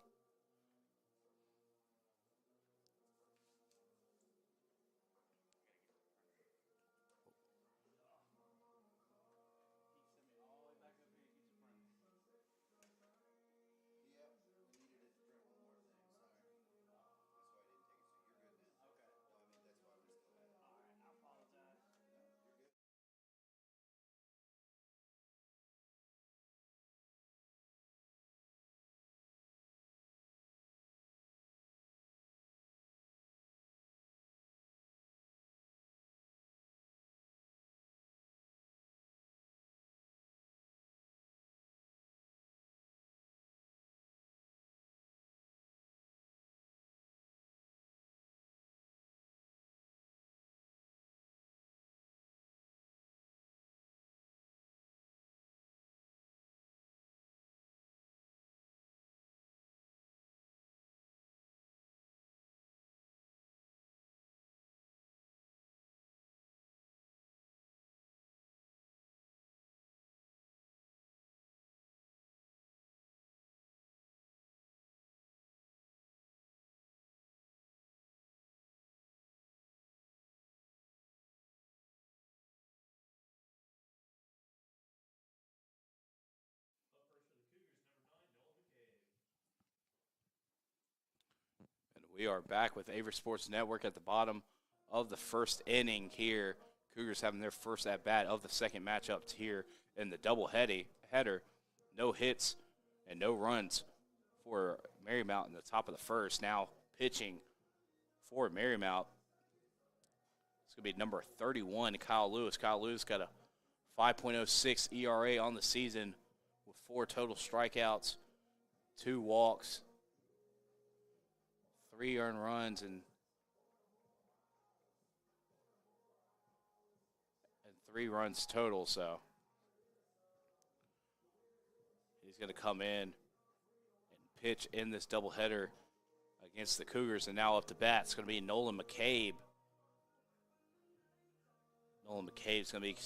We are back with Averett Sports Network at the bottom of the first inning here. Cougars having their first at-bat of the second matchup here in the header. No hits and no runs for Marymount in the top of the first. Now pitching for Marymount, it's going to be number 31, Kyle Lewis. Kyle Lewis got a 5.06 ERA on the season with 4 total strikeouts, 2 walks, 3 earned runs, and 3 runs total. So he's going to come in and pitch in this doubleheader against the Cougars. And now up to bat, it's going to be Nolan McCabe. Nolan McCabe's going to be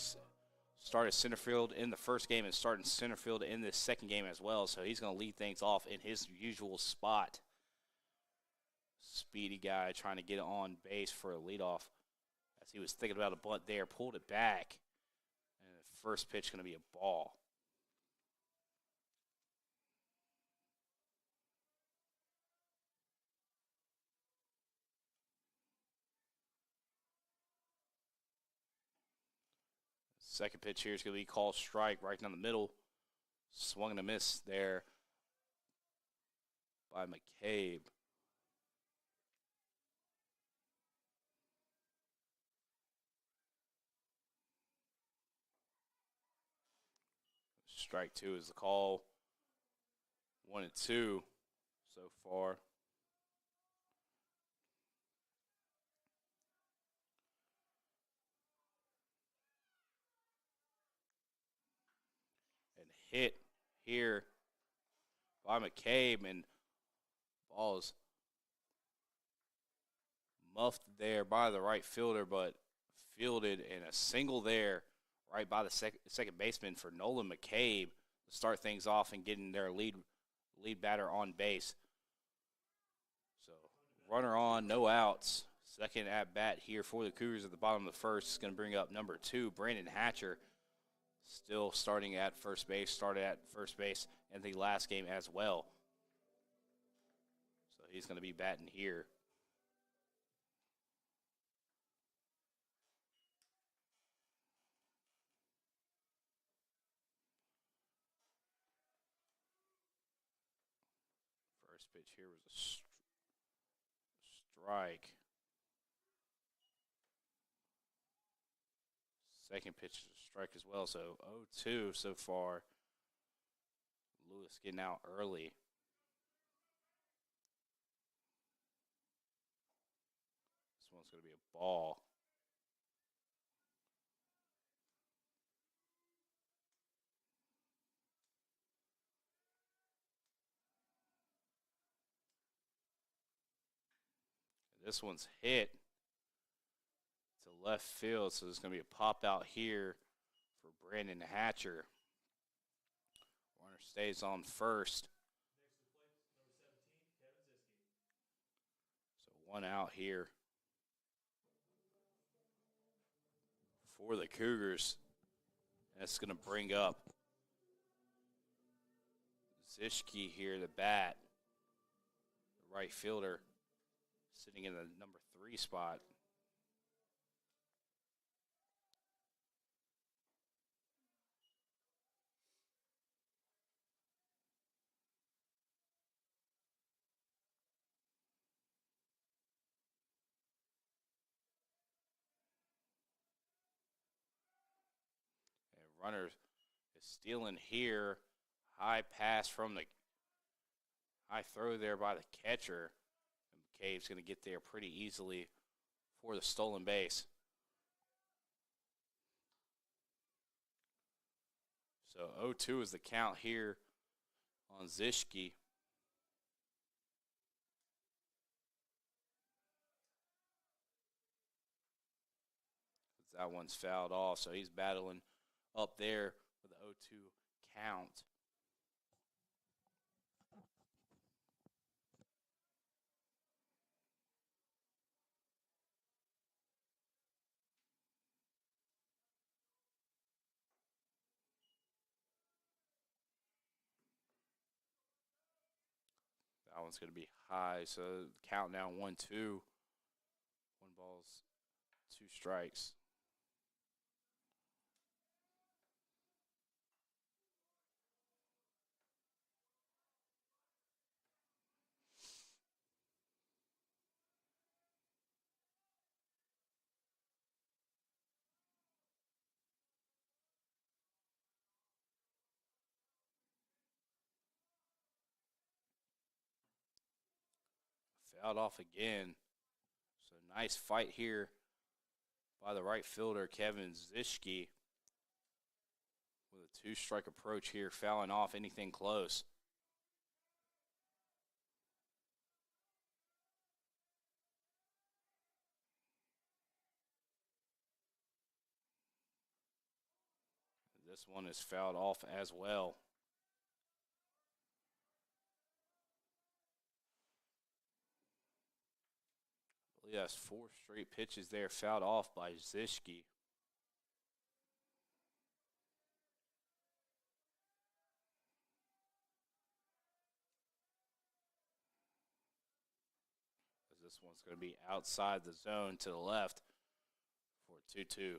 started center field in the first game and starting center field in this second game as well. So he's going to lead things off in his usual spot. Speedy guy trying to get on base for a leadoff. As he was thinking about a bunt there, pulled it back. And the first pitch going to be a ball. Second pitch here is going to be called strike right down the middle. Swung and a miss there by McCabe. Strike 2 is the call. 1 and 2 so far. And hit here by McCabe, and ball is muffed there by the right fielder, but fielded in a single there right by the second baseman for Nolan McCabe to start things off and getting their lead batter on base. So runner on, no outs. Second at bat here for the Cougars at the bottom of the first is going to bring up number 2, Brandon Hatcher. Still starting at first base, started at first base in the last game as well. So he's going to be batting here. First pitch here was a strike. Second pitch is a strike as well, so 0-2 so far. Lewis getting out early. This one's going to be a ball. This one's hit to left field, so there's going to be a pop out here for Brandon Hatcher. Runner stays on first. So 1 out here for the Cougars. That's going to bring up Zischke here, the bat, the right fielder, sitting in the number 3 spot. And runner is stealing here. High pass from the high throw there by the catcher. McCabe's going to get there pretty easily for the stolen base. So 0-2 is the count here on Zischke. That one's fouled off, so he's battling up there with the 0-2 count. That one's going to be high. So count now 1-2. 1 balls, 2 strikes. Fouled off again. So nice fight here by the right fielder, Kevin Zischke, with a 2-strike approach here, fouling off anything close. This one is fouled off as well. I believe that's 4 straight pitches there fouled off by Zischke. This one's going to be outside the zone to the left for 2-2.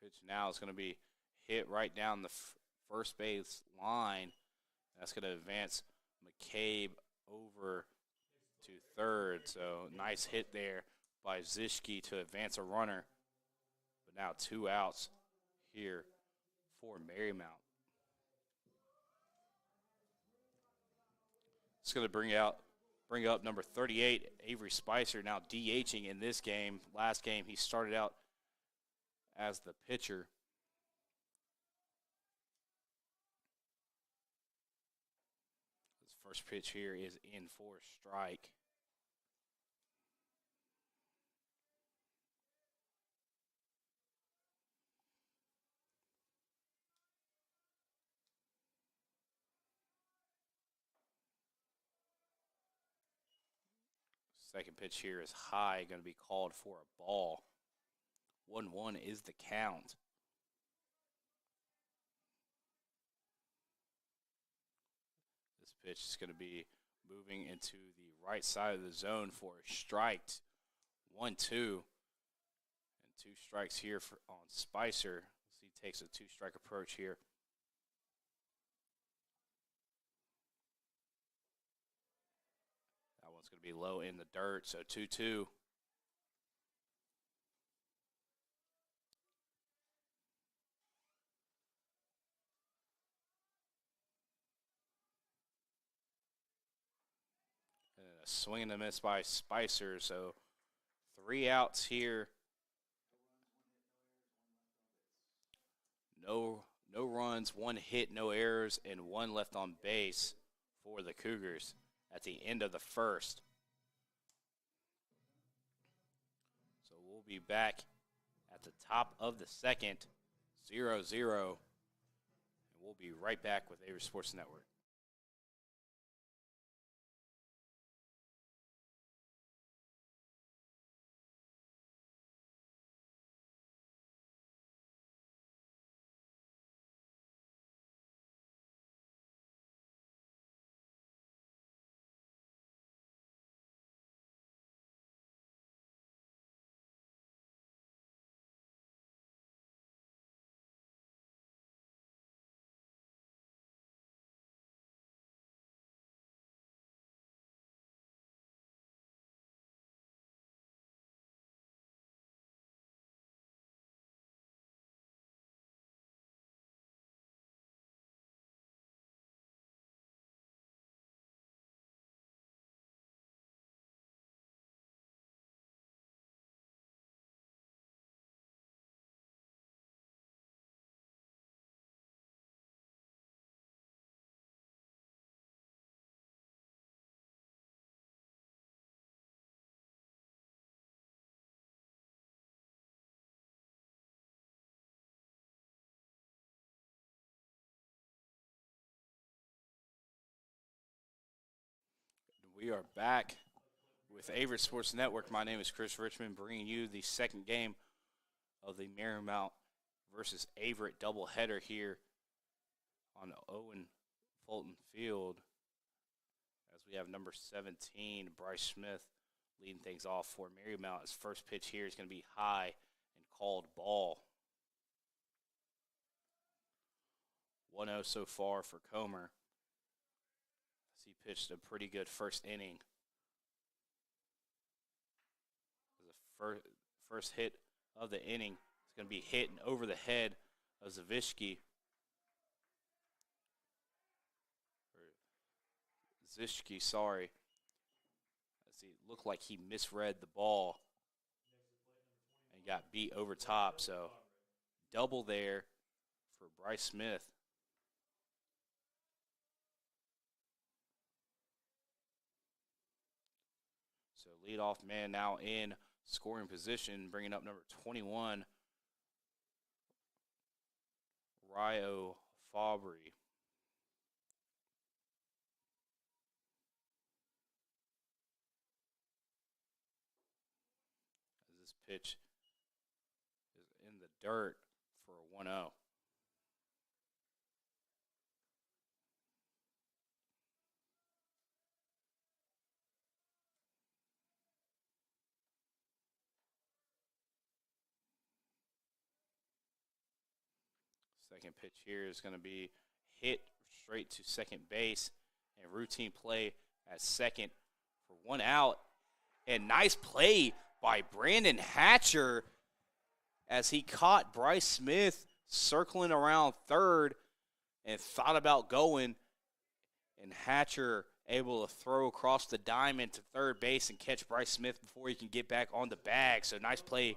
Pitch now is going to be hit right down the first base line. That's going to advance McCabe over to third. So nice hit there by Zischke to advance a runner. But now 2 outs here for Marymount. It's going to bring up number 38, Avery Spicer, now DHing in this game. Last game he started out as the pitcher. His first pitch here is in for a strike. Second pitch here is high, going to be called for a ball. 1-1 is the count. This pitch is going to be moving into the right side of the zone for a strike. 1-2. And 2 strikes here on Spicer. He takes a 2-strike approach here. That one's going to be low in the dirt, so 2-2. Swing and a miss by Spicer, so 3 outs here. No runs, 1 hit, no errors, and 1 left on base for the Cougars at the end of the first. So we'll be back at the top of the second, 0-0, and we'll be right back with Averett Sports Network. We are back with Averett Sports Network. My name is Chris Richmond, bringing you the second game of the Marymount versus Averett doubleheader here on Owen Fulton Field. As we have number 17, Bryce Smith, leading things off for Marymount. His first pitch here is going to be high and called ball. 1-0 so far for Comer. As he pitched a pretty good first inning. The first hit of the inning is going to be hit and over the head of Zishki. Sorry. As he looked like he misread the ball and got beat over top. So double there for Bryce Smith. So leadoff man now in scoring position, bringing up number 21, Ryo Fabry. As this pitch is in the dirt for a 1-0. Second pitch here is going to be hit straight to second base and routine play at second for 1 out. And nice play by Brandon Hatcher as he caught Bryce Smith circling around third and thought about going. And Hatcher able to throw across the diamond to third base and catch Bryce Smith before he can get back on the bag. So nice play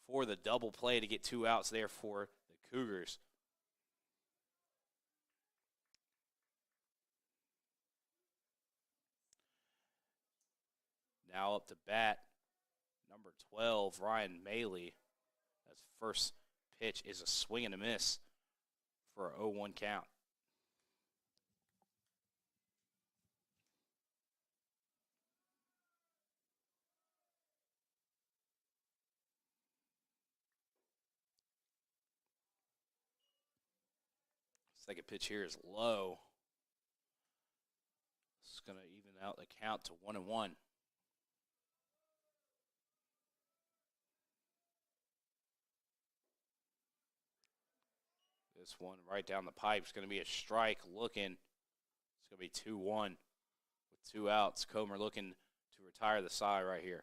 for the double play to get 2 outs there for the Cougars. Now up to bat, number 12, Ryan Maley. His first pitch is a swing and a miss for a 0-1 count. Second pitch here is low. It's going to even out the count to 1-1. This one right down the pipe is going to be a strike looking. It's going to be 2-1 with 2 outs. Comer looking to retire the side right here.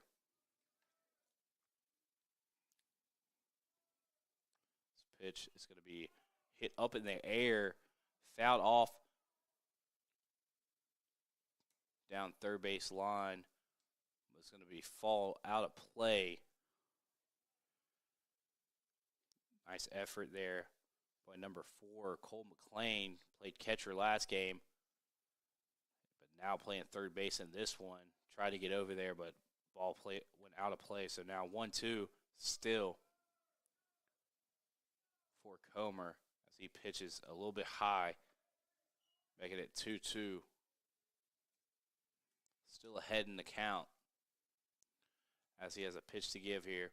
This pitch is going to be hit up in the air, fouled off down third base line. It's going to be fall out of play. Nice effort there by number 4, Cole McLean. Played catcher last game, but now playing third base in this one. Tried to get over there, but ball play went out of play. So now 1-2 still for Comer as he pitches a little bit high, making it 2-2. Still ahead in the count as he has a pitch to give here.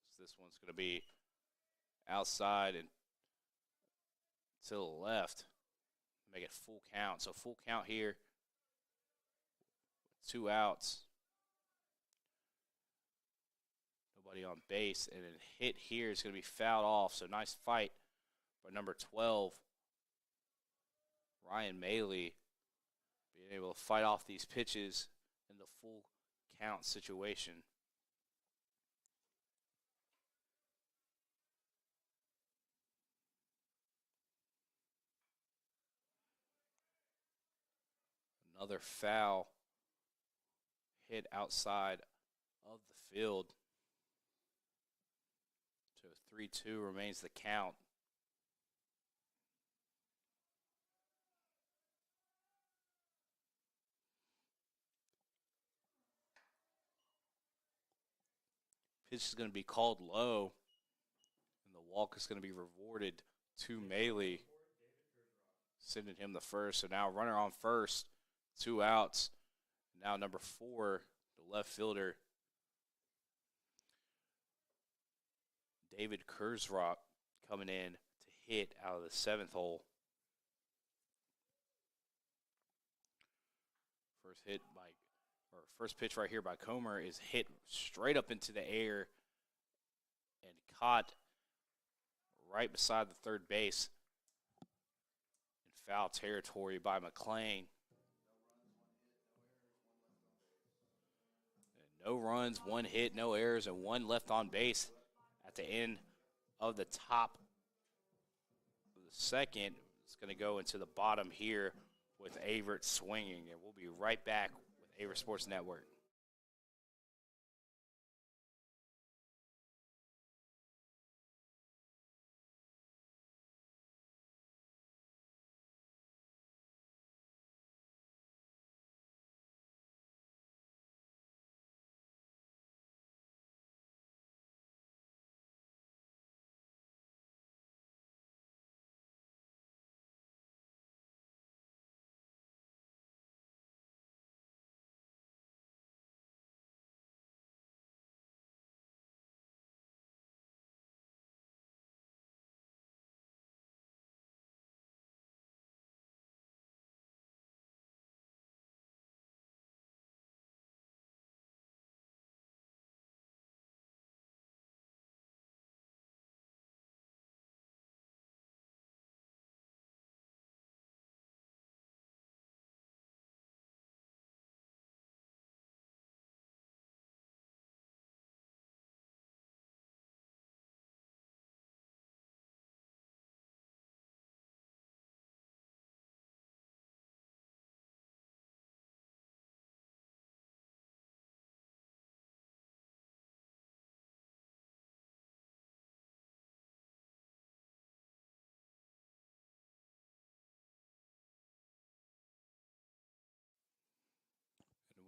So this one's going to be outside and to the left. Make it full count. So full count here. 2 outs. Nobody on base. And a hit here is going to be fouled off. So nice fight by number 12. Ryan Maley being able to fight off these pitches in the full count situation. Another foul hit outside of the field. So 3-2 remains the count. Pitch is going to be called low, and the walk is going to be rewarded to Maley. sending him the first. So now runner on first, 2 outs. Now number 4, the left fielder, David Kurzrock, coming in to hit out of the 7th hole. First pitch right here by Comer is hit straight up into the air and caught right beside the third base in foul territory by McClain. And no runs, 1 hit, no errors, and 1 left on base at the end of the top of the second. It's going to go into the bottom here with Averitt swinging, and we'll be right back with Averett Sports Network.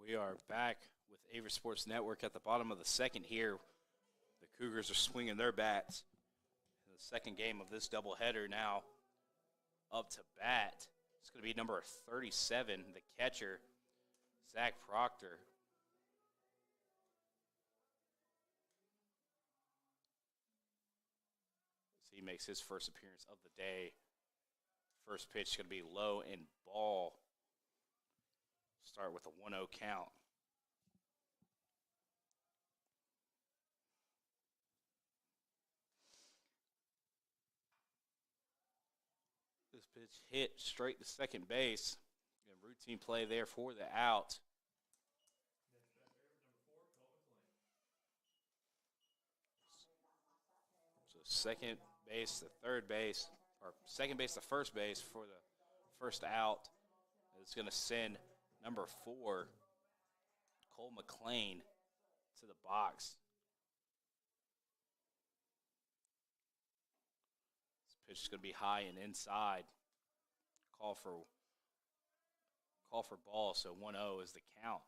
We are back with Averett Sports Network at the bottom of the second here. The Cougars are swinging their bats. In the second game of this doubleheader now up to bat. It's going to be number 37, the catcher, Zach Proctor. As he makes his first appearance of the day. First pitch is going to be low and ball. Start with a 1-0 count. This pitch hit straight to second base. And routine play there for the out. So second base to third base, or second base to first base for the first out. It's going to send number 4, Cole McClain, to the box. This pitch is going to be high and inside. Call for ball, so 1-0 is the count.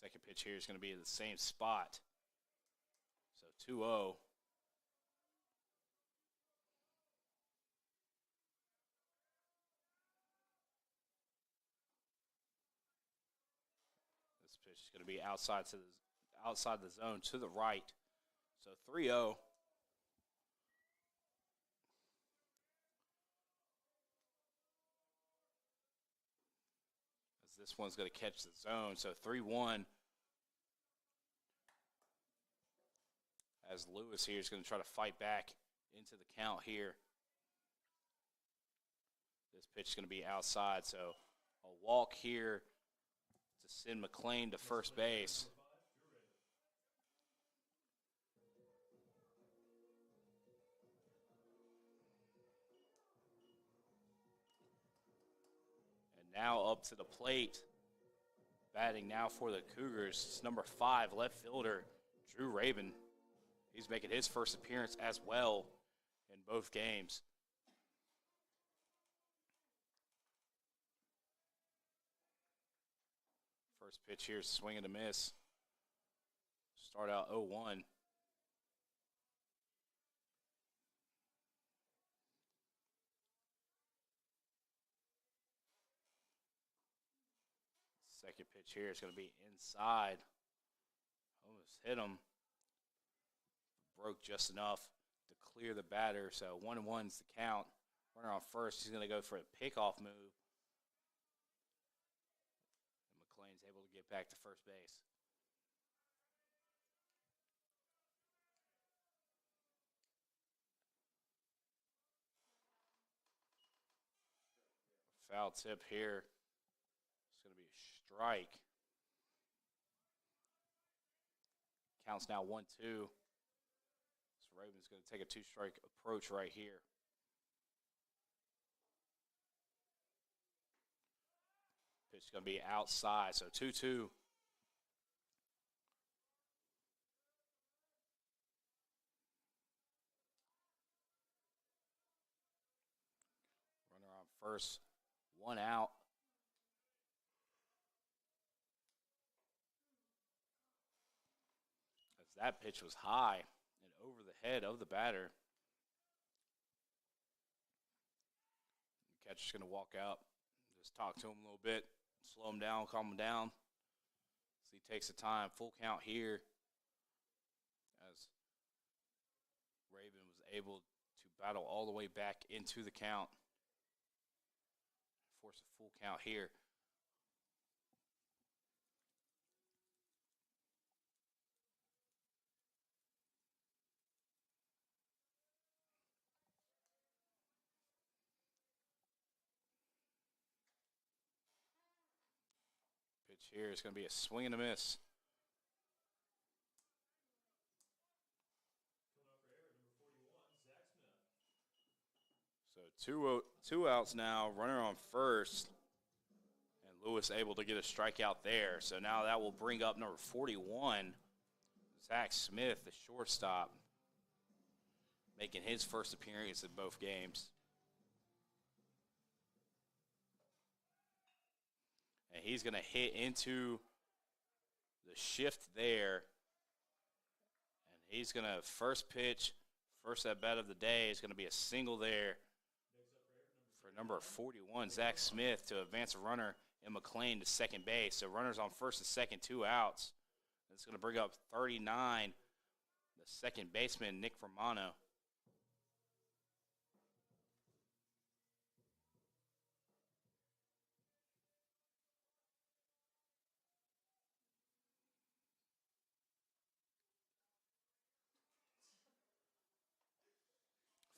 Second pitch here is going to be in the same spot. So 2-0. This pitch is going to be outside the zone to the right. So 3-0. As this one's going to catch the zone. So 3-1. As Lewis here is going to try to fight back into the count here. This pitch is going to be outside, so a walk here to send McClain to first base. And now up to the plate, batting now for the Cougars. It's number 5, left fielder, Drew Rabin. He's making his first appearance as well in both games. First pitch here is swing and a miss. Start out 0-1. Second pitch here is going to be inside. Almost hit him. Broke just enough to clear the batter. So 1-1's the count. Runner on first. He's going to go for a pickoff move. And McLean's able to get back to first base. Foul tip here. It's going to be a strike. Counts now 1-2. So Raven's going to take a two-strike approach right here. Pitch is going to be outside, so 2-2. Runner on first, 1 out. As that pitch was high and over the head of the batter. The catcher's going to walk out, just talk to him a little bit, slow him down, calm him down. So he takes the time, full count here. As Raven was able to battle all the way back into the count. Force a full count here. Pitch here is going to be a swing and a miss. So two outs now, runner on first, and Lewis able to get a strikeout there. So now that will bring up number 41, Zach Smith, the shortstop, making his first appearance in both games. And he's going to hit into the shift there. And he's going to first pitch, first at bat of the day is going to be a single there for number 41, Zach Smith, to advance a runner in McLean to second base. So runners on first and second, 2 outs. That's going to bring up 39, the second baseman, Nick Romano.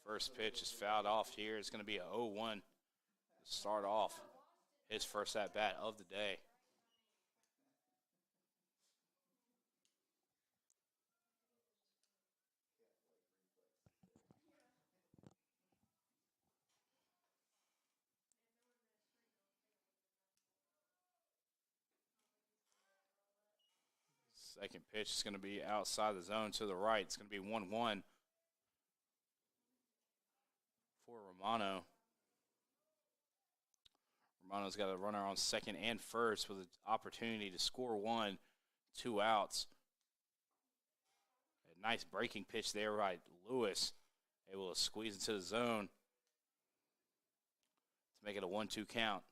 First pitch is fouled off here. It's going to be a 0-1 to start off his first at-bat of the day. Second pitch is going to be outside the zone to the right. It's going to be 1-1 for Romano. Romano's got a runner on second and first with an opportunity to score 1, 2 outs. A nice breaking pitch there by Lewis, able to squeeze into the zone to make it a 1-2 count.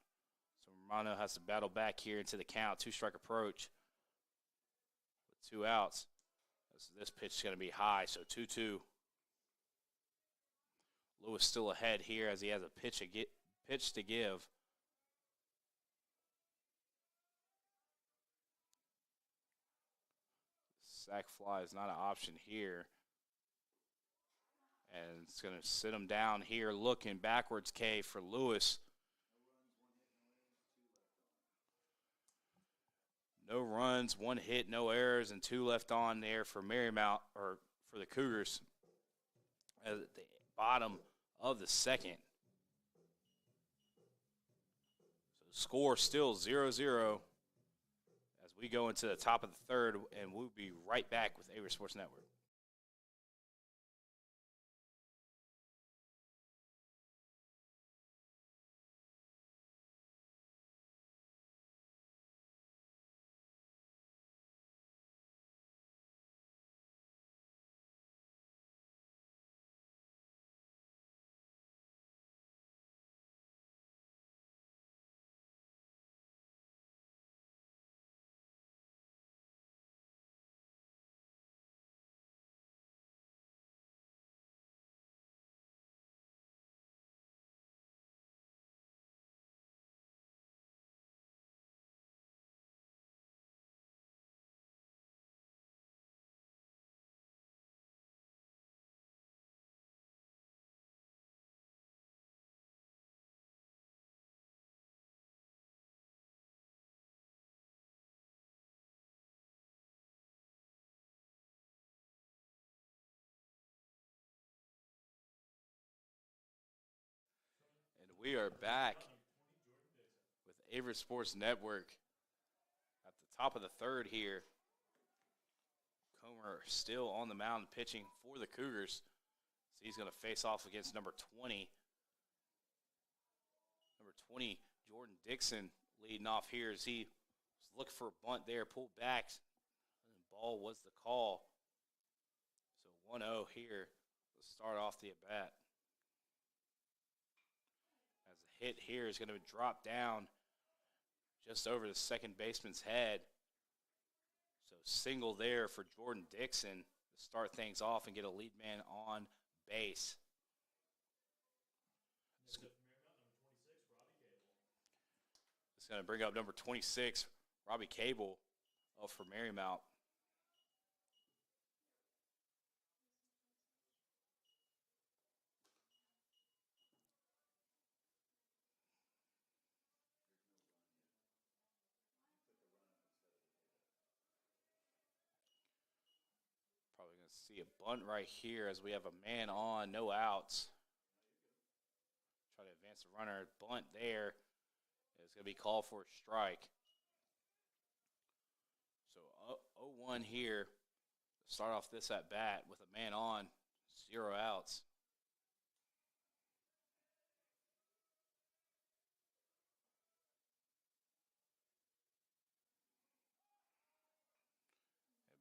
So Romano has to battle back here into the count, 2-strike approach with 2 outs. This pitch is going to be high, so 2-2. Lewis still ahead here as he has a pitch to give. Sack fly is not an option here. And it's going to sit him down here looking backwards, K, for Lewis. No runs, 1 hit, no errors, and 2 left on there for Marymount, or for the Cougars at the bottom of the second. So the score still 0-0 as we go into the top of the third, and we'll be right back with Averett Sports Network. We are back with Averett Sports Network at the top of the third here. Comer still on the mound pitching for the Cougars. So he's going to face off against number 20. Number 20, Jordan Dixon, leading off here as he was looking for a bunt there, pulled back, and the ball was the call. So 1-0 here to start off the at-bat. As the hit here is going to drop down just over the second baseman's head. So single there for Jordan Dixon to start things off and get a lead man on base. It's going to bring up number 26, Robbie Cable, up for Marymount. Probably going to see a bunt right here as we have a man on, no outs. Try to advance the runner. Bunt there. It's going to be called for a strike. So 0-1 here. Start off this at bat with a man on, 0 outs.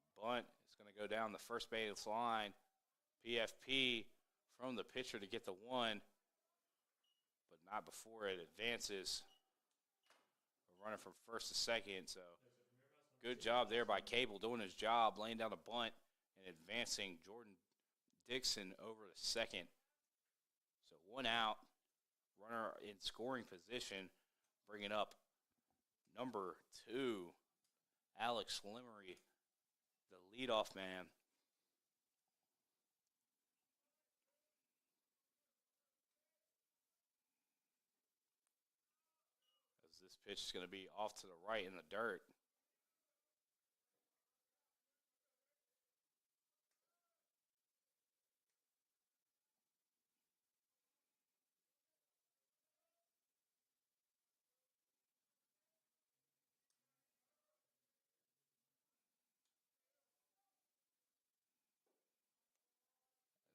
And bunt is going to go down the first base line. PFP from the pitcher to get the one, but not before it advances. Running from first to second, so good job there by Cable doing his job, laying down a bunt and advancing Jordan Dixon over to second. So 1 out, runner in scoring position, bringing up number 2, Alex Lemery, the leadoff man. This pitch is going to be off to the right in the dirt.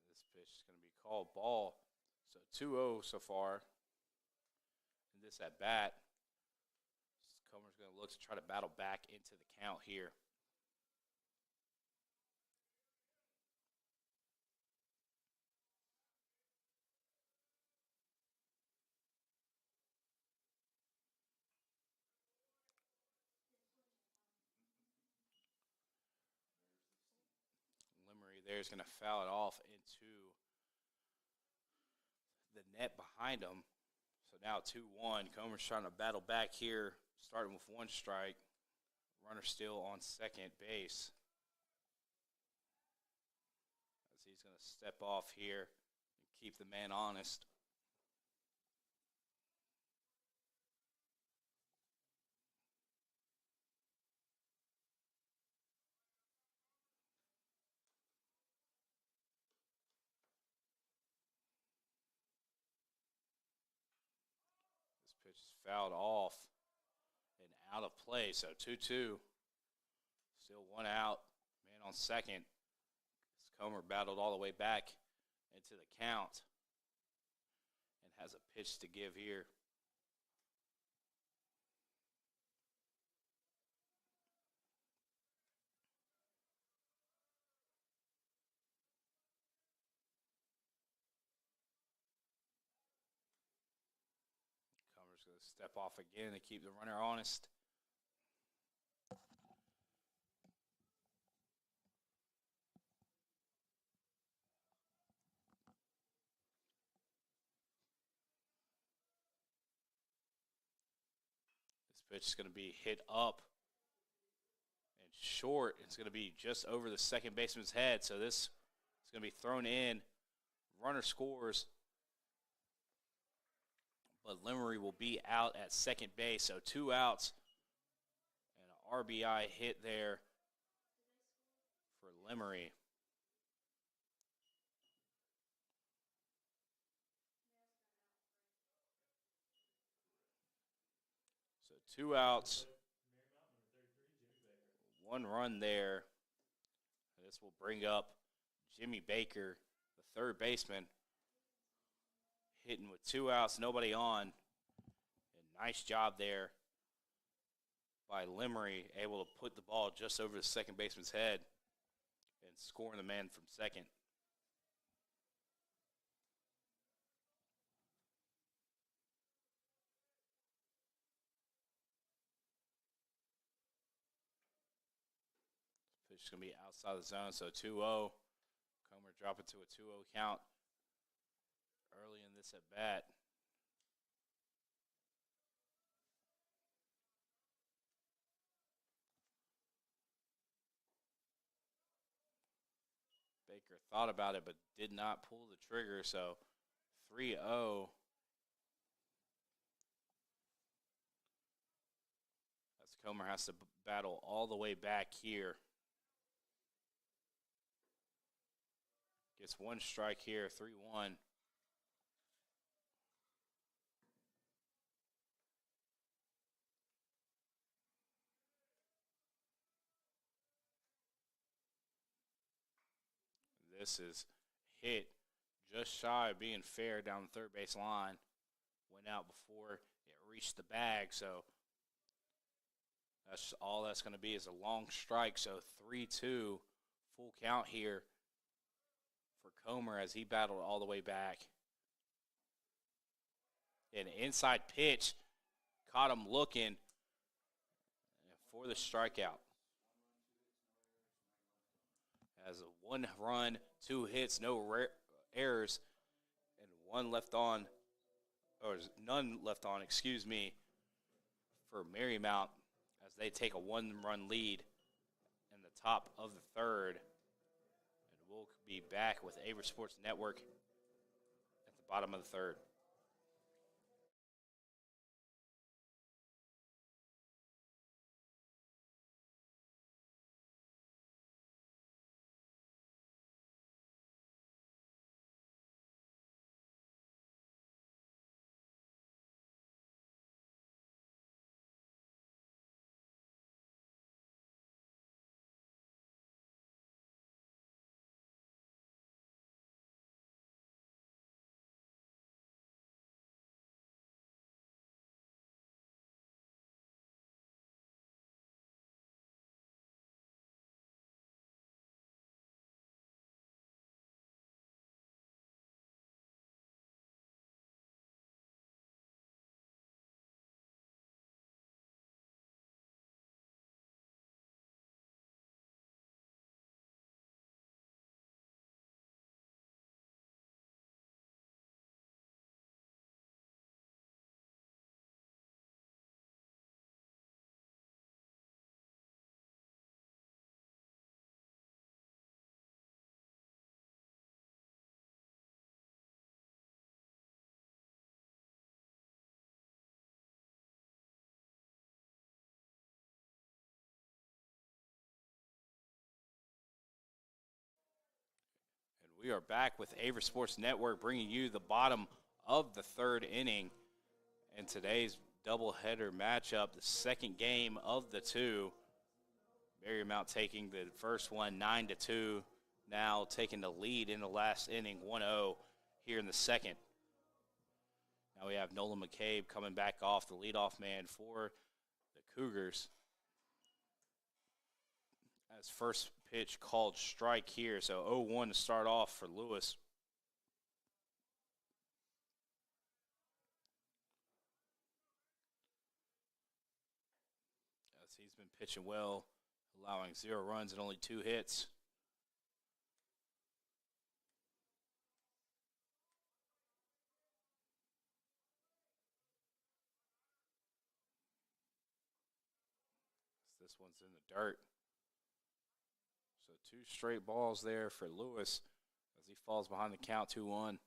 This pitch is going to be called ball. So 2-0 so far in this at bat. Comer's going to look to try to battle back into the count here. Lemery there is going to foul it off into the net behind him. So now 2-1. Comer's trying to battle back here, starting with 1 strike. Runner still on second base. As he's going to step off here and keep the man honest. Pitch is fouled off and out of play, so 2-2. Still 1 out, man on second. As Comer battled all the way back into the count and has a pitch to give here. Going to step off again to keep the runner honest. This pitch is going to be hit up and short. It's going to be just over the second baseman's head. So this is going to be thrown in. Runner scores. But Lemery will be out at second base, so 2 outs and an RBI hit there for Lemery. 2 outs. 1 run there. This will bring up Jimmy Baker, the third baseman, hitting with 2 outs, nobody on. And nice job there by Lemery, able to put the ball just over the second baseman's head and scoring the man from second. Pitch is going to be outside the zone, so 2-0. Comer dropping to a 2-0 count early in this at bat. Baker thought about it but did not pull the trigger, so 3-0. As Comer has to battle all the way back here. Gets 1 strike here, 3-1. This is hit just shy of being fair down the third base line. Went out before it reached the bag, so that's all that's going to be is a long strike. So 3-2, full count here for Comer as he battled all the way back. An inside pitch caught him looking for the strikeout. As a 1 run, 2 hits, no errors, and none left on, for Marymount as they take a 1-run lead in the top of the third. And we'll be back with Averett Sports Network at the bottom of the third. We are back with Averett Sports Network bringing you the bottom of the third inning in today's doubleheader matchup, the second game of the 2. Marymount taking the first one 9-2, now taking the lead in the last inning 1-0 here in the second. Now we have Nolan McCabe coming back off, the leadoff man for the Cougars. As first pitch called strike here, so 0-1 to start off for Lewis. As he's been pitching well, allowing 0 runs and only 2 hits. This one's in the dirt. So 2 straight balls there for Lewis as he falls behind the count 2-1.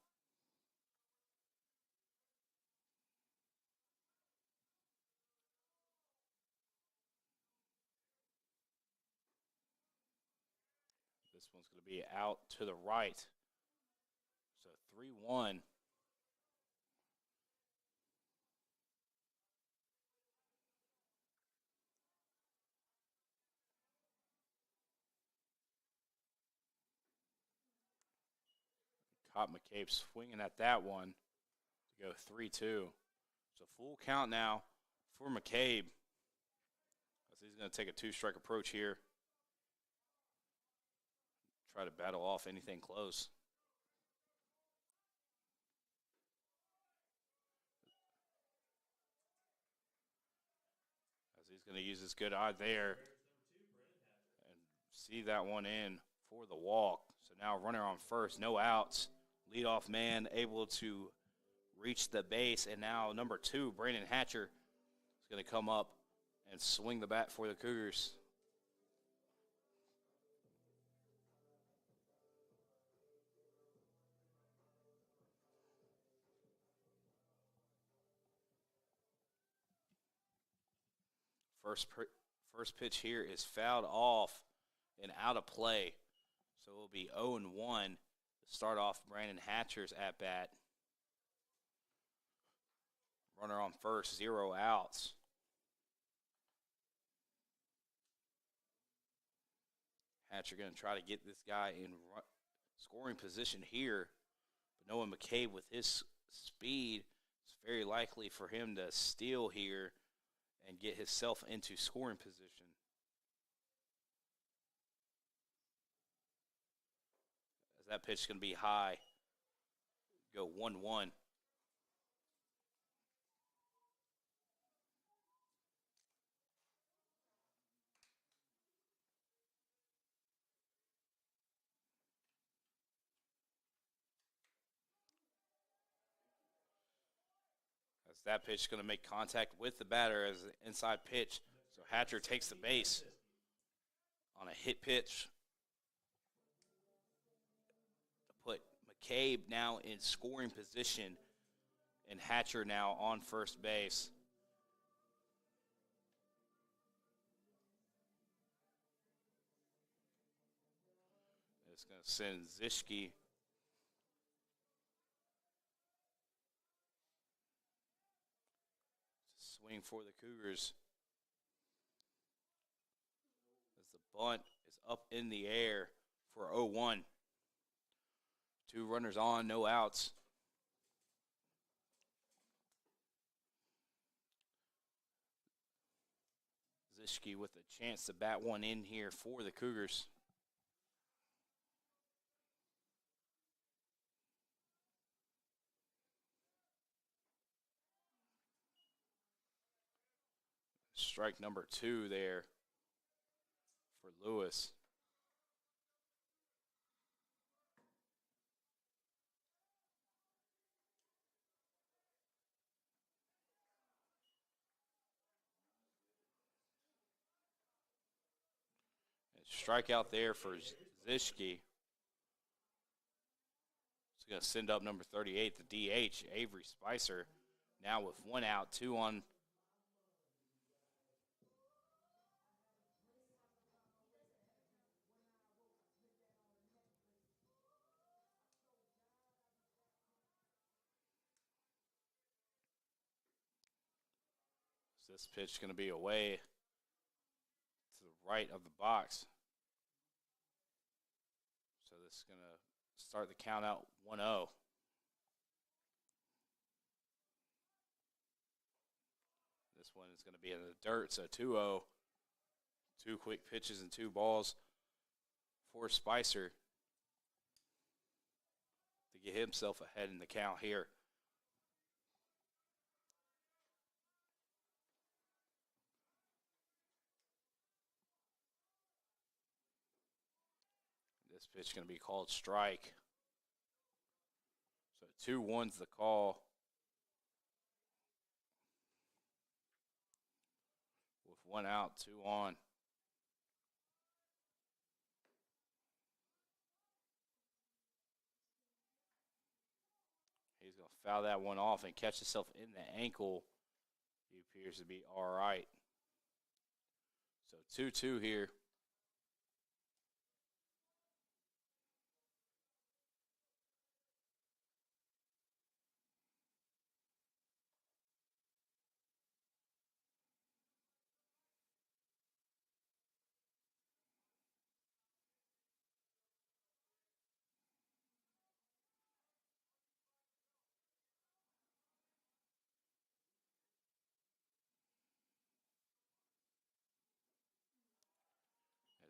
This one's going to be out to the right. So 3-1. Caught McCabe swinging at that one to go 3-2. So full count now for McCabe. He's going to take a two-strike approach here. Try to battle off anything close. As he's going to use his good eye there and see that one in for the walk. So now runner on first, no outs. Leadoff man able to reach the base. And now number 2, Brandon Hatcher, is going to come up and swing the bat for the Cougars. First pitch here is fouled off and out of play. So it will be 0-1 to start off Brandon Hatcher's at-bat. Runner on first, 0 outs. Hatcher going to try to get this guy in scoring position here. But knowing McCabe with his speed, it's very likely for him to steal here and get himself into scoring position. As that pitch is going to be high. Go 1-1. That pitch is going to make contact with the batter as an inside pitch. So Hatcher takes the base on a hit pitch to put McCabe now in scoring position and Hatcher now on first base. It's going to send Zischke swing for the Cougars. As the bunt is up in the air for 0-1. 2 runners on, no outs. Zischke with a chance to bat one in here for the Cougars. Strike number 2 there for Lewis. And strikeout there for Zischke. It's going to send up number 38, the DH, Avery Spicer. Now with 1 out, 2 on. This pitch is going to be away to the right of the box. So this is going to start the count out 1-0. This one is going to be in the dirt, so 2-0. 2 quick pitches and 2 balls for Spicer to get himself ahead in the count here. This pitch is going to be called strike. So 2-1's the call. With 1 out, 2 on. He's going to foul that one off and catch himself in the ankle. He appears to be all right. So 2-2 here.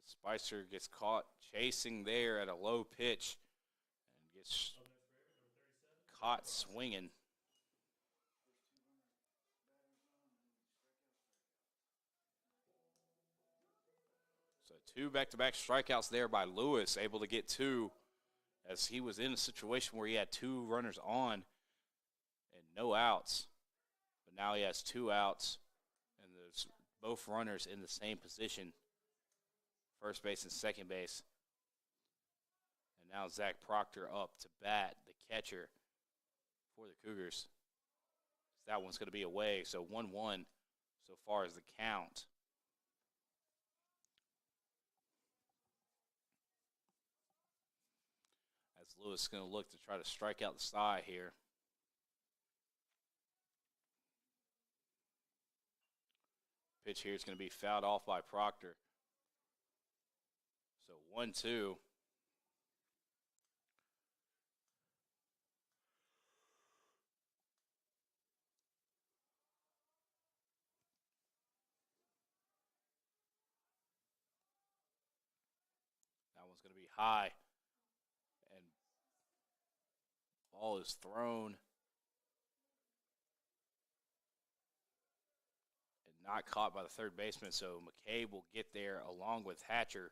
Spicer gets caught chasing there at a low pitch and gets caught swinging. So 2 back-to-back strikeouts there by Lewis, able to get 2 as he was in a situation where he had 2 runners on and no outs. But now he has 2 outs, and there's both runners in the same position, first base and second base. And now Zach Proctor up to bat, the catcher for the Cougars. That one's going to be away, so 1-1 so far as the count. As Lewis is going to look to try to strike out the side here. Pitch here is going to be fouled off by Proctor. So 1-2. That one's going to be high. And ball is thrown. Not caught by the third baseman, so McCabe will get there along with Hatcher.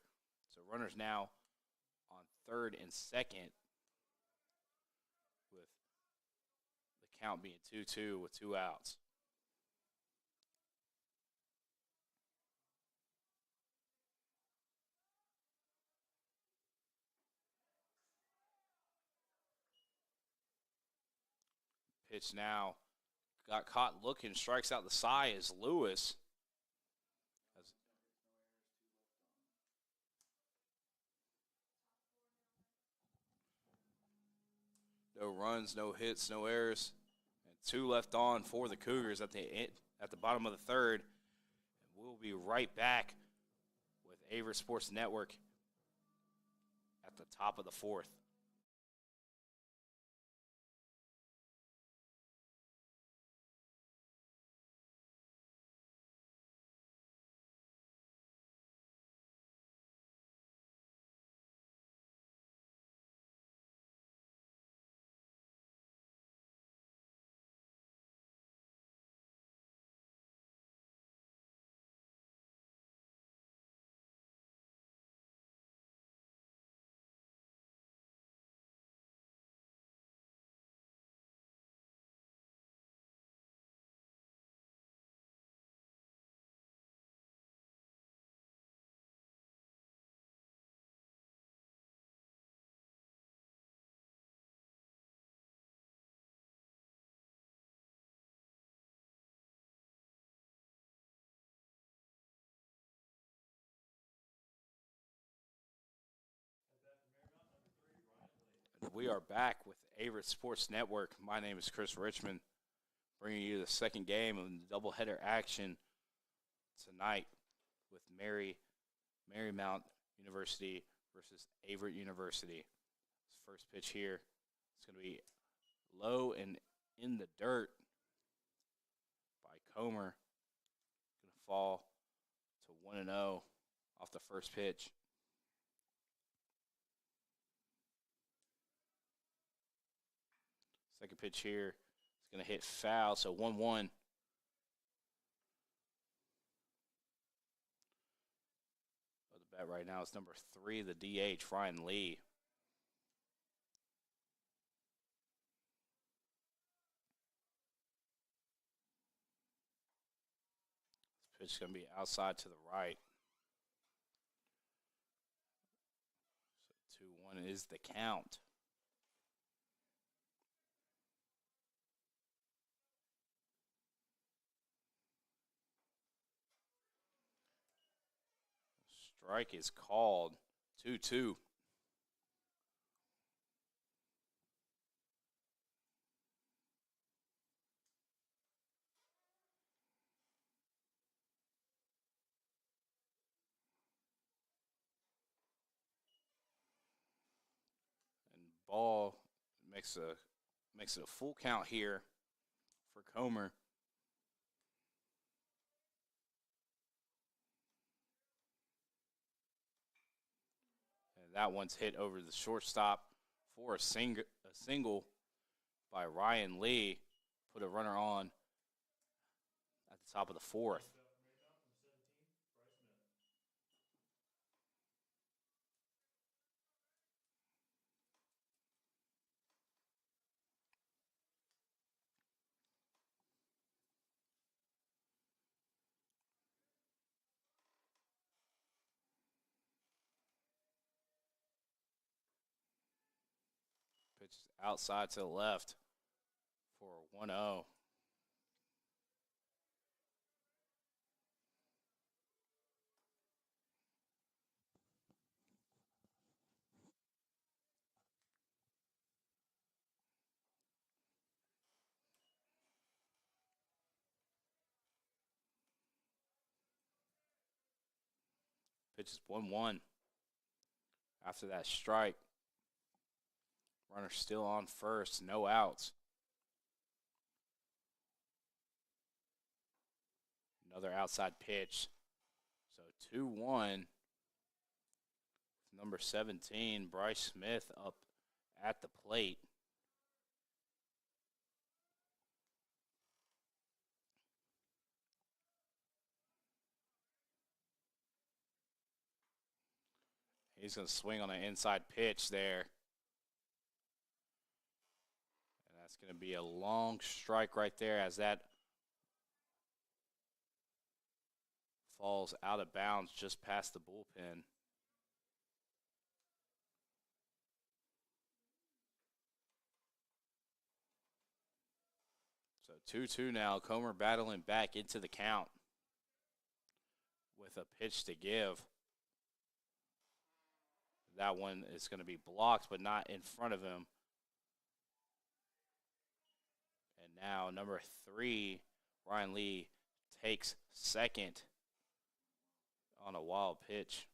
So runners now on third and second with the count being 2-2 with 2 outs. Pitch now. Got caught looking, strikes out the side is Lewis. No runs, no hits, no errors, and 2 left on for the Cougars at the bottom of the third. And we'll be right back with Averett Sports Network at the top of the 4th. We are back with Averett Sports Network. My name is Chris Richmond, bringing you the second game of the doubleheader action tonight with Marymount University versus Averitt University. First pitch here, it's going to be low and in the dirt by Comer. Going to fall to 1-0 off the first pitch. Second pitch here is going to hit foul, so 1-1. The bat right now is number 3, the DH, Ryan Lee. This pitch is going to be outside to the right. So 2-1 is the count. Strike is called. 2-2. And ball makes it a full count here for Comer. And that one's hit over the shortstop for a single by Ryan Lee. Put a runner on at the top of the fourth. Pitch is outside to the left for a 1-0. Pitch is 1-1. After that strike, runner still on first, no outs. Another outside pitch. So 2-1. Number 17, Bryce Smith, up at the plate. He's going to swing on an inside pitch there. And that's going to be a long strike right there as that falls out of bounds just past the bullpen. So 2-2 now. Comer battling back into the count with a pitch to give. That one is going to be blocked, but not in front of him. And now number 3, Ryan Lee, takes second on a wild pitch.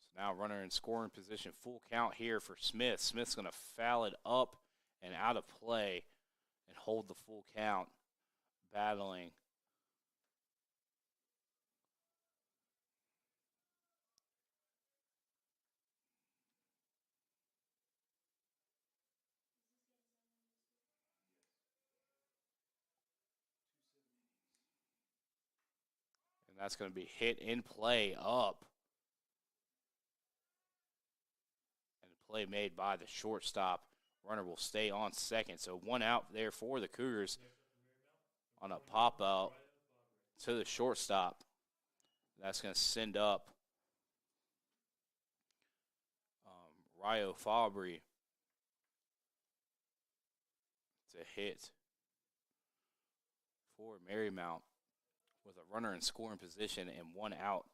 So now runner in scoring position, full count here for Smith. Smith's going to foul it up and out of play and hold the full count, battling. And that's going to be hit in play up. And the play made by the shortstop. Runner will stay on second. So 1 out there for the Cougars on a pop-out to the shortstop. That's going to send up Ryo Fabry to hit for Marymount with a runner in scoring position and 1 out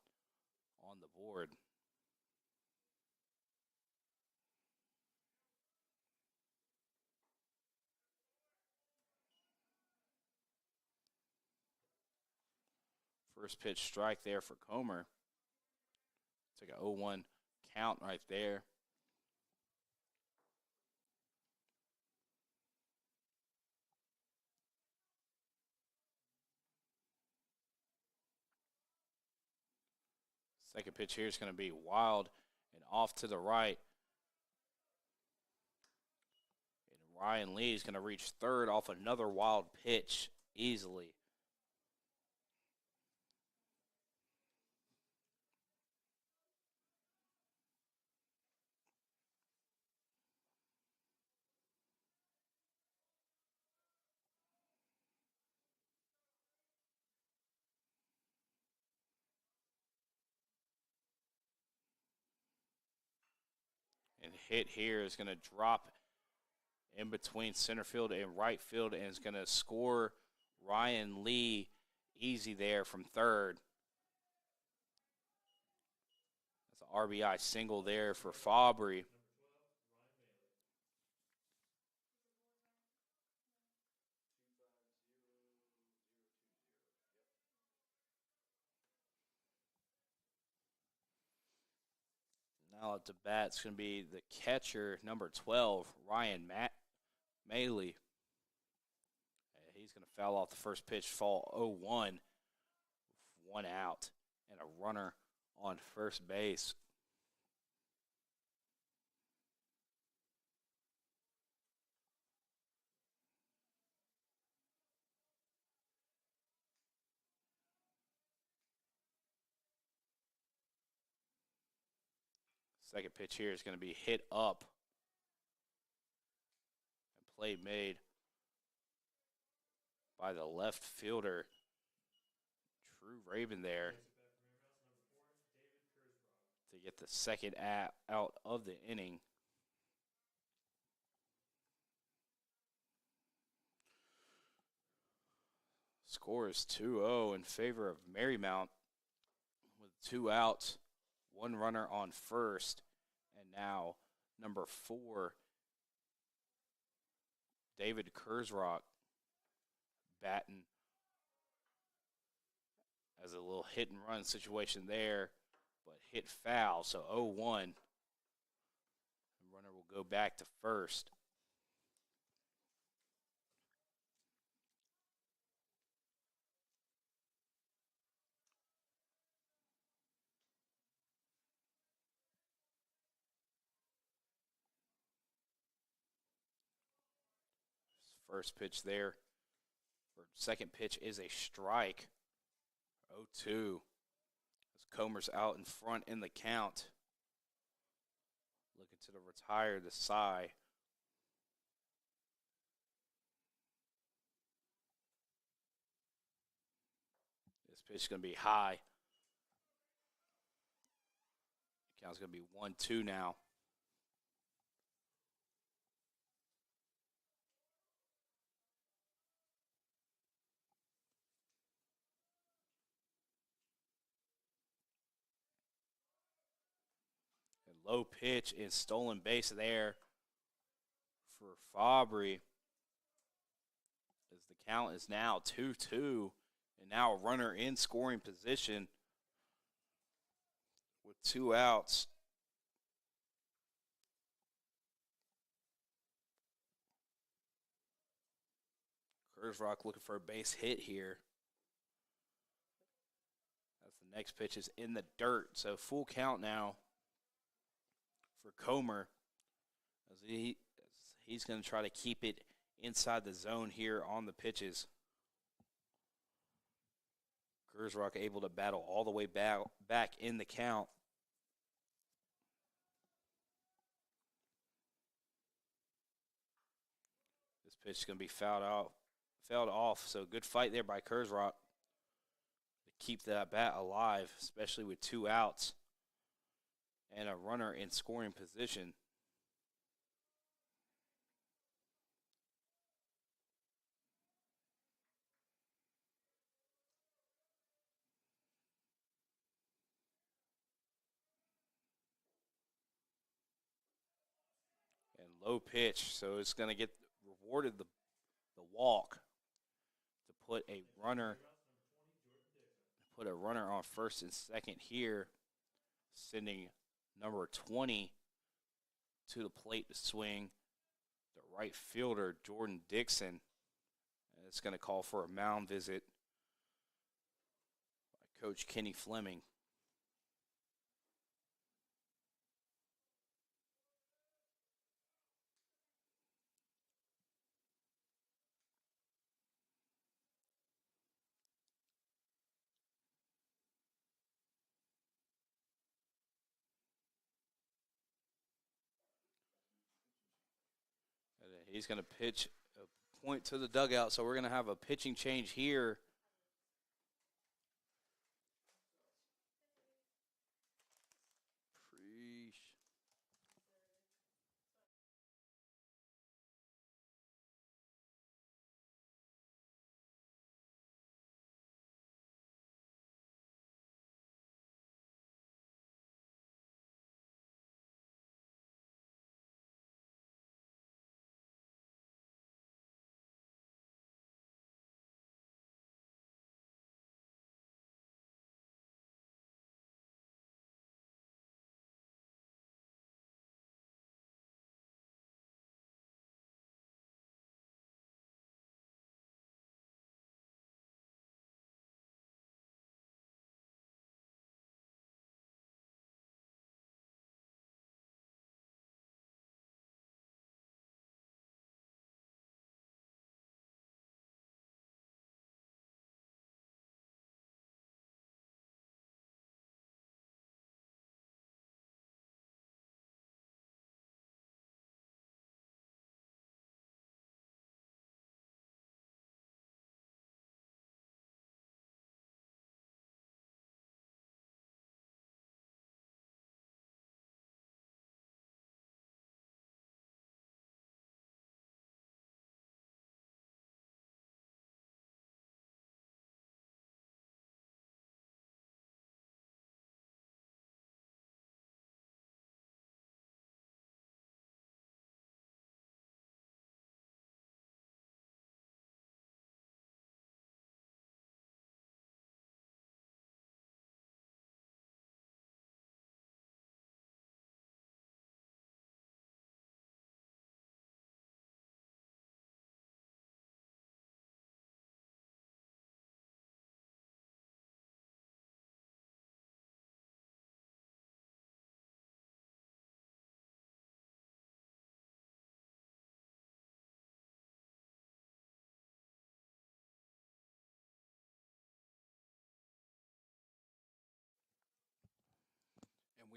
on the board. First pitch strike there for Comer. It's like an 0-1 count right there. Second pitch here is going to be wild and off to the right. And Ryan Lee is going to reach third off another wild pitch easily. And hit here is going to drop in between center field and right field and is going to score Ryan Lee easy there from third. That's an RBI single there for Fabry. Now at the bat, it's going to be the catcher, number 12, Ryan Maley. He's going to foul off the first pitch, fall 0-1, one out, and a runner on first base. Second pitch here is going to be hit up. And play made by the left fielder, Drew Raven there, to get the second out of the inning. Score is 2-0 in favor of Marymount with 2 outs, 1 runner on first, and now number 4, David Kurzrock, batting as a little hit and run situation there, but hit foul, so 0-1. The runner will go back to first. First pitch there, or second pitch is a strike. 0-2. As Comer's out in front in the count. Looking to the retire, the Cy. This pitch is going to be high. The count's going to be 1-2 now. Low pitch and stolen base there for Fabry. As the count is now 2-2, and now a runner in scoring position with 2 outs. Kurzrock looking for a base hit here. As the next pitch is in the dirt, so full count now for Comer, as he's going to try to keep it inside the zone here on the pitches. Kurzrock able to battle all the way back in the count. This pitch is going to be fouled off, so good fight there by Kurzrock to keep that bat alive, especially with 2 outs. And a runner in scoring position. And low pitch, so it's going to get rewarded the walk to put a runner on first and second here, sending number 20 to the plate to swing, the right fielder, Jordan Dixon. And it's going to call for a mound visit by Coach Kenny Fleming. He's going to pitch a point to the dugout, so we're going to have a pitching change here.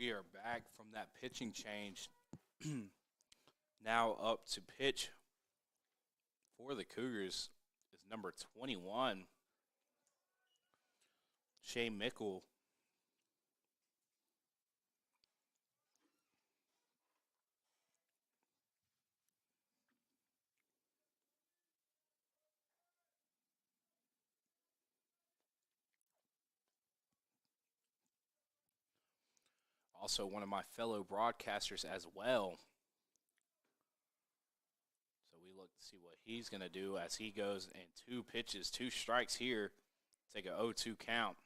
we are back from that pitching change. Now up to pitch for the Cougars is number 21, Shane Mickle. Also one of my fellow broadcasters as well. So we look to see what he's going to do as he goes in 2 pitches, 2 strikes here. Take a 0-2 count.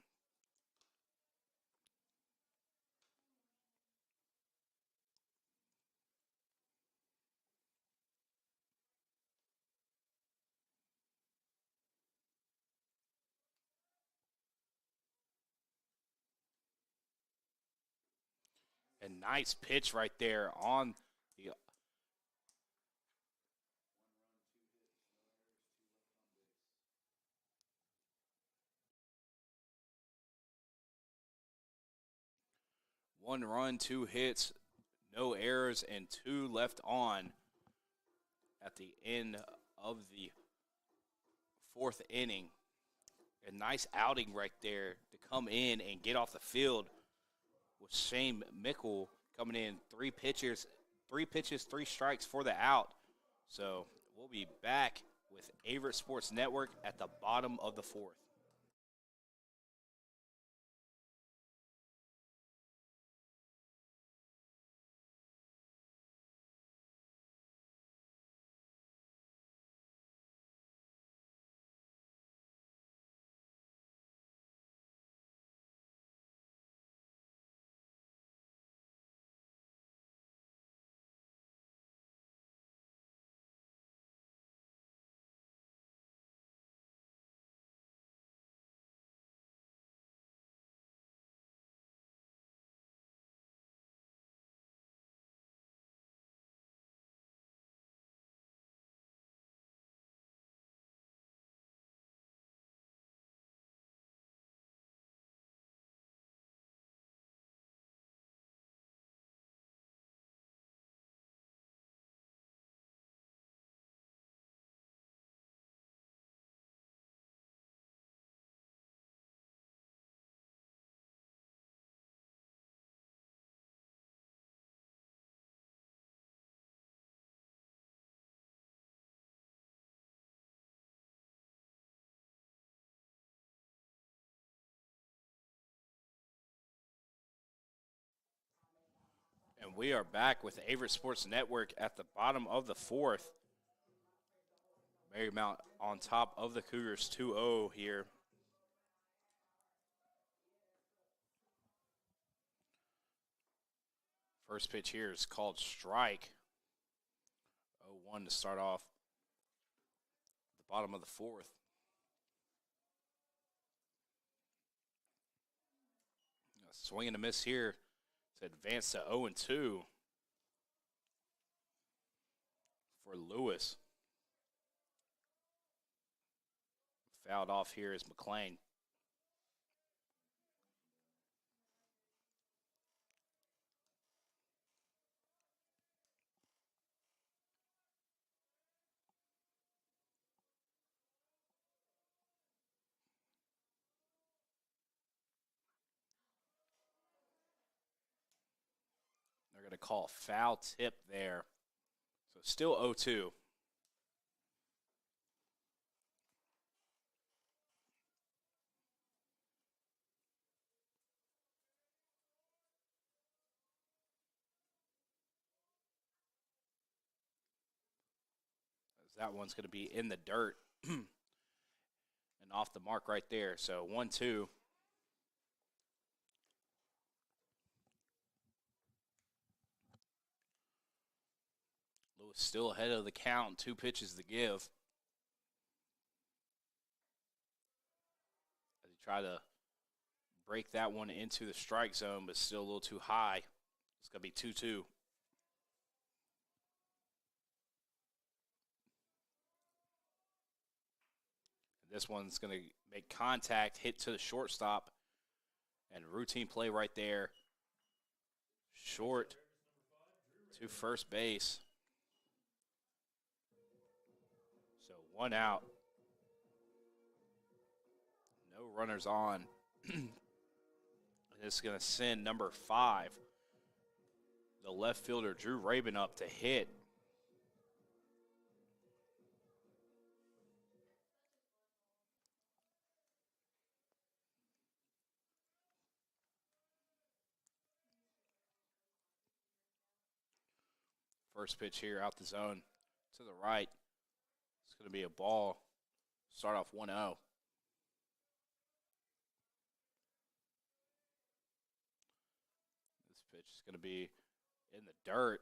A nice pitch right there on the 1 run, 2 hits, no errors, and 2 left on at the end of the 4th inning. A nice outing right there to come in and get off the field with Shane Mickle coming in 3 pitches, 3 strikes for the out. So we'll be back with Averett Sports Network at the bottom of the 4th. And we are back with Averett Sports Network at the bottom of the 4th. Marymount on top of the Cougars 2-0 here. First pitch here is called strike. 0-1 to start off the bottom of the 4th. A swing and a miss here to advance to 0-2 for Lewis. Fouled off here is McLean. They're going to call a foul tip there. So still 0-2. That one's going to be in the dirt and off the mark right there. So 1-2. Lewis still ahead of the count. 2 pitches to give. As he tried to break that one into the strike zone, but still a little too high. It's going to be 2-2. This one's going to make contact, hit to the shortstop, and routine play right there short to first base. So 1 out. No runners on. This is going to send number 5, the left fielder, Drew Rabin, up to hit. First pitch here out the zone to the right. It's going to be a ball. Start off 1-0. This pitch is going to be in the dirt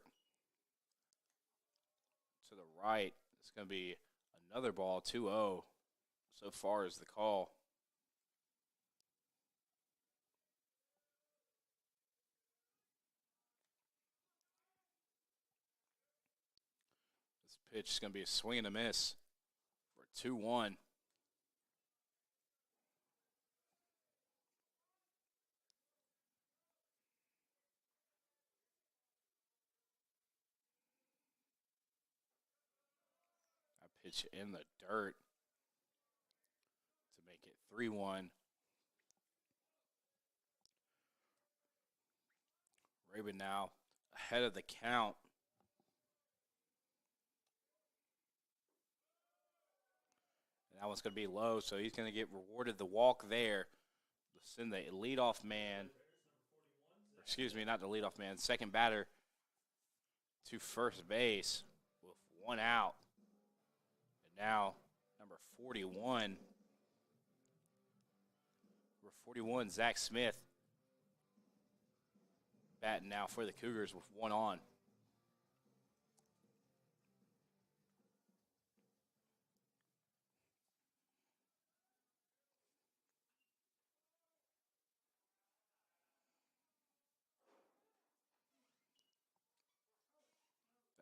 to the right. It's going to be another ball, 2-0. So far is the call. This pitch is going to be a swing and a miss for 2-1. That pitch in the dirt to make it 3-1. Rabin now ahead of the count. And that one's going to be low, so he's going to get rewarded the walk there. Send the leadoff man, excuse me, not the leadoff man, second batter to first base with 1 out. And now number 41, Zach Smith, batting now for the Cougars with 1 on.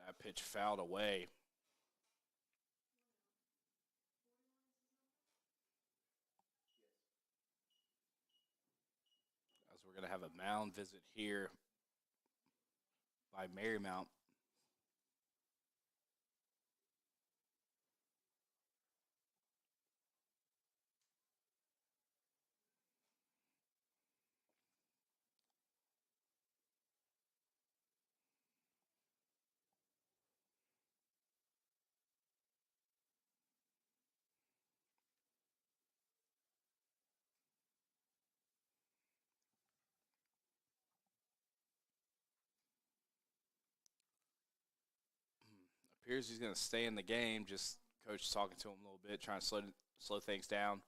That pitch fouled away. As we're going to have a mound visit here by Marymount. Appears he's going to stay in the game. Just coach talking to him a little bit, trying to slow things down.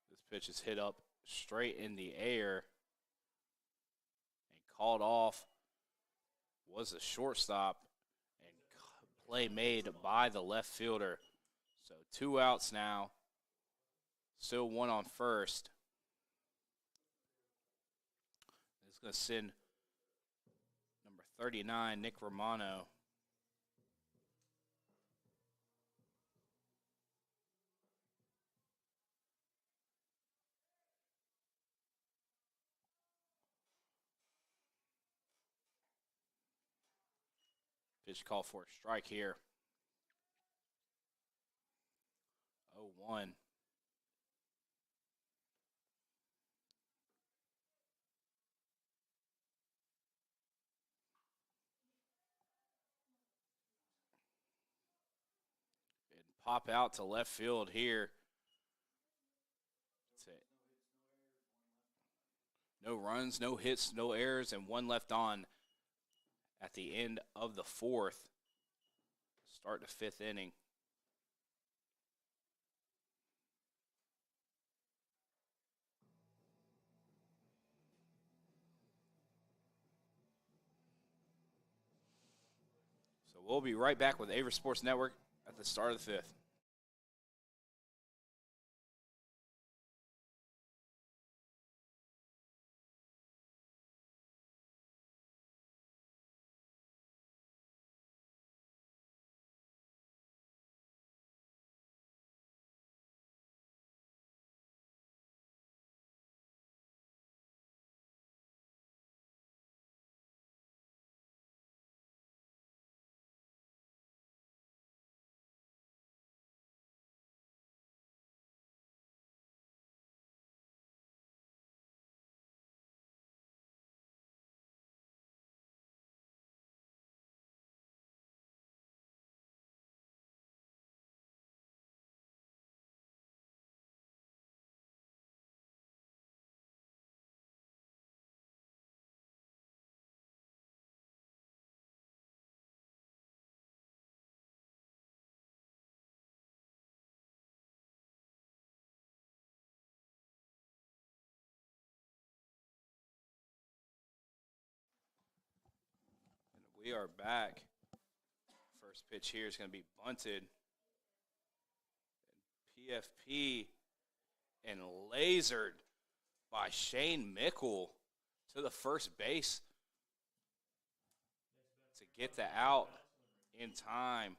This pitch is hit up straight in the air and called off. Was a shortstop, and play made by the left fielder. So 2 outs now. Still 1 on first. It's going to send number 39, Nick Romano. Pitch call for a strike here. 0-1. And pop out to left field here. No runs, no hits, no errors, and 1 left on at the end of the 4th. Start the 5th inning. So we'll be right back with Averett Sports Network at the start of the 5th. We are back. First pitch here is going to be bunted. PFP and lasered by Shane Mickle to the first base to get the out in time.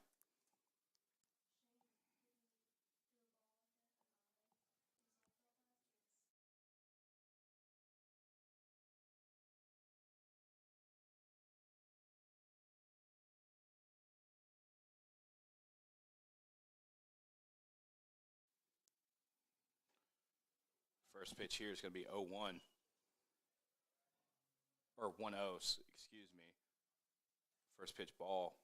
First pitch here is going to be 0-1. Or 1-0, excuse me. First pitch ball.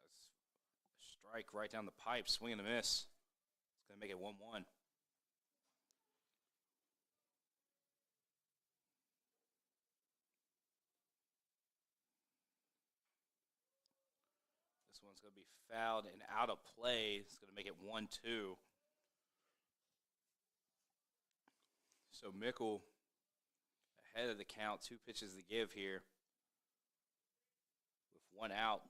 That's a strike right down the pipe, swing and a miss. It's going to make it 1-1. This one's going to be fouled and out of play. It's going to make it 1-2. So Mickle ahead of the count, 2 pitches to give here. With 1 out,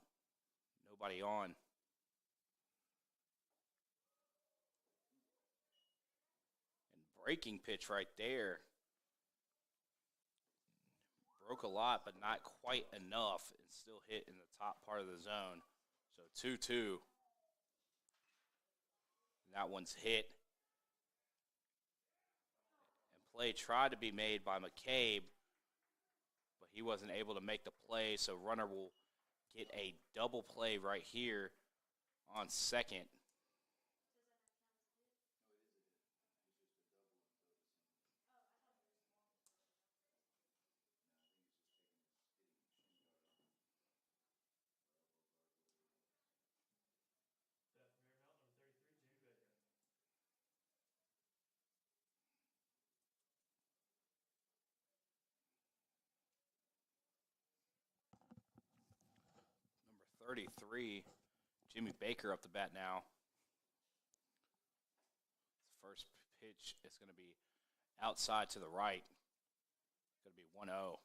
nobody on. And breaking pitch right there. Broke a lot, but not quite enough. And still hit in the top part of the zone. So 2-2. That one's hit. And play tried to be made by McCabe, but he wasn't able to make the play. So runner will get a double play right here on second. Number 33, Jimmy Baker up the bat now. First pitch is going to be outside to the right. It's going to be 1-0.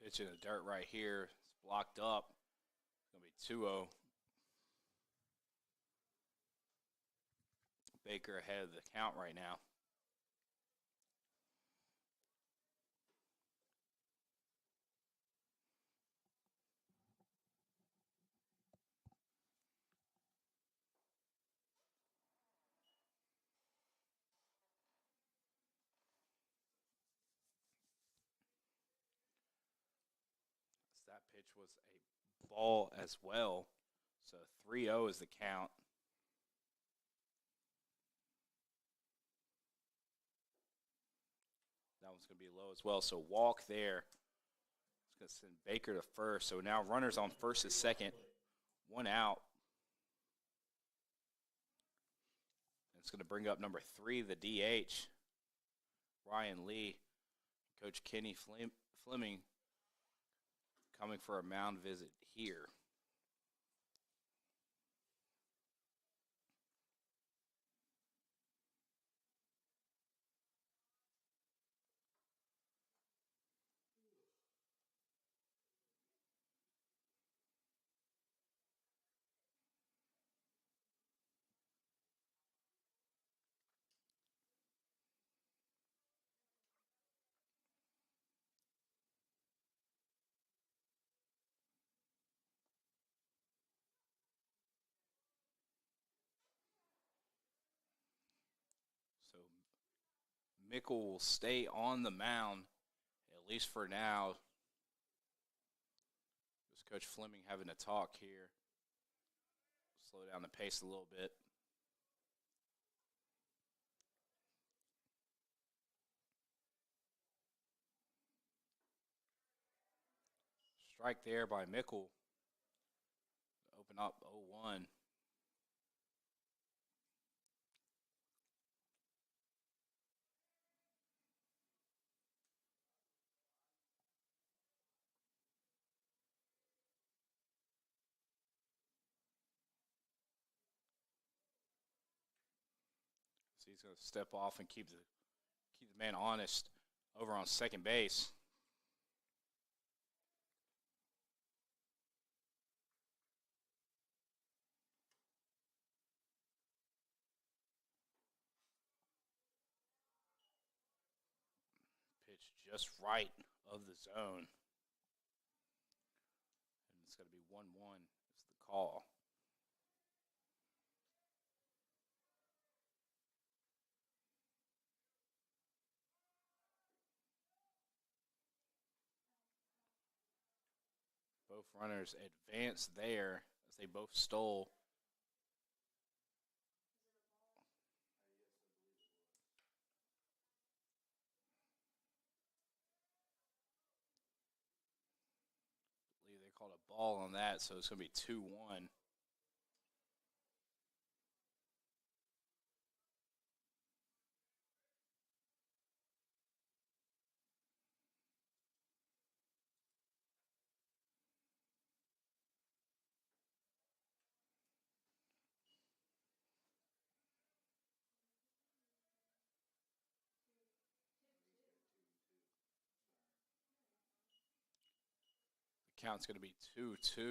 Pitch in the dirt right here. It's blocked up. It's going to be 2-0. Baker ahead of the count right now. That pitch was a ball as well. So 3-0 is the count. That one's going to be low as well. So walk there. It's going to send Baker to first. So now runners on first and second. 1 out. And it's going to bring up number 3, the DH, Ryan Lee. Coach Kenny Fleming coming for a mound visit here. So Mickle will stay on the mound, at least for now. Just Coach Fleming having a talk here. Slow down the pace a little bit. Strike there by Mickle. Open up 0-1. So he's going to step off and keep the man honest over on second base. Pitch just right of the zone. And it's going to be 1-1 is the call. Both runners advance there as they both stole. I believe they called a ball on that, so it's going to be 2-1. The count's going to be 2-2 here.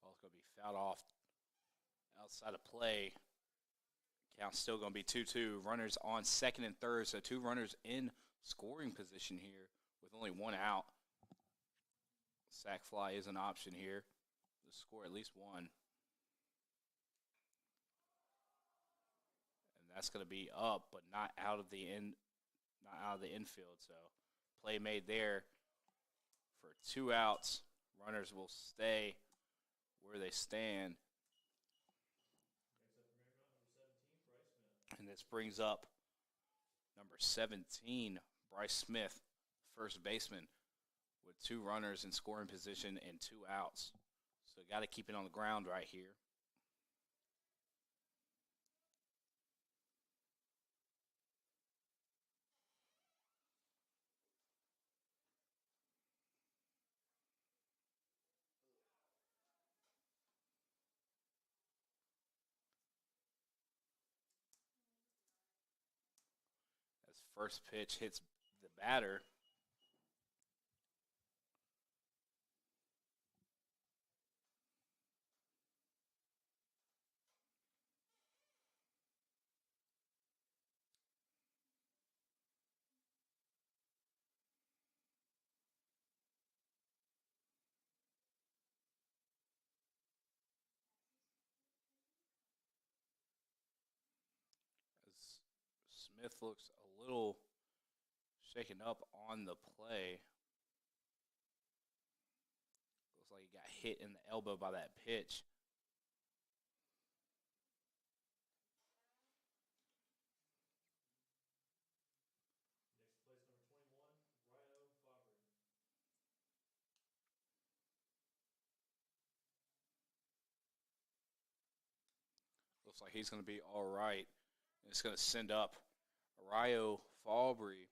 Ball's going to be fouled off outside of play. Count's still going to be 2-2. Runners on second and third, so two runners in scoring position here with only one out. Sack fly is an option here to score at least one. And that's going to be up, but not out of the infield. So play made there for 2 outs. Runners will stay where they stand. And this brings up number 17, Bryce Smith, first baseman, with 2 runners in scoring position and 2 outs. So got to keep it on the ground right here. As first pitch hits the batter. As Smith looks a little shaken up on the play. Looks like he got hit in the elbow by that pitch. Next place, number 21, Ryo Fabry. Looks like he's going to be all right. And it's going to send up Ryo Fabry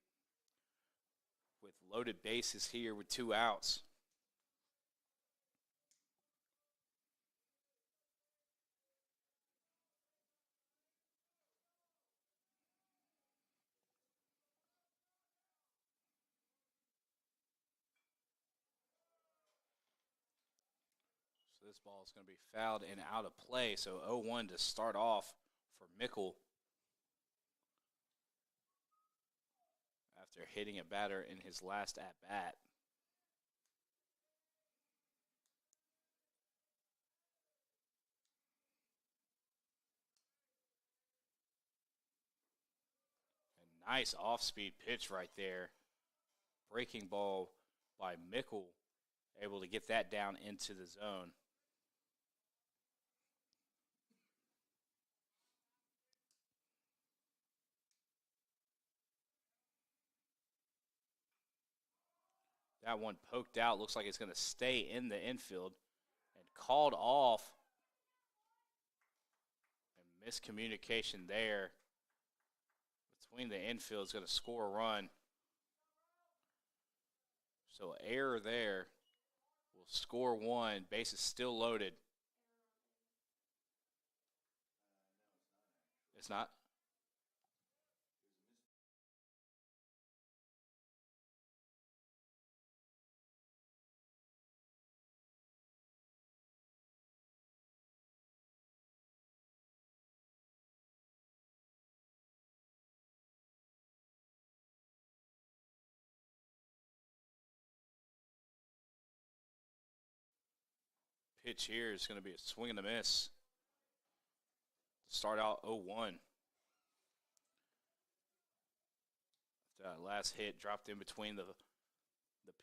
with loaded bases here with 2 outs. So this ball is going to be fouled and out of play. So 0-1 to start off for Mickle after hitting a batter in his last at-bat. A nice off-speed pitch right there. Breaking ball by Mickle, able to get that down into the zone. That one poked out. Looks like it's going to stay in the infield and called off. And miscommunication there between the infield is going to score a run. So error there. will score one. Base is still loaded. It's not? Pitch here is going to be a swing and a miss. Start out 0-1. That last hit dropped in between the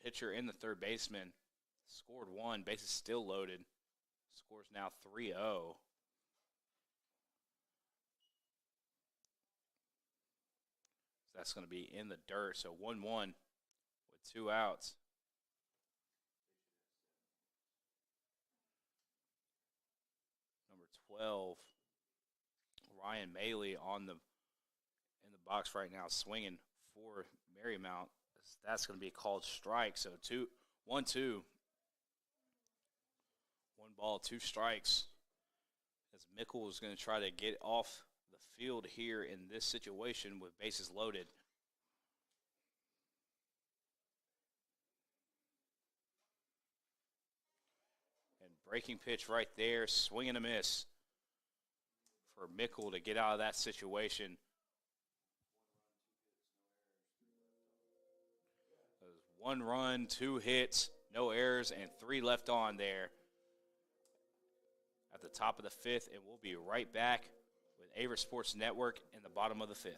pitcher and the third baseman. Scored one. Base is still loaded. Scores now 3-0. That's going to be in the dirt. So 1-1 with 2 outs. Number 12, Ryan Maley in the box right now, swinging for Marymount. That's going to be called strike. So 1-2. 1 ball, 2 strikes. As Mickle is going to try to get off the field here in this situation with bases loaded. And breaking pitch right there, swing and a miss for Mickle to get out of that situation. 1 run, 2 hits, no errors, and 3 left on there at the top of the 5th, and we'll be right back with Averett Sports Network in the bottom of the 5th.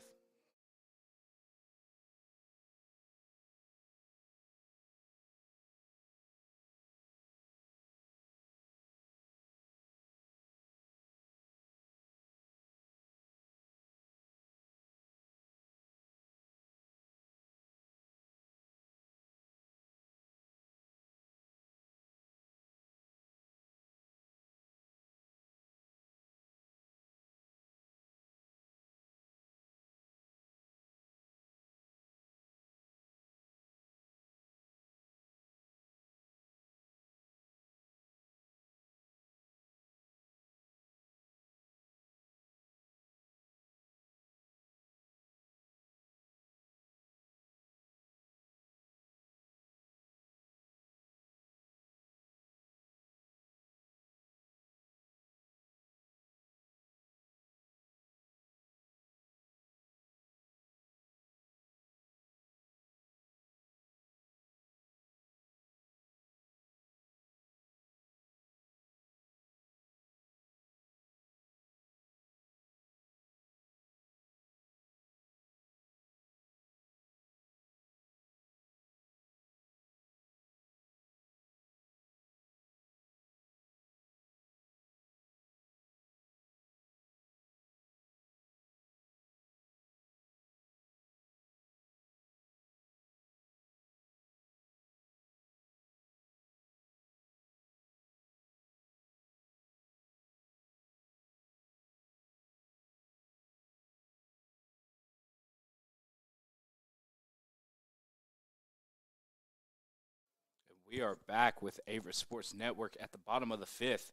We are back with Averett Sports Network at the bottom of the 5th.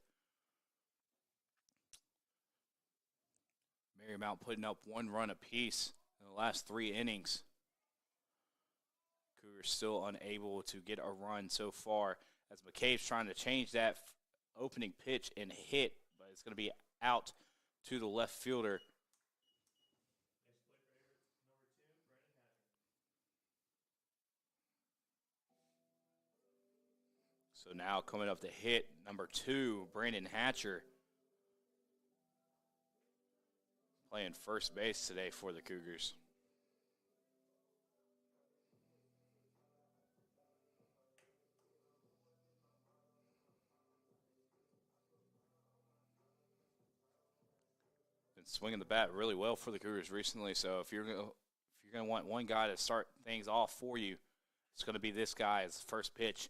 Marymount putting up 1 run apiece in the last 3 innings. Cougars still unable to get a run so far as McCabe's trying to change that opening pitch and hit, but it's going to be out to the left fielder. So now coming up to hit, number 2, Brandon Hatcher. Playing first base today for the Cougars. Been swinging the bat really well for the Cougars recently, so if you're going to want one guy to start things off for you, it's going to be this guy as the first pitch.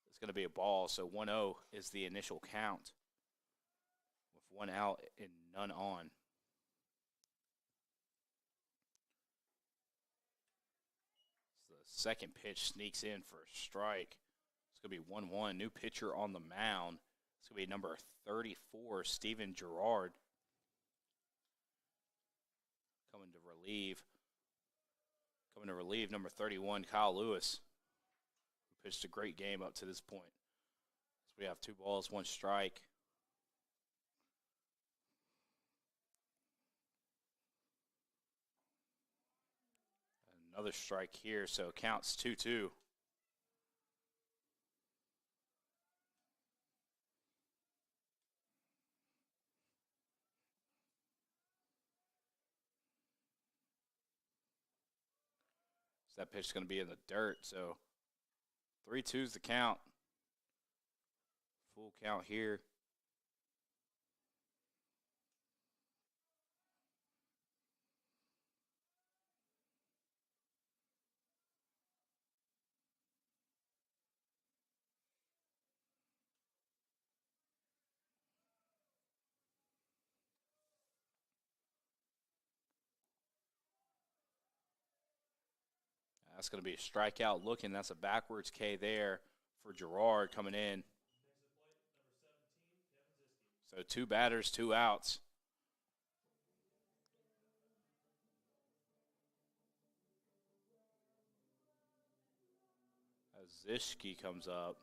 It's going to be a ball, so 1-0 is the initial count with 1 out and none on. So the second pitch sneaks in for a strike. It's going to be 1-1. New pitcher on the mound. It's going to be number 34, Steven Gerard. Coming to relieve number 31, Kyle Lewis, who pitched a great game up to this point. So we have 2 balls, 1 strike. Another strike here, so it counts 2-2. So that pitch is going to be in the dirt, so 3-2 is the count. Full count here. That's going to be a strikeout looking. That's a backwards K there for Gerard coming in. So 2 batters, 2 outs. As Zishki comes up.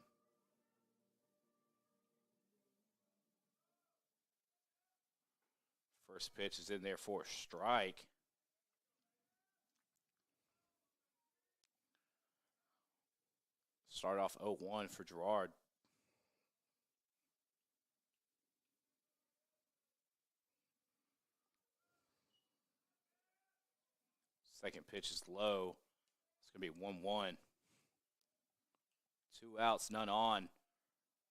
First pitch is in there for a strike. Start off 0-1 for Gerard. Second pitch is low. It's going to be 1-1. 2 outs, none on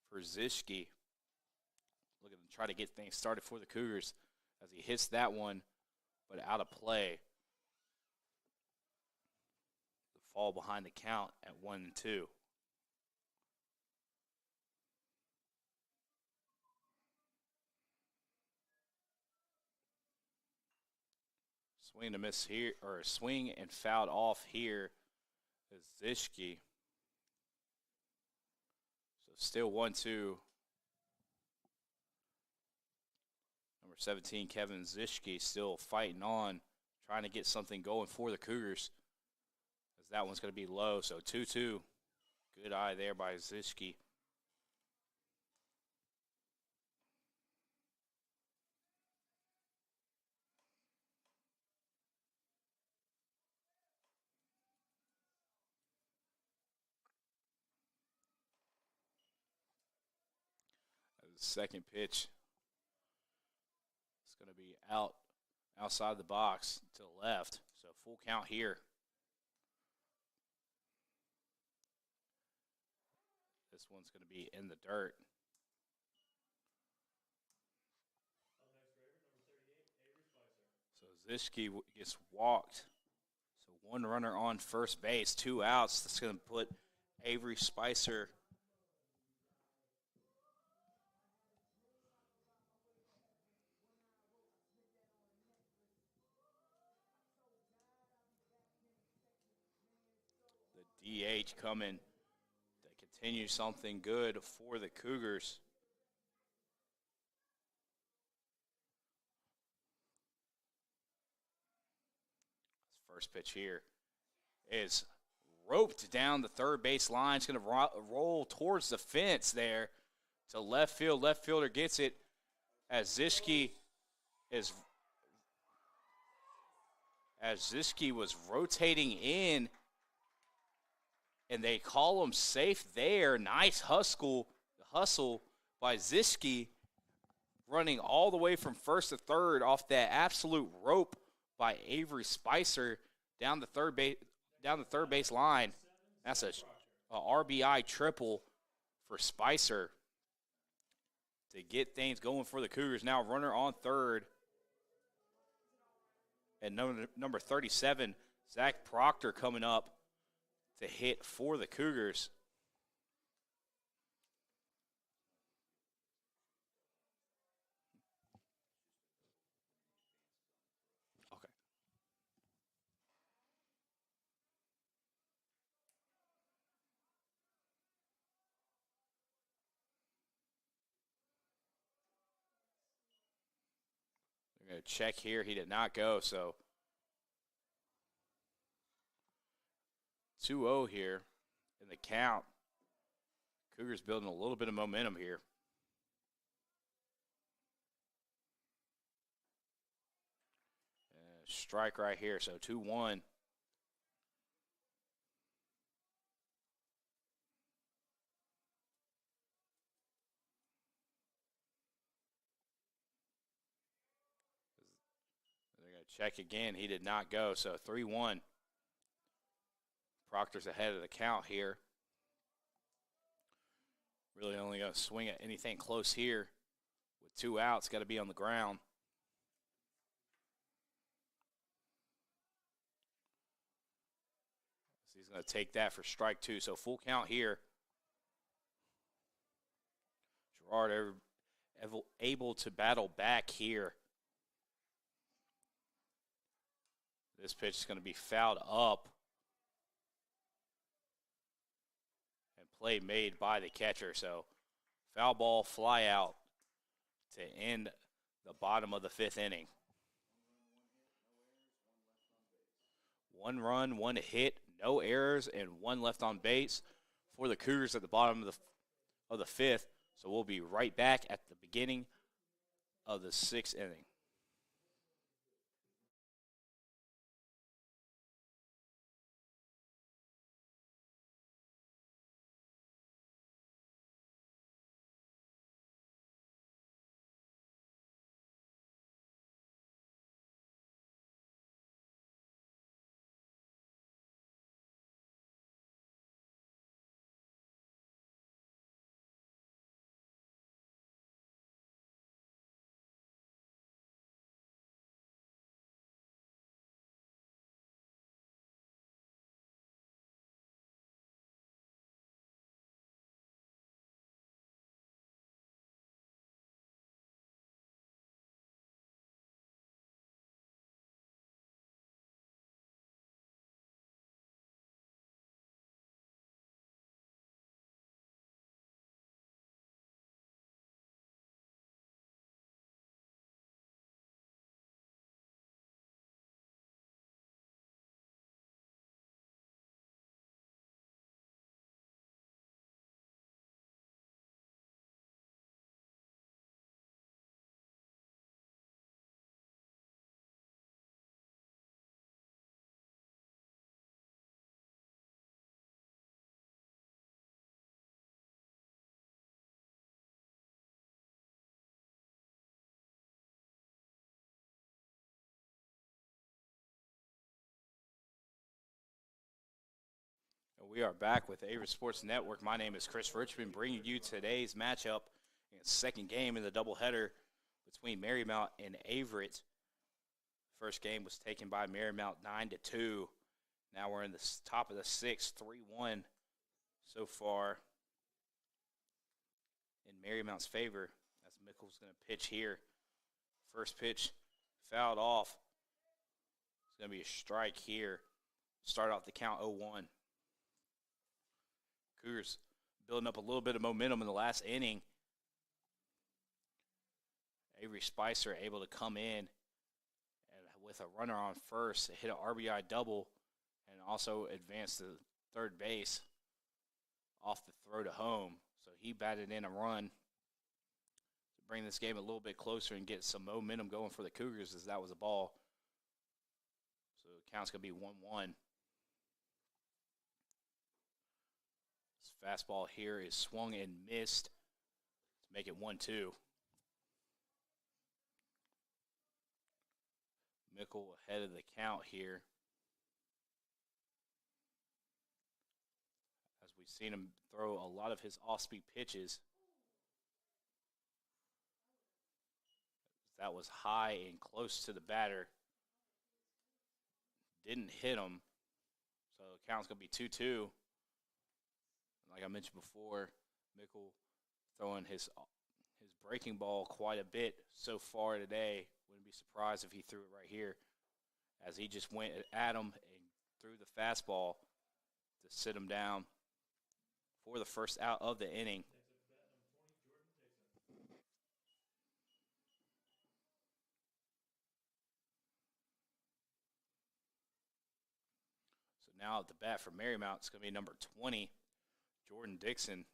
for Zishki. Looking to try to get things started for the Cougars as he hits that one, but out of play. The fall behind the count at 1-2. Swing to miss here, or swing and fouled off here is Zishki. So still 1-2. Number 17, Kevin Zishki, still fighting on, trying to get something going for the Cougars. As that one's going to be low, so 2-2. Good eye there by Zishki. Second pitch. It's going to be outside the box to the left. So full count here. This one's going to be in the dirt. So Zishki gets walked. So 1 runner on first base, 2 outs. That's going to put Avery Spicer DH coming to continue something good for the Cougars. First pitch here is roped down the third base line. It's going to roll towards the fence there to left field. Left fielder gets it as Zishki was rotating in. And they call him safe there. Nice hustle by Zishki, running all the way from first to third off that absolute rope by Avery Spicer down the third base line. That's a RBI triple for Spicer to get things going for the Cougars. Now runner on third. And number 37, Zach Proctor coming up to hit for the Cougars. Okay. We're going to check here. He did not go, so 2-0 here in the count. Cougars building a little bit of momentum here. Strike right here, so 2-1. They're going to check again. He did not go, so 3-1. Proctor's ahead of the count here. Really only going to swing at anything close here. With 2 outs, got to be on the ground. So he's going to take that for strike 2. So full count here. Gerard able to battle back here. This pitch is going to be fouled up. And play made by the catcher. So foul ball, fly out to end the bottom of the 5th inning. 1 run, 1 hit, no errors, and 1 left on base for the Cougars at the bottom of the 5th. So we'll be right back at the beginning of the 6th inning. We are back with Averett Sports Network. My name is Chris Richmond, bringing you today's matchup in the 2nd game in the doubleheader between Marymount and Averitt. First game was taken by Marymount 9-2. Now we're in the top of the 6th, 3-1 so far in Marymount's favor. As Mickle's going to pitch here. First pitch fouled off. It's going to be a strike here. Start off the count 0-1. Cougars building up a little bit of momentum in the last inning. Avery Spicer able to come in and with a runner on first, hit an RBI double, and also advance to third base off the throw to home. So he batted in a run to bring this game a little bit closer and get some momentum going for the Cougars, as that was a ball. So the count's going to be 1-1. Fastball here is swung and missed to make it 1-2. Mickle ahead of the count here. As we've seen him throw a lot of his off-speed pitches. That was high and close to the batter. Didn't hit him. So the count's going to be 2-2. Like I mentioned before, Mickle throwing his breaking ball quite a bit so far today. Wouldn't be surprised if he threw it right here, as he just went at him and threw the fastball to sit him down for the first out of the inning. now at the bat for Marymount, it's going to be number 20, Jordan Dixon.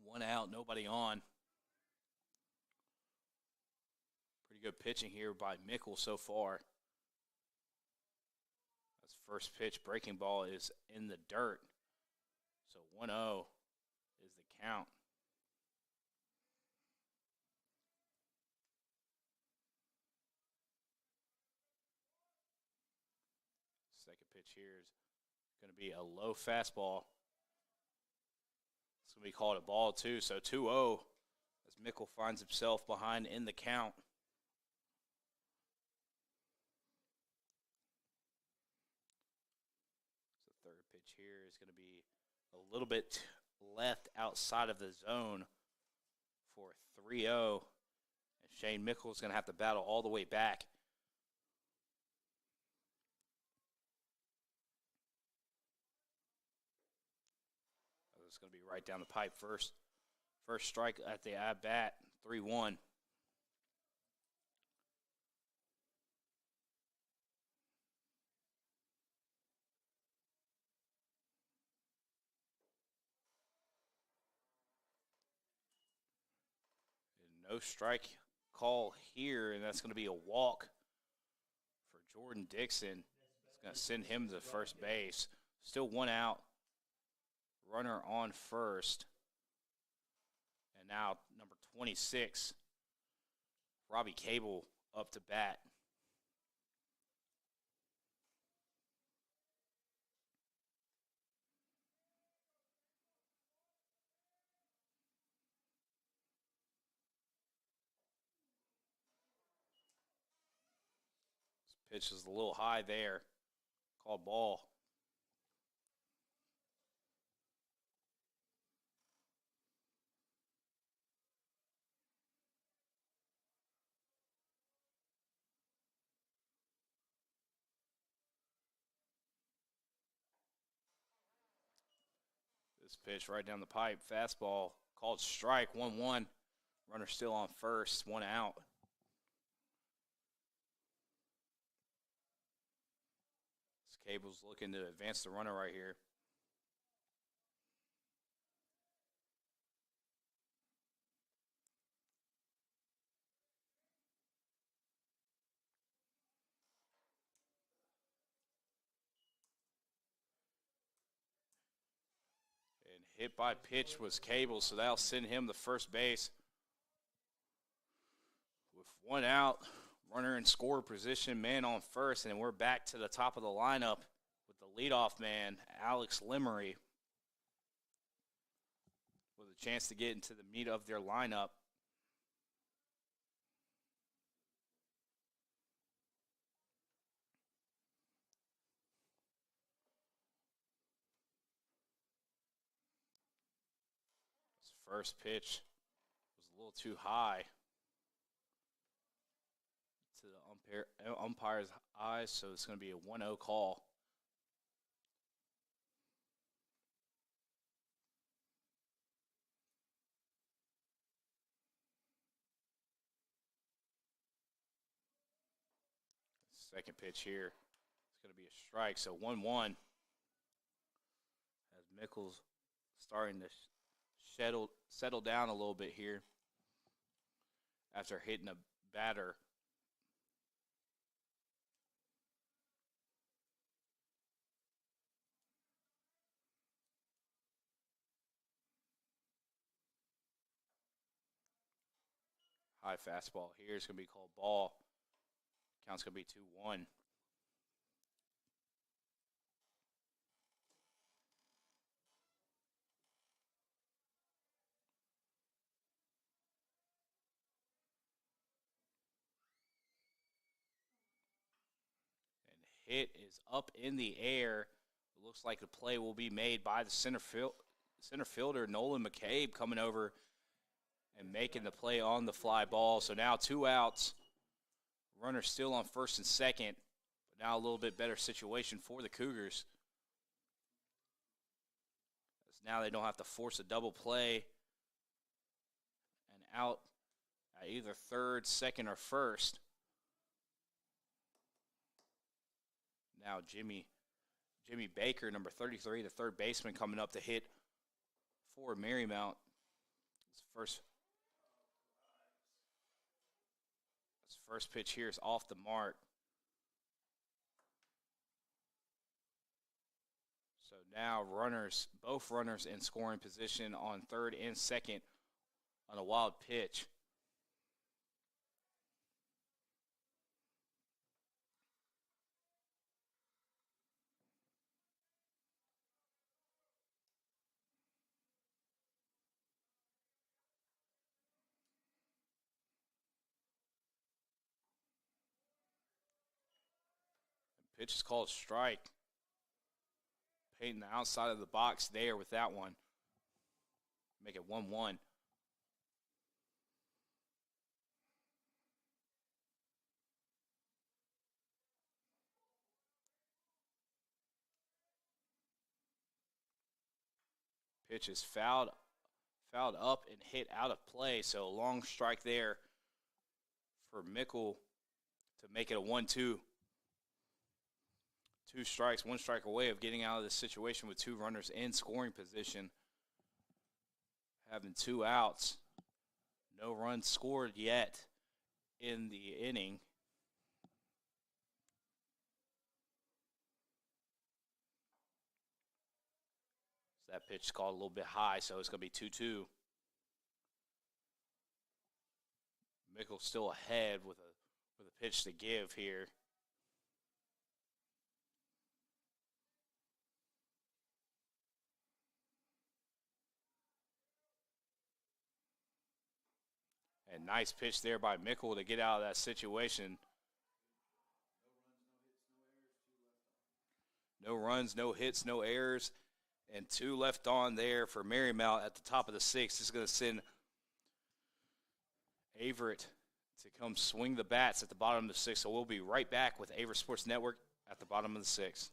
1 out, nobody on. Pretty good pitching here by Mickle so far. That's first pitch. Breaking ball is in the dirt. So 1-0 is the count. Second pitch here is going to be a low fastball. It's going to be called a ball, too. So 2-0 as Mickle finds himself behind in the count. So the third pitch here is going to be a little bit left outside of the zone for 3-0. And Shane Mickle is going to have to battle all the way back. It's going to be right down the pipe first. First strike at the at-bat, 3-1. No strike call here, and that's going to be a walk for Jordan Dixon. It's going to send him to first base. Still 1 out. Runner on first. And now number 26, Robbie Cable up to bat. This pitch is a little high there. Called ball. This pitch right down the pipe, fastball, called strike, 1-1. Runner still on first, 1 out. This Cable's looking to advance the runner right here. Hit by pitch was Cable, so that'll send him to first base. With 1 out, runner in score position, man on first, and we're back to the top of the lineup with the leadoff man, Alex Lemery, with a chance to get into the meat of their lineup. First pitch was a little too high to the umpire's eyes, so it's going to be a 1-0 call. Second pitch here is going to be a strike, so 1-1 as Mickle's starting to settle down a little bit here after hitting a batter. High fastball here is going to be called ball. Count's going to be 2-1. Hit is up in the air. It looks like the play will be made by the center fielder, Nolan McCabe, coming over and making the play on the fly ball. So now 2 outs. Runner still on first and second, but now a little bit better situation for the Cougars. As now they don't have to force a double play and out at either third, second, or first. Now Jimmy Jimmy Baker, number 33, the third baseman, coming up to hit for Marymount. His first pitch here is off the mark. So now both runners in scoring position on third and second on a wild pitch. Pitch is called strike. Painting the outside of the box there with that one. Make it 1-1. Pitch is fouled up and hit out of play. So a long strike there for Mickle to make it a 1-2. 2 strikes, 1 strike away of getting out of this situation with 2 runners in scoring position. Having 2 outs. No runs scored yet in the inning. So that pitch is called a little bit high, so it's going to be 2-2. Mickle still ahead with a pitch to give here. And nice pitch there by Mickle to get out of that situation. No runs, no hits, no errors, and 2 left on there for Marymount at the top of the 6th. This is going to send Averitt to come swing the bats at the bottom of the 6th. So we'll be right back with Averett Sports Network at the bottom of the 6th.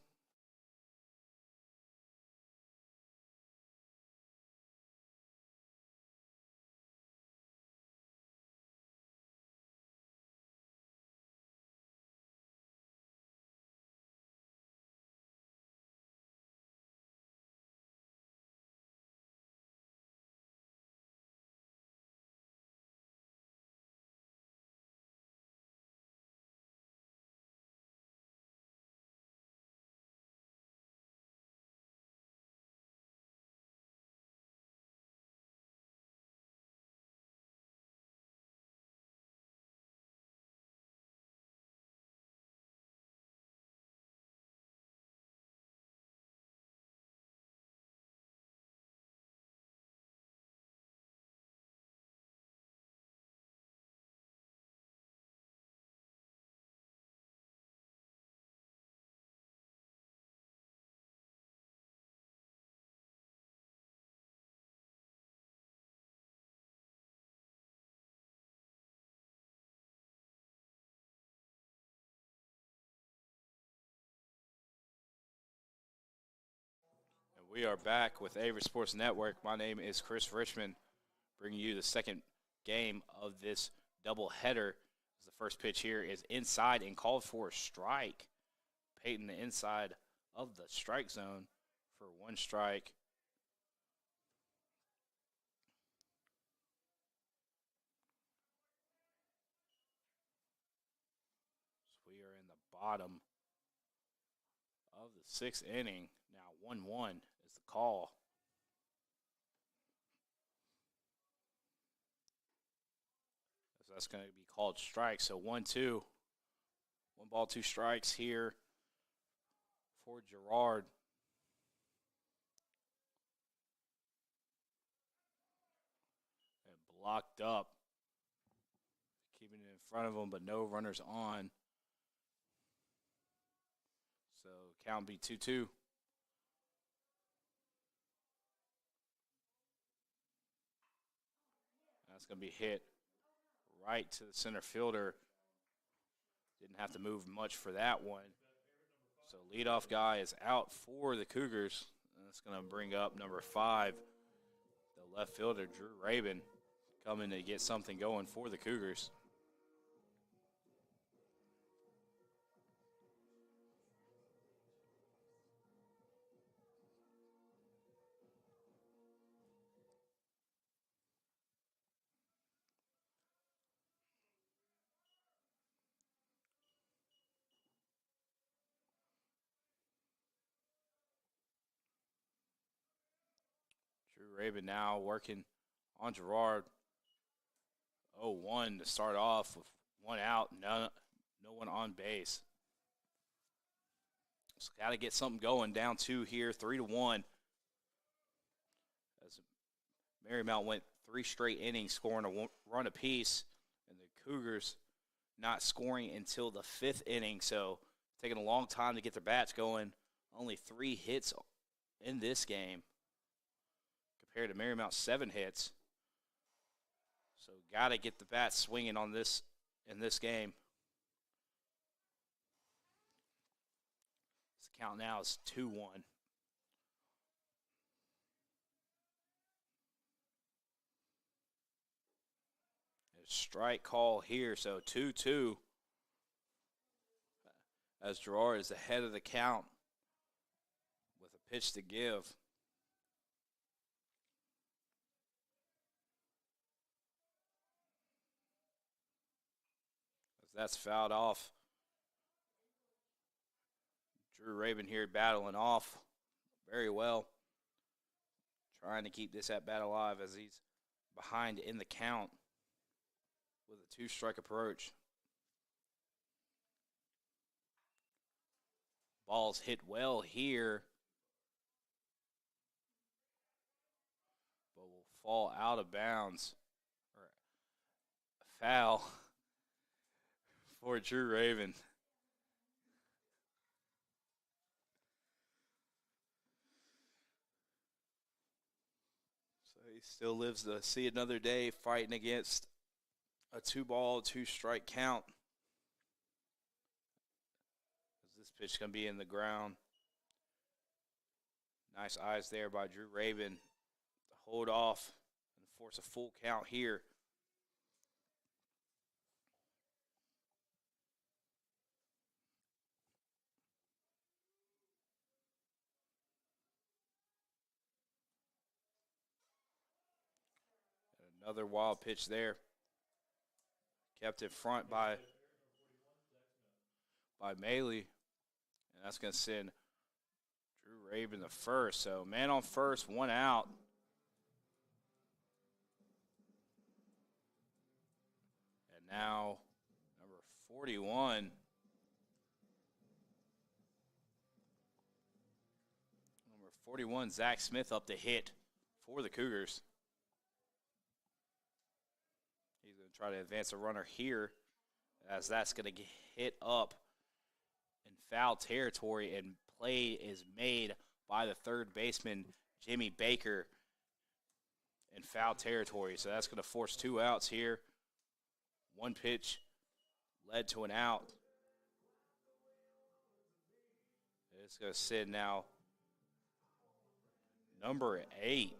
We are back with Averett Sports Network. My name is Chris Richmond, bringing you the second game of this doubleheader. The first pitch here is inside and called for a strike. Peyton the inside of the strike zone for 1 strike. So we are in the bottom of the 6th inning. Now 1-1 is the call. So that's going to be called strike. So 1-2. 1 ball, 2 strikes here for Gerard. And blocked up. Keeping it in front of him, but no runners on. So count be 2-2. That's going to be hit right to the center fielder. Didn't have to move much for that one. So leadoff guy is out for the Cougars. And that's going to bring up number 5, the left fielder, Drew Rabin, coming to get something going for the Cougars. Raven now working on Gerard. 0-1 to start off with one out, no one on base. So got to get something going. Down 2 here, 3-1. As Marymount went 3 straight innings, scoring a run apiece, and the Cougars not scoring until the 5th inning. So taking a long time to get their bats going. Only 3 hits in this game compared to Marymount's 7 hits. So got to get the bats swinging on this in this game. This count now is 2-1. Strike call here, so 2-2. As Gerard is ahead of the count with a pitch to give. As that's fouled off. Drew Raven here battling off very well. Trying to keep this at bat alive as he's behind in the count with a 2-strike approach. Ball's hit well here, but will fall out of bounds. Or a foul for Drew Raven. So he still lives to see another day fighting against a 2-ball, 2-strike count. This pitch is going to be in the ground. Nice eyes there by Drew Raven to hold off and force a full count here. And another wild pitch there. Kept in front by Maley. And that's going to send Drew Raven to first. So man on first, 1 out. And now number 41. Number 41, Zach Smith up to hit for the Cougars. He's going to try to advance a runner here as that's going to get hit up in foul territory, and play is made by the third baseman, Jimmy Baker, in foul territory. So that's going to force 2 outs here. 1 pitch led to an out. It's going to sit now number 8,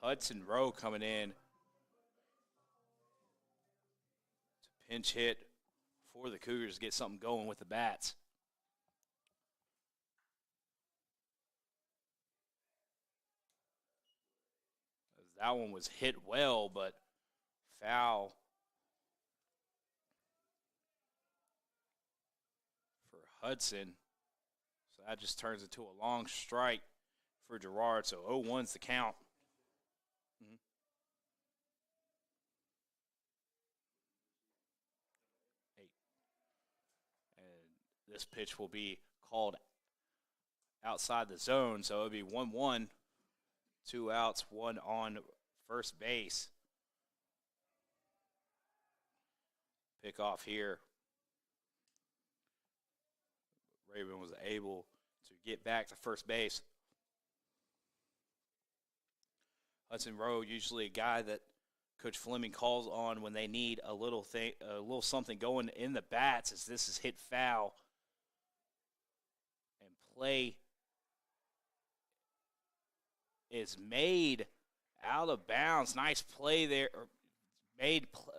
Hudson Rowe, coming in to pinch hit for the Cougars to get something going with the bats. That one was hit well, but foul for Hudson. So that just turns into a long strike for Gerard. So 0-1's the count. This pitch will be called outside the zone, so it'll be 1-1, 2 outs, 1 on first base. Pick off here. Raven was able to get back to first base. Hudson Rowe, usually a guy that Coach Fleming calls on when they need a little something going in the bats, as this is hit foul. Play is made out of bounds. Nice play there.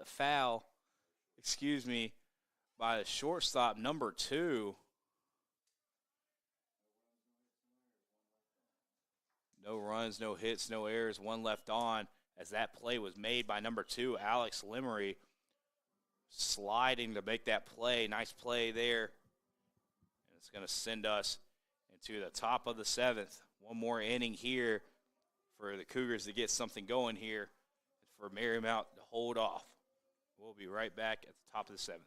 Foul, by the shortstop, number 2. No runs, no hits, no errors, 1 left on, as that play was made by number 2, Alex Lemery, sliding to make that play. Nice play there. And it's going to send us to the top of the 7th. 1 more inning here for for the Cougars to get something going here, for Marymount to hold off. We'll be right back at the top of the 7th.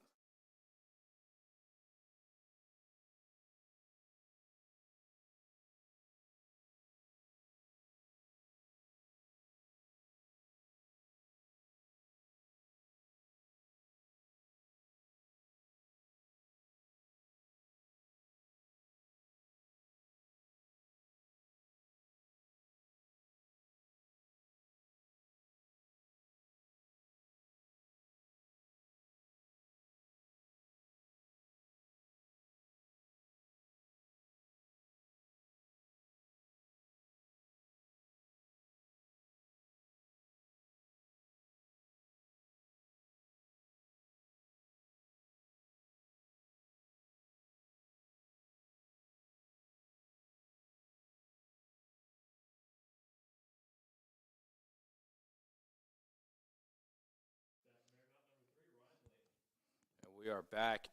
We are back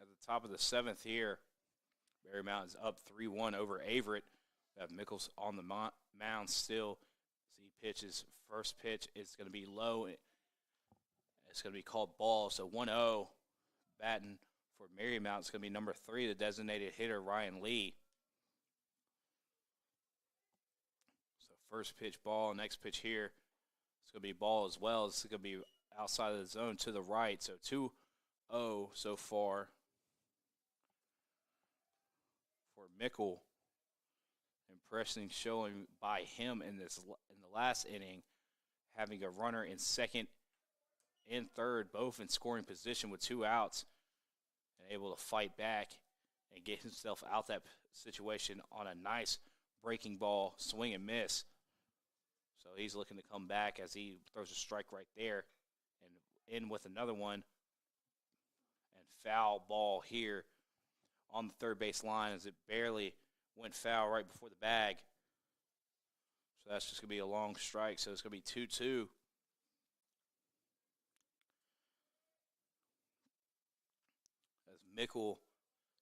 at the top of the 7th here. Marymount is up 3-1 over Averitt. We have Mickles on the mound still. As he pitches, first pitch is going to be low. It's going to be called ball. So 1-0 batting for Marymount. It's going to be number 3, the designated hitter, Ryan Lee. So first pitch ball, next pitch here. It's going to be ball as well. It's going to be outside of the zone to the right. So 2-0 so far for Mickle. Impressive showing by him in the last inning, having a runner in second and third, both in scoring position with 2 outs, and able to fight back and get himself out that situation on a nice breaking ball, swing and miss. So he's looking to come back as he throws a strike right there and in with another one. And foul ball here on the third base line as it barely went foul right before the bag. So that's just going to be a long strike. So it's going to be 2-2. As Mickle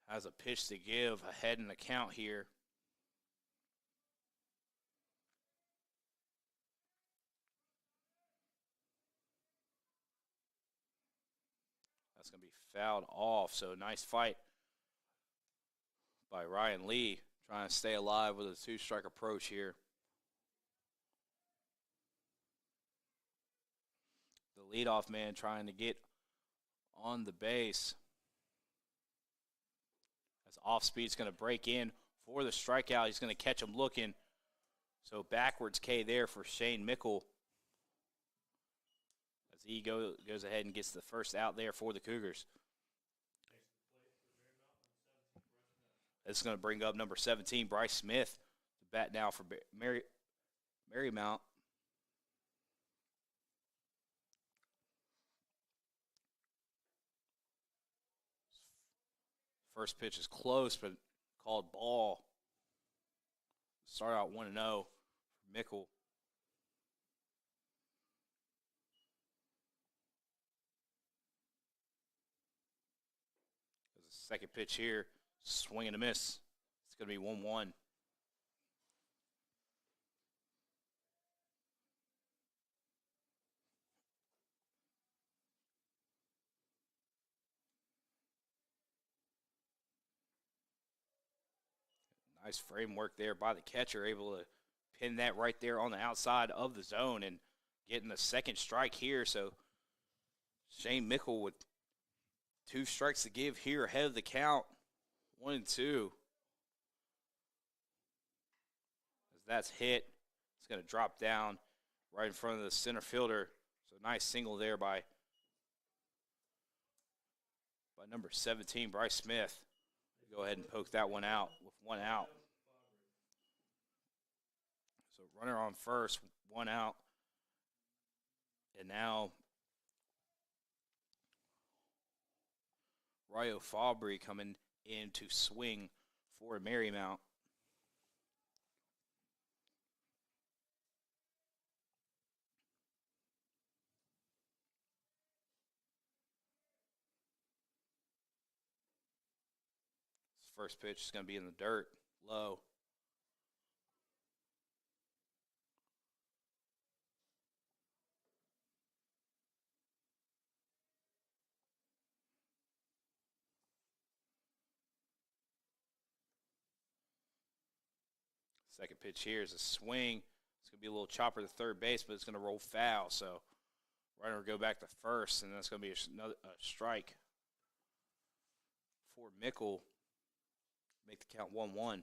has a pitch to give ahead in the count here. That's going to be fouled off. So nice fight by Ryan Lee, trying to stay alive with a 2-strike approach here. The leadoff man trying to get on the base. As off-speed's going to break in for the strikeout. He's going to catch him looking. So backwards K there for Shane Mickle. As he goes ahead and gets the first out there for the Cougars. This is going to bring up number 17, Bryce Smith, to bat now for Marymount. First pitch is close, but called ball. Start out 1-0 for Mickle. There's a second pitch here. Swing and a miss. It's going to be 1-1. Nice framework there by the catcher, able to pin that right there on the outside of the zone and getting the second strike here. So Shane Mickle with 2 strikes to give here ahead of the count. 1-2. As that's hit, it's going to drop down right in front of the center fielder. So nice single there by number 17, Bryce Smith. Go ahead and poke that one out with 1 out. So runner on first, 1 out. And now Ryo Fabry coming in to swing for Marymount. First pitch is going to be in the dirt, low. Second pitch here is a swing. It's going to be a little chopper to third base, but it's going to roll foul. So runner will go back to first, and that's going to be a strike for Mickle. Make the count 1-1.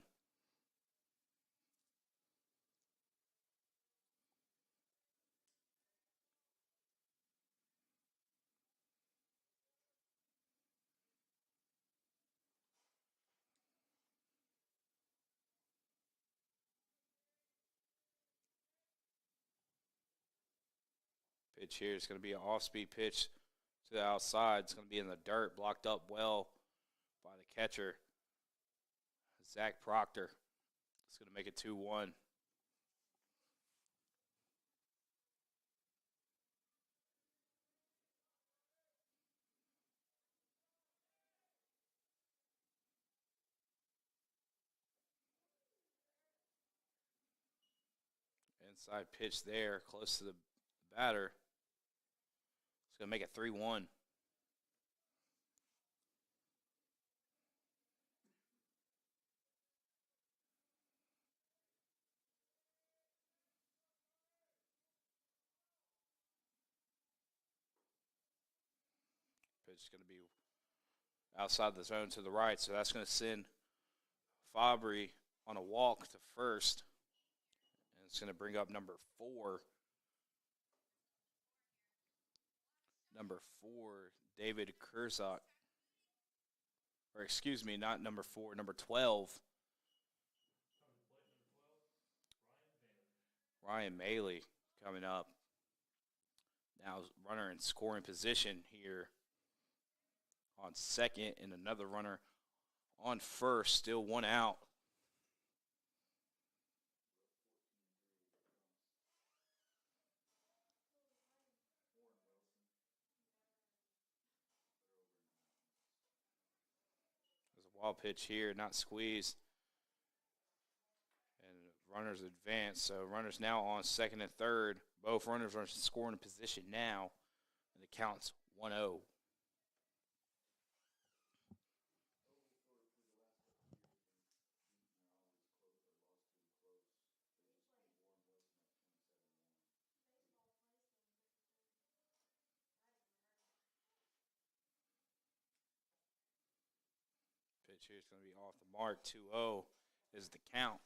Pitch here is going to be an off-speed pitch to the outside. It's going to be in the dirt, blocked up well by the catcher, Zach Proctor. It's going to make it 2-1. Inside pitch there, close to the batter. It's going to make it 3-1. Pitch is going to be outside the zone to the right, so that's going to send Fabry on a walk to first. And it's going to bring up number 4. Number 4, David Kurzak. Or excuse me, not number 4, number 12. Ryan Maley coming up. Now runner in scoring position here on second, and another runner on first, still 1 out. There's a wild pitch here, not squeezed. And runners advance, so runners now on second and third. Both runners are in scoring position now, and the count's 1-0. Pitch here is going to be off the mark. 2-0 is the count.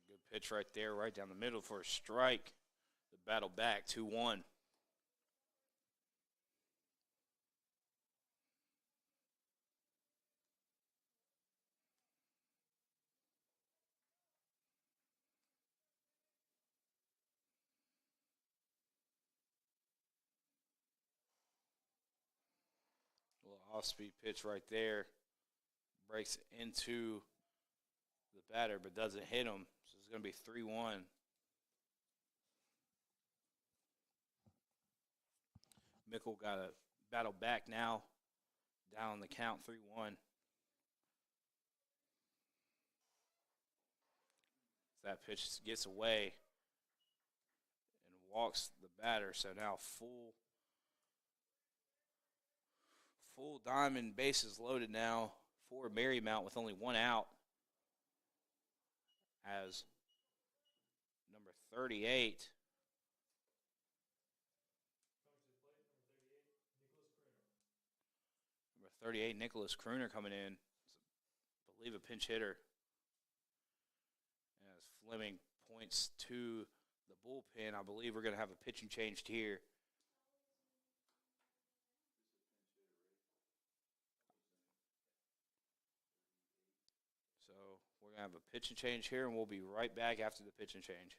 Good pitch right there, right down the middle for a strike. The battle back, 2-1. A little off-speed pitch right there. Breaks into the batter, but doesn't hit him. So it's going to be 3-1. Mickle got a battle back now. Down the count, 3-1. That pitch gets away and walks the batter. So now full diamond, bases loaded now for Marymount with only 1 out. As number 38. Number 38, Nicholas Kruner coming in. I believe a pinch hitter. As Fleming points to the bullpen, I believe we're going to have a pitching change here. So we're going to have a pitching change here, and we'll be right back after the pitching change.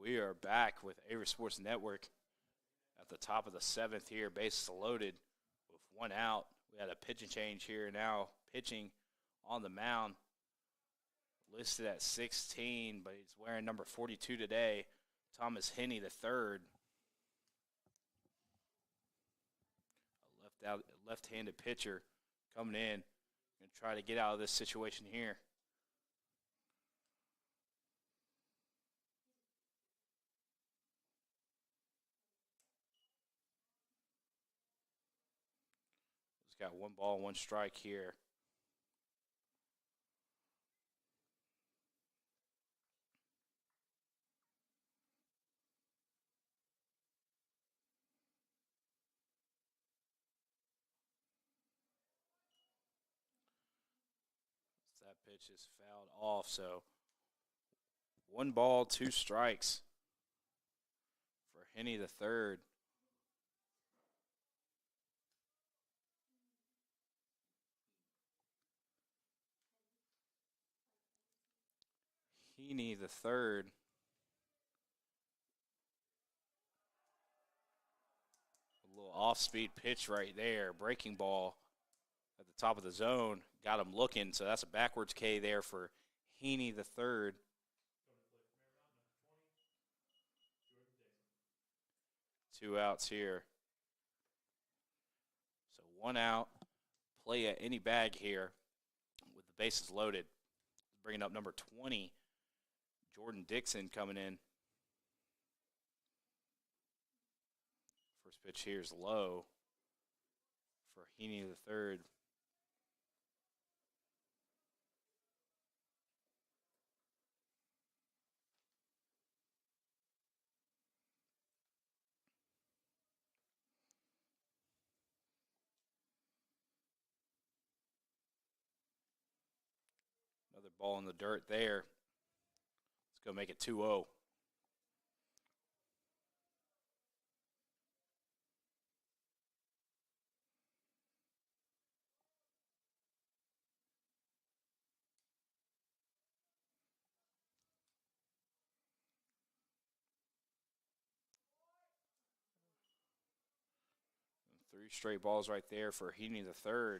We are back with Averett Sports Network at the top of the 7th here, bases loaded with one out. We had a pitching change here now, pitching on the mound, listed at 16, but he's wearing number 42 today, Thomas Henney III. A left-handed pitcher coming in and try to get out of this situation here. He's got 1 ball, 1 strike here. That pitch is fouled off, so 1 ball, 2 strikes for Henney III. Henney III. A little off-speed pitch right there, breaking ball at the top of the zone. Got him looking, so that's a backwards K there for Henney III. 2 outs here. So 1 out, play at any bag here with the bases loaded. Bringing up number 20, Jordan Dixon coming in. First pitch here is low for Henney III. Another ball in the dirt there. Let's go make it 2-0. And 3 straight balls right there for Henney III.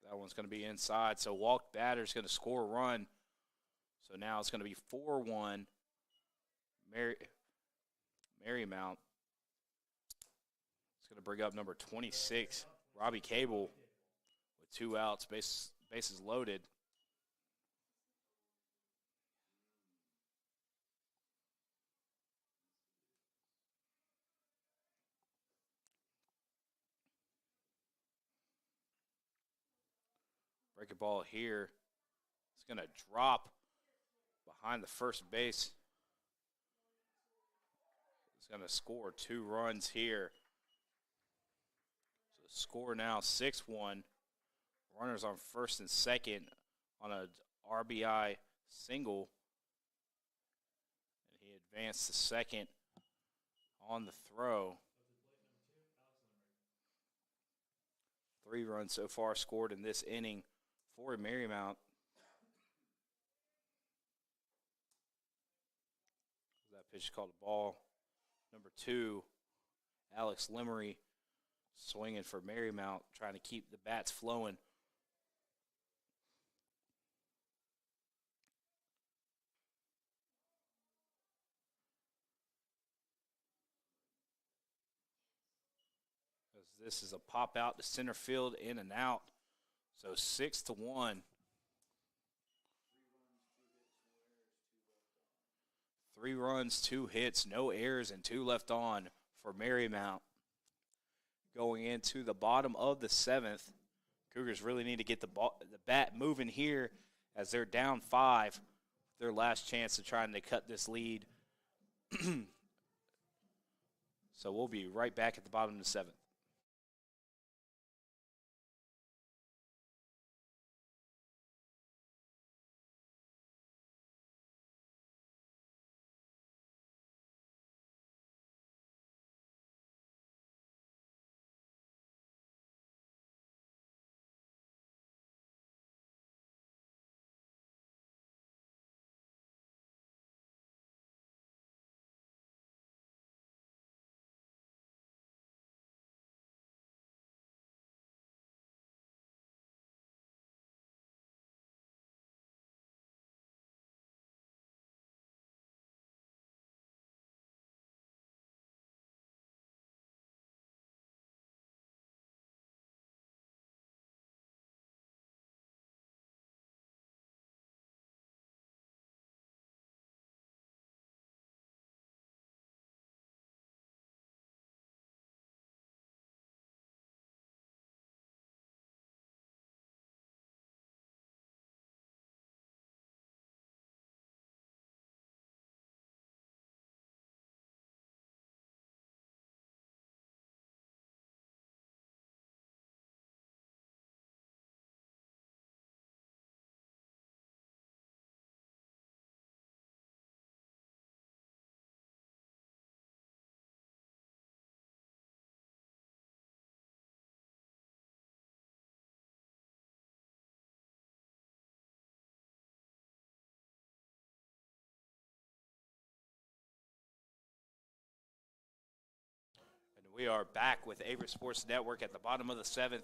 That one's going to be inside, so walked batter's going to score a run. So now it's going to be 4-1 Marymount. It's going to bring up number 26, Robbie Cable, with 2 outs, bases loaded. Breaking ball here. It's going to drop behind the first base. It's going to score 2 runs here. So the score now 6-1. Runners on first and second on a RBI single. And he advanced to second on the throw. 3 runs so far scored in this inning for Marymount. That pitch is called a ball. Number 2, Alex Lemery swinging for Marymount, trying to keep the bats flowing. As this is a pop out to center field, in and out. So 6-1. 3 runs, 2 hits, no errors, and 2 left on for Marymount. Going into the bottom of the 7th, Cougars really need to get the bat moving here as they're down 5. Their last chance of trying to cut this lead. So we'll be right back at the bottom of the 7th. We are back with Averett Sports Network at the bottom of the 7th.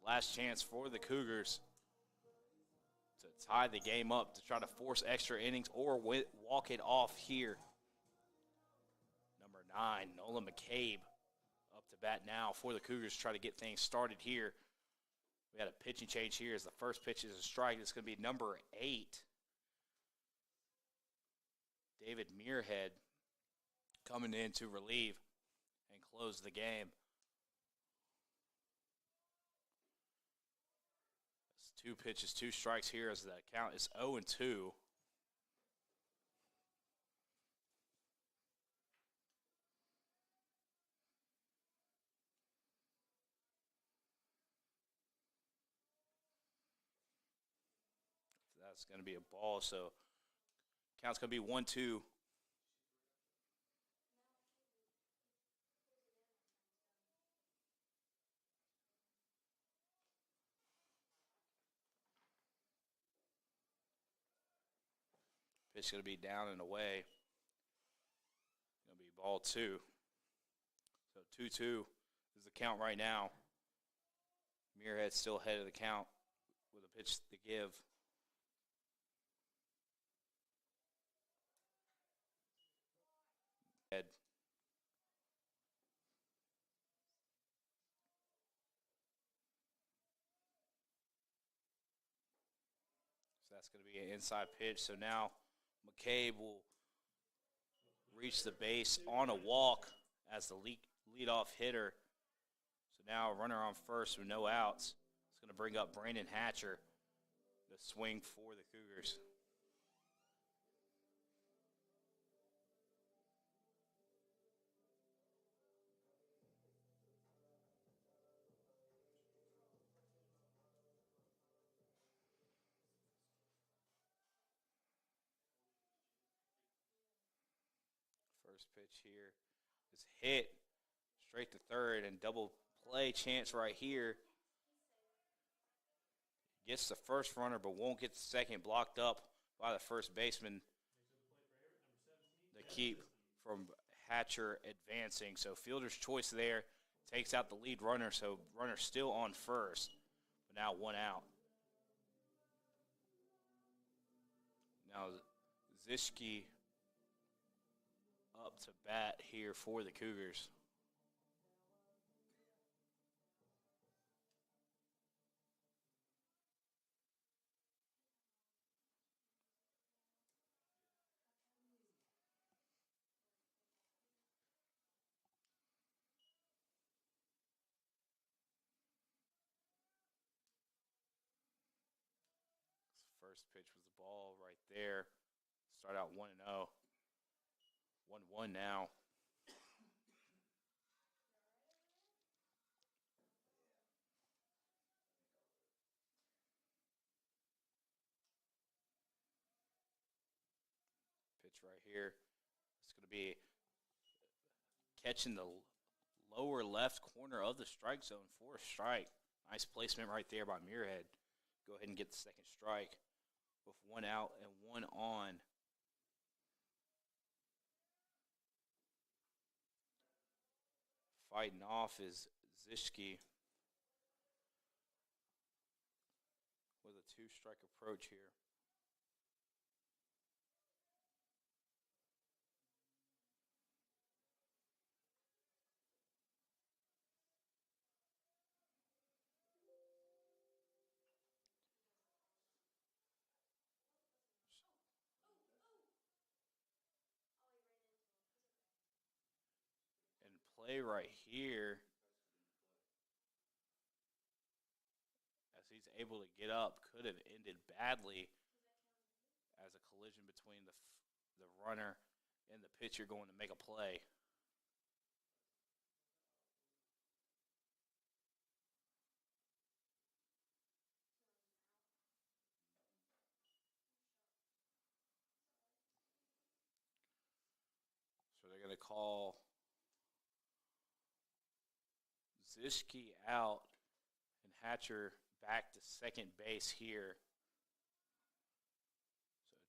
Last chance for the Cougars to tie the game up, to try to force extra innings or walk it off here. Number 9, Nolan McCabe, up to bat now for the Cougars, try to get things started here. We had a pitching change here as the first pitch is a strike. It's going to be number 8, David Muirhead, coming in to relieve and close the game. It's 2 pitches, 2 strikes here as the count is 0-2. That's going to be a ball, so count's going to be 1-2. Pitch going to be down and away. Going to be ball 2. So 2-2 is the count right now. Muirhead still ahead of the count with a pitch to give. Head. So that's going to be an inside pitch. So now McCabe will reach the base on a walk as the leadoff hitter. So now a runner on first with no outs. It's going to bring up Brandon Hatcher to swing for the Cougars. First pitch here is hit straight to third, and double play chance right here. Gets the first runner but won't get the second, blocked up by the first baseman to keep from Hatcher advancing. So fielder's choice there takes out the lead runner, so runner still on first, but now 1 out. Now Zischke up to bat here for the Cougars. First pitch was the ball right there. Start out 1-0. 1-1 now. Pitch right here. It's going to be catching the lower left corner of the strike zone for a strike. Nice placement right there by Muirhead. Go ahead and get the second strike with 1 out and 1 on. Fighting off is Zischke with a 2-strike approach here. Play right here as he's able to get up could have ended badly as a collision between the runner and the pitcher going to make a play. So they're going to call Zischke out and Hatcher back to second base here.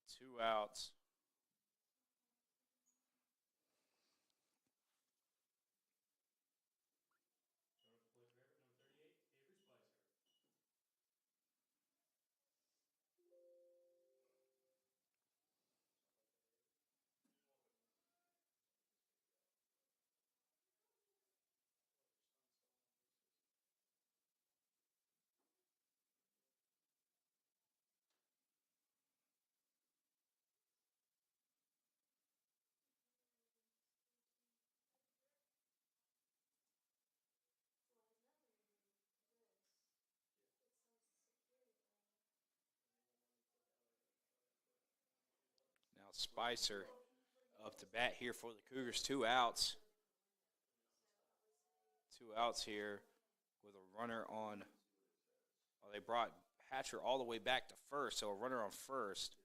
So 2 outs. Now Spicer up to bat here for the Cougars. 2 outs. 2 outs here with a runner on. Well, they brought Hatcher all the way back to first, so a runner on first.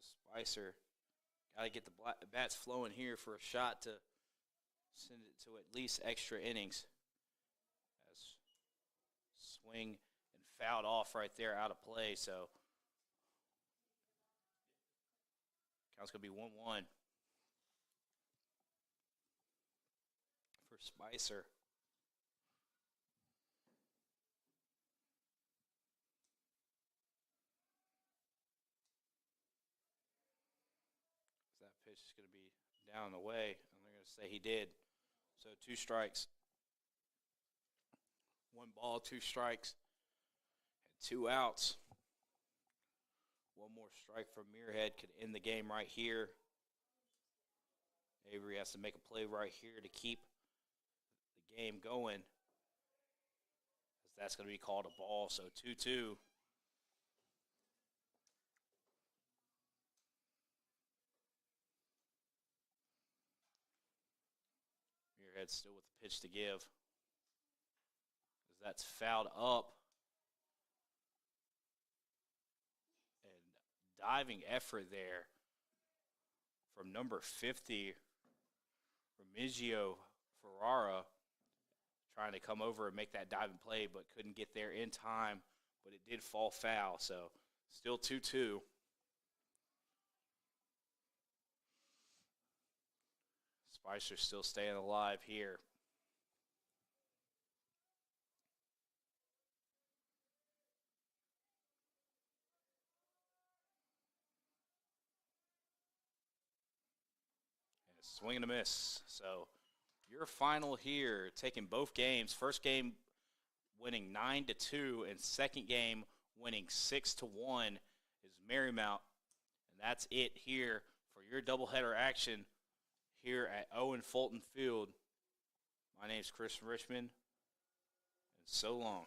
So Spicer got to get the bats flowing here for a shot to send it to at least extra innings. As swing and fouled off right there out of play, so count's going to be 1-1 for Spicer. That pitch is going to be down and away, and they're going to say he did. So 2 strikes. 1 ball, 2 strikes, and 2 outs. 1 more strike from Muirhead could end the game right here. Avery has to make a play right here to keep the game going, as that's going to be called a ball. So 2-2. Muirhead still with the pitch to give, as that's fouled up. Diving effort there from number 50, Remigio Ferrara, trying to come over and make that diving play, but couldn't get there in time, but it did fall foul, so still 2-2. Spicer still staying alive here. Swing and a miss. So your final here, taking both games. First game winning 9-2, and second game winning 6-1 is Marymount. And that's it here for your doubleheader action here at Owen Fulton Field. My name is Chris Richmond, and so long.